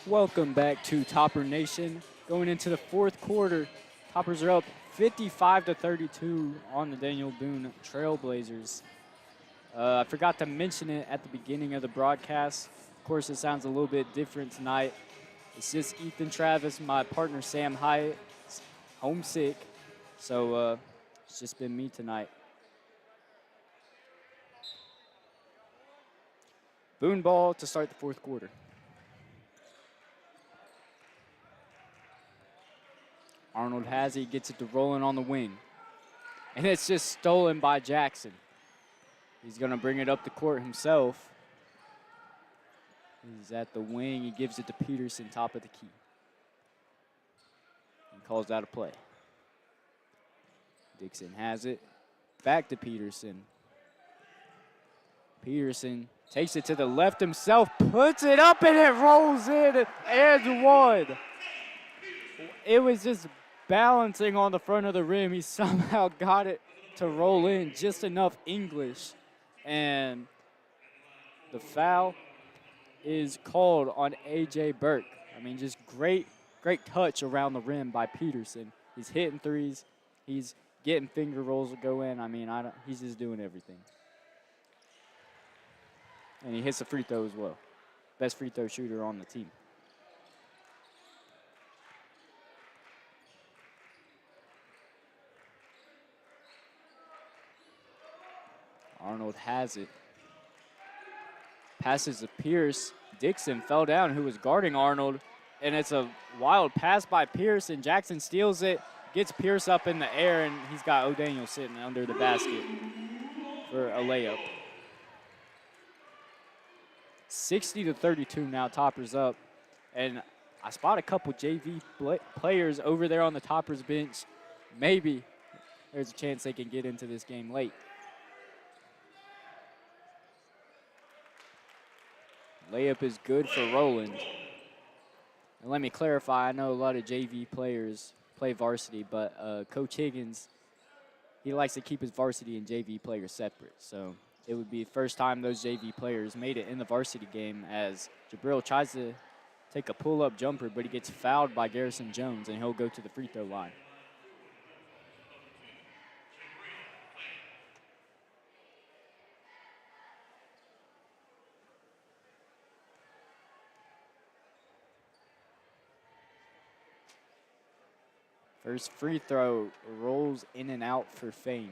Welcome back to Topper Nation. Going into the fourth quarter, Toppers are up 55-32 on the Daniel Boone Trailblazers. I forgot to mention it at the beginning of the broadcast. Of course, it sounds a little bit different tonight. It's just Ethan Travis, my partner Sam Hyatt, homesick. So it's just been me tonight. Boone ball to start the fourth quarter. Arnold has it, gets it to Roland on the wing. And it's just stolen by Jackson. He's going to bring it up the court himself. He's at the wing. He gives it to Peterson, top of the key. And calls out a play. Dixon has it. Back to Peterson. Peterson takes it to the left himself, puts it up, and it rolls in and one. It was just balancing on the front of the rim. He somehow got it to roll in just enough English. And the foul is called on A.J. Burke. I mean, just great touch around the rim by Peterson. He's hitting threes. He's getting finger rolls to go in. I mean, he's just doing everything. And he hits a free throw as well. Best free throw shooter on the team. Arnold has it. Passes to Pierce. Dixon fell down, who was guarding Arnold. And it's a wild pass by Pierce, and Jackson steals it, gets Pierce up in the air, and he's got O'Daniel sitting under the basket for a layup. 60-32 now, Toppers up. And I spot a couple JV players over there on the Toppers bench. Maybe there's a chance they can get into this game late. Layup is good for Roland. And let me clarify, I know a lot of JV players play varsity, but Coach Higgins, he likes to keep his varsity and JV players separate. So it would be the first time those JV players made it in the varsity game, as Jabril tries to take a pull-up jumper, but he gets fouled by Garrison Jones, and he'll go to the free throw line. First free throw rolls in and out for Fane.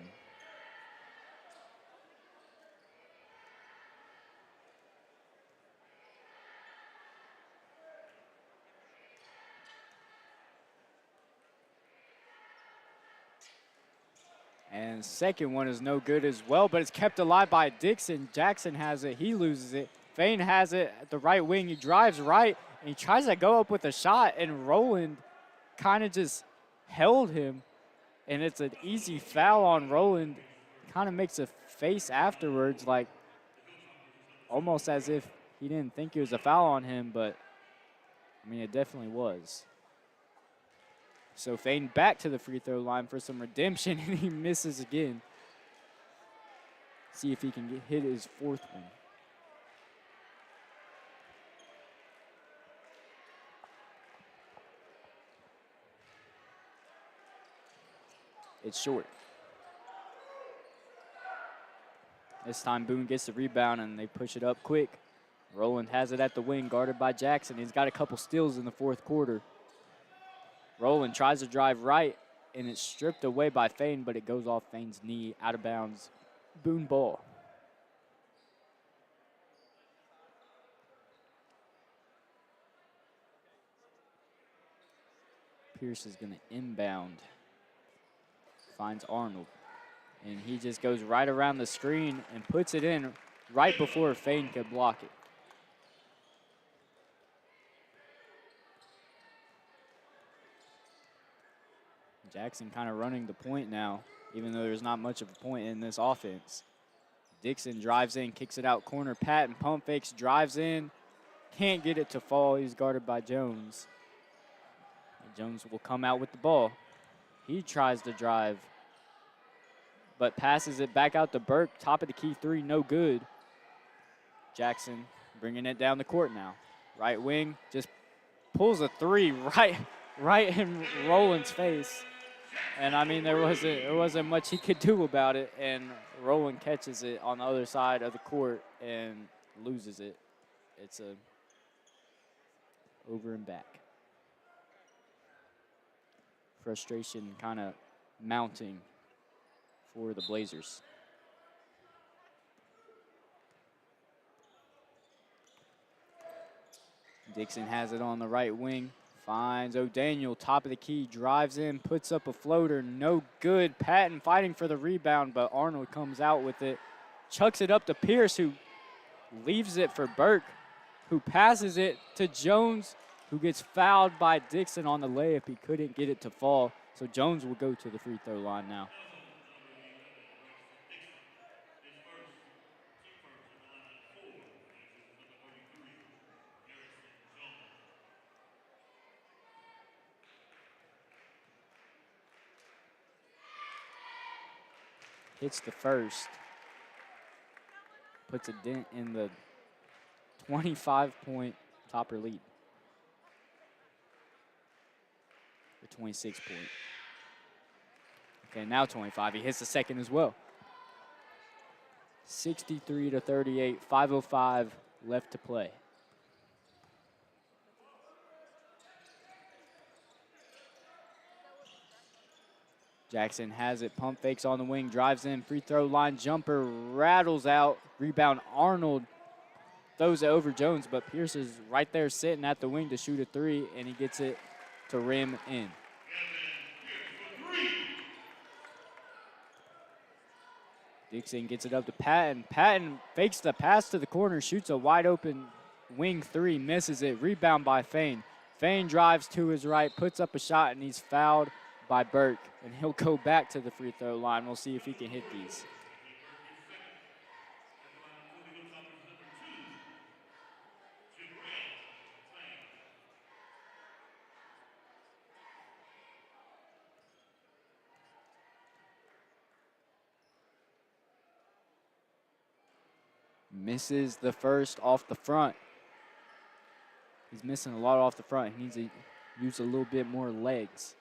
And second one is no good as well, but it's kept alive by Dixon. Jackson has it. He loses it. Fane has it at the right wing. He drives right, and he tries to go up with a shot, and Roland kind of just held him, and it's an easy foul on Roland. Kind of makes a face afterwards, like almost as if he didn't think it was a foul on him, but I mean, it definitely was. So Fane back to the free throw line for some redemption, and he misses again. See if he can hit his fourth one. It's short. This time Boone gets the rebound, and they push it up quick. Roland has it at the wing, guarded by Jackson. He's got a couple steals in the fourth quarter. Roland tries to drive right, and it's stripped away by Fane, but it goes off Fane's knee, out of bounds. Boone ball. Pierce is going to inbound. Finds Arnold, and he just goes right around the screen and puts it in right before Fane could block it. Jackson kind of running the point now, even though there's not much of a point in this offense. Dixon drives in, kicks it out corner. Patton pump fakes, drives in, can't get it to fall. He's guarded by Jones. Jones will come out with the ball. He tries to drive, but passes it back out to Burke. Top of the key three, no good. Jackson bringing it down the court now. Right wing, just pulls a three right in Roland's face. And I mean, there wasn't much he could do about it. And Roland catches it on the other side of the court and loses it. It's a over and back. Frustration kind of mounting for the Blazers. Dixon has it on the right wing. Finds O'Daniel, top of the key, drives in, puts up a floater, no good. Patton fighting for the rebound, but Arnold comes out with it. Chucks it up to Pierce, who leaves it for Burke, who passes it to Jones, who gets fouled by Dixon on the layup. He couldn't get it to fall, so Jones will go to the free throw line now. Hits the first. Puts a dent in the 25-point Topper lead. The 26-point. Okay, now 25. He hits the second as well. 63-38, 5:05 left to play. Jackson has it, pump fakes on the wing, drives in, free throw line jumper, rattles out, rebound Arnold, throws it over Jones, but Pierce is right there sitting at the wing to shoot a three, and he gets it to rim in. Dixon gets it up to Patton. Patton fakes the pass to the corner, shoots a wide open wing three, misses it, rebound by Fain. Fain drives to his right, puts up a shot, and he's fouled by Burke, and he'll go back to the free throw line. We'll see if he can hit these. Misses the first off the front. He's missing a lot off the front. He needs to use a little bit more legs.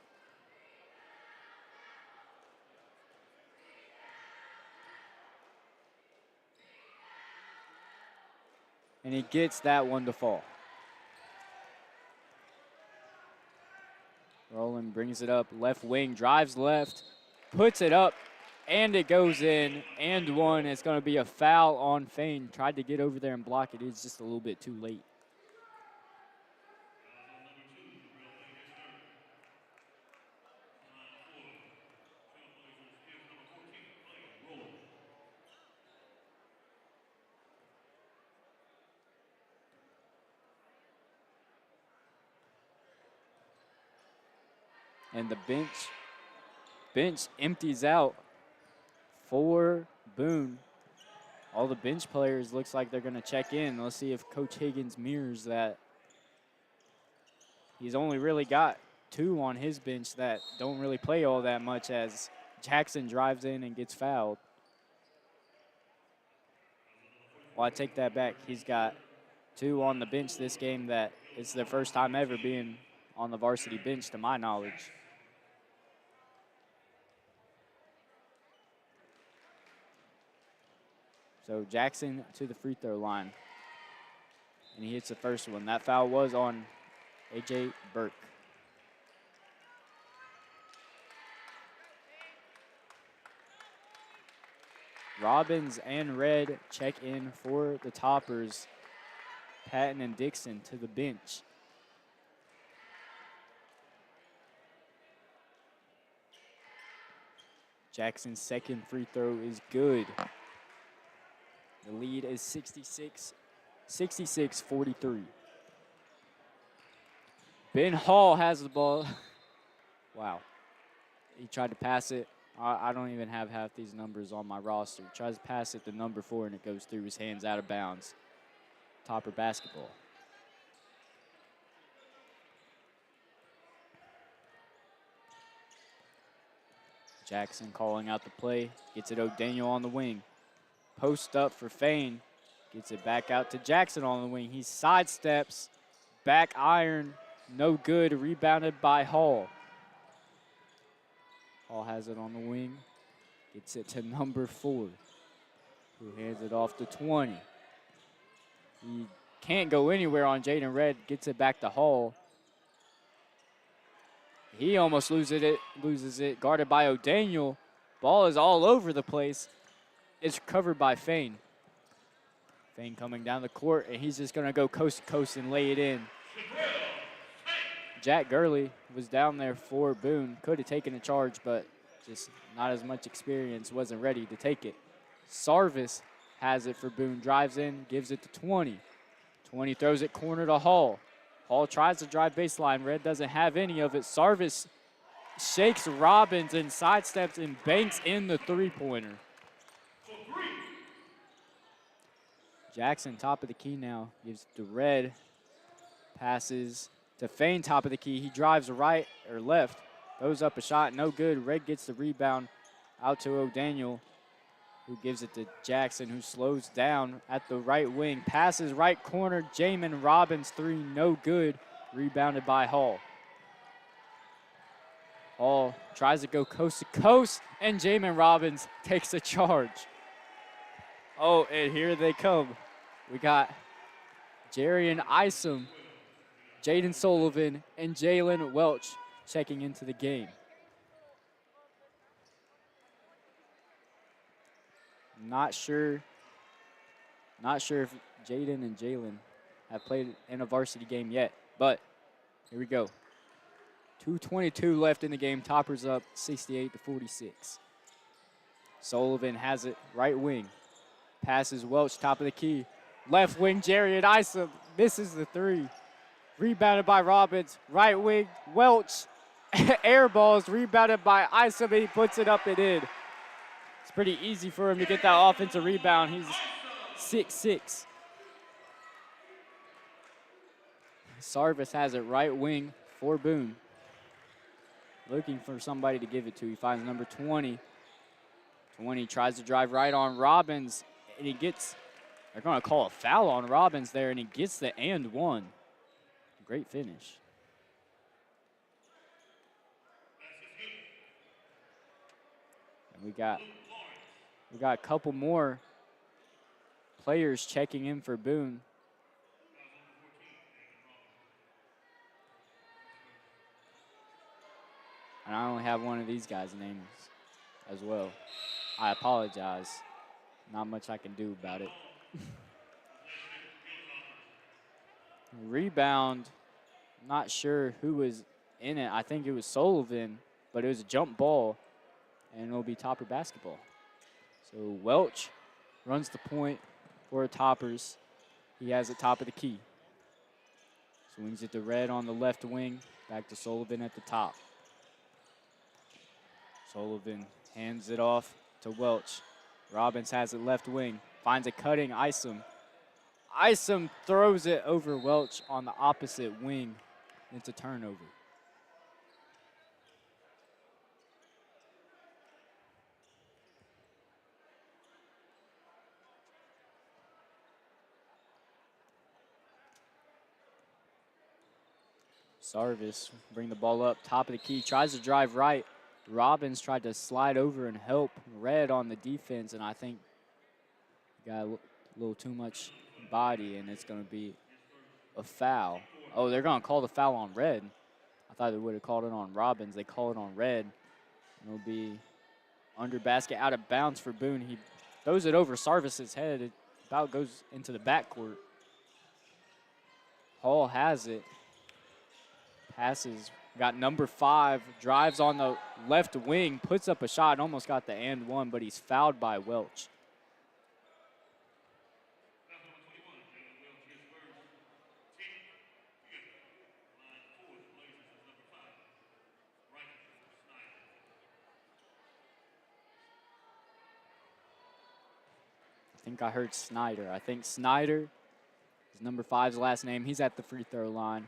And he gets that one to fall. Roland brings it up, left wing, drives left, puts it up, and it goes in, and one. It's going to be a foul on Fain. Tried to get over there and block it. It's just a little bit too late. And the bench empties out for Boone. All the bench players looks like they're going to check in. Let's see if Coach Higgins mirrors that. He's only really got two on his bench that don't really play all that much, as Jackson drives in and gets fouled. Well, I take that back. He's got two on the bench this game that it's their first time ever being on the varsity bench, to my knowledge. So Jackson to the free throw line, and he hits the first one. That foul was on A.J. Burke. Robbins and Red check in for the Toppers. Patton and Dixon to the bench. Jackson's second free throw is good. The lead is 66-43. Ben Hall has the ball. Wow. He tried to pass it. I don't even have half these numbers on my roster. Tries to pass it to number 4, and it goes through his hands out of bounds. Topper basketball. Jackson calling out the play. Gets it O'Daniel on the wing. Post up for Fain. Gets it back out to Jackson on the wing. He sidesteps. Back iron. no good. Rebounded by Hall. Hall has it on the wing. Gets it to number 4, who hands it off to 20. He can't go anywhere on Jaden Red. Gets it back to Hall. He almost loses it. Guarded by O'Daniel. Ball is all over the place. It's covered by Fain. Fain coming down the court, and he's just going to go coast to coast and lay it in. Jack Gurley was down there for Boone. Could have taken a charge, but just not as much experience. Wasn't ready to take it. Sarvis has it for Boone. Drives in, gives it to 20. 20 throws it corner to Hall. Hall tries to drive baseline. Red doesn't have any of it. Sarvis shakes Robbins and sidesteps and banks in the three-pointer. Jackson, top of the key now, gives it to Red. Passes to Fain, top of the key. He drives right or left. Throws up a shot, no good. Red gets the rebound out to O'Daniel, who gives it to Jackson, who slows down at the right wing. Passes right corner. Jamin Robbins, 3, no good. Rebounded by Hall. Hall tries to go coast to coast, and Jamin Robbins takes a charge. Oh, and here they come. We got Jarian Isom, Jaden Sullivan, and Jalen Welch checking into the game. Not sure if Jaden and Jalen have played in a varsity game yet, but here we go. 2:22 left in the game. Toppers up 68-46. Sullivan has it right wing. Passes Welch, top of the key. Left wing, Jarian Isom misses the 3. Rebounded by Robbins. Right wing, Welch. Air balls, rebounded by Isom, and he puts it up and in. It's pretty easy for him to get that offensive rebound. He's 6'6". Sarvis has it right wing for Boone. Looking for somebody to give it to. He finds number 20. 20 tries to drive right on Robbins, and he gets, they're going to call a foul on Robbins there, and he gets the and one. Great finish. And we got a couple more players checking in for Boone. And I only have one of these guys' names as well. I apologize. Not much I can do about it. Rebound, not sure who was in it. I think it was Sullivan, but it was a jump ball, and it'll be Topper basketball. So Welch runs the point for Toppers. He has it top of the key. Swings it to Red on the left wing, back to Sullivan at the top. Sullivan hands it off to Welch. Robbins has it left wing, finds a cutting Isom. Isom throws it over Welch on the opposite wing. It's a turnover. Sarvis bring the ball up, top of the key, tries to drive right. Robbins tried to slide over and help Red on the defense, and I think got a little too much body, and it's going to be a foul. Oh, they're going to call the foul on Red. I thought they would have called it on Robbins. They call it on Red. It'll be under basket, out of bounds for Boone. He throws it over Sarvis's head. It about goes into the backcourt. Hall has it. Passes. Got number 5. Drives on the left wing. Puts up a shot. Almost got the and one, but he's fouled by Welch. I think I heard Snyder. I think Snyder is number 5's last name. He's at the free throw line.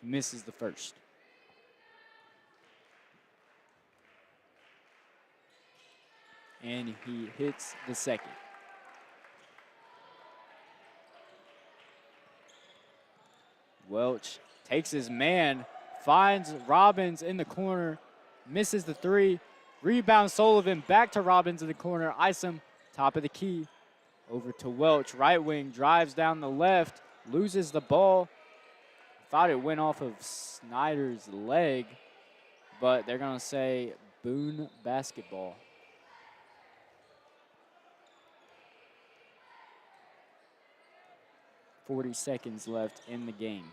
He misses the first. And he hits the second. Welch takes his man, finds Robbins in the corner, misses the three. Rebound Sullivan, back to Robbins in the corner. Isom, top of the key. Over to Welch, right wing, drives down the left, loses the ball. Thought it went off of Snyder's leg, but they're going to say Boone basketball. .40 seconds left in the game.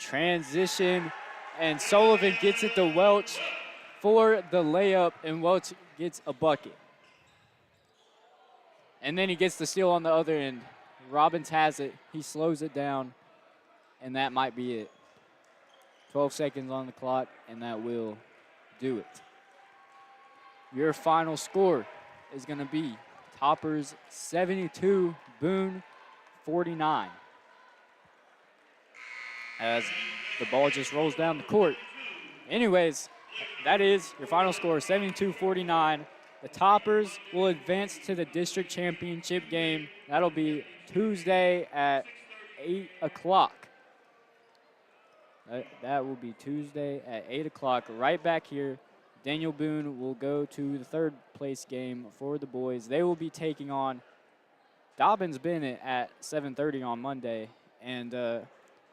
Transition, and Sullivan gets it to Welch for the layup, and Welch gets a bucket. And then he gets the steal on the other end. Robbins has it. He slows it down, and that might be it. 12 seconds on the clock, and that will do it. Your final score is going to be Toppers 72, Boone 49. As the ball just rolls down the court. Anyways, that is your final score, 72-49. The Toppers will advance to the district championship game. That'll be Tuesday at 8 o'clock. That will be Tuesday at 8 o'clock, right back here. Daniel Boone will go to the third place game for the boys. They will be taking on Dobbins Bennett at 7:30 on Monday. And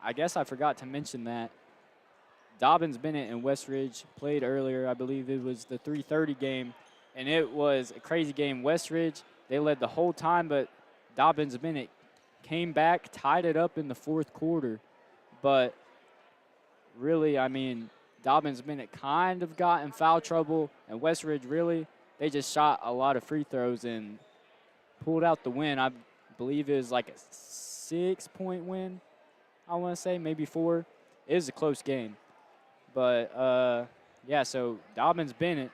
I guess I forgot to mention that Dobbins Bennett and Westridge played earlier. I believe it was the 3:30 game, and it was a crazy game. Westridge, they led the whole time, but Dobbins Bennett came back, tied it up in the fourth quarter. But really, I mean, Dobbins Bennett kind of got in foul trouble, and Westridge really, they just shot a lot of free throws and pulled out the win. I believe it was like a 6-point win, I want to say, maybe 4. It was a close game. But, yeah, so Dobbins Bennett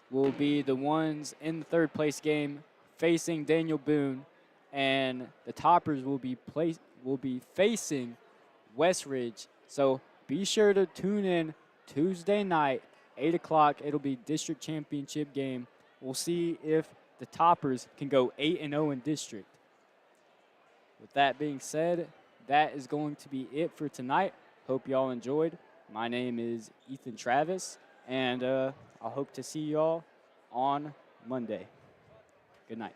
will be the ones in the third place game facing Daniel Boone, and the Toppers will be facing Westridge. So be sure to tune in Tuesday night, 8 o'clock. It'll be district championship game. We'll see if the Toppers can go 8-0 in district. With that being said, that is going to be it for tonight. Hope y'all enjoyed. My name is Ethan Travis, and I hope to see y'all on Monday. Good night.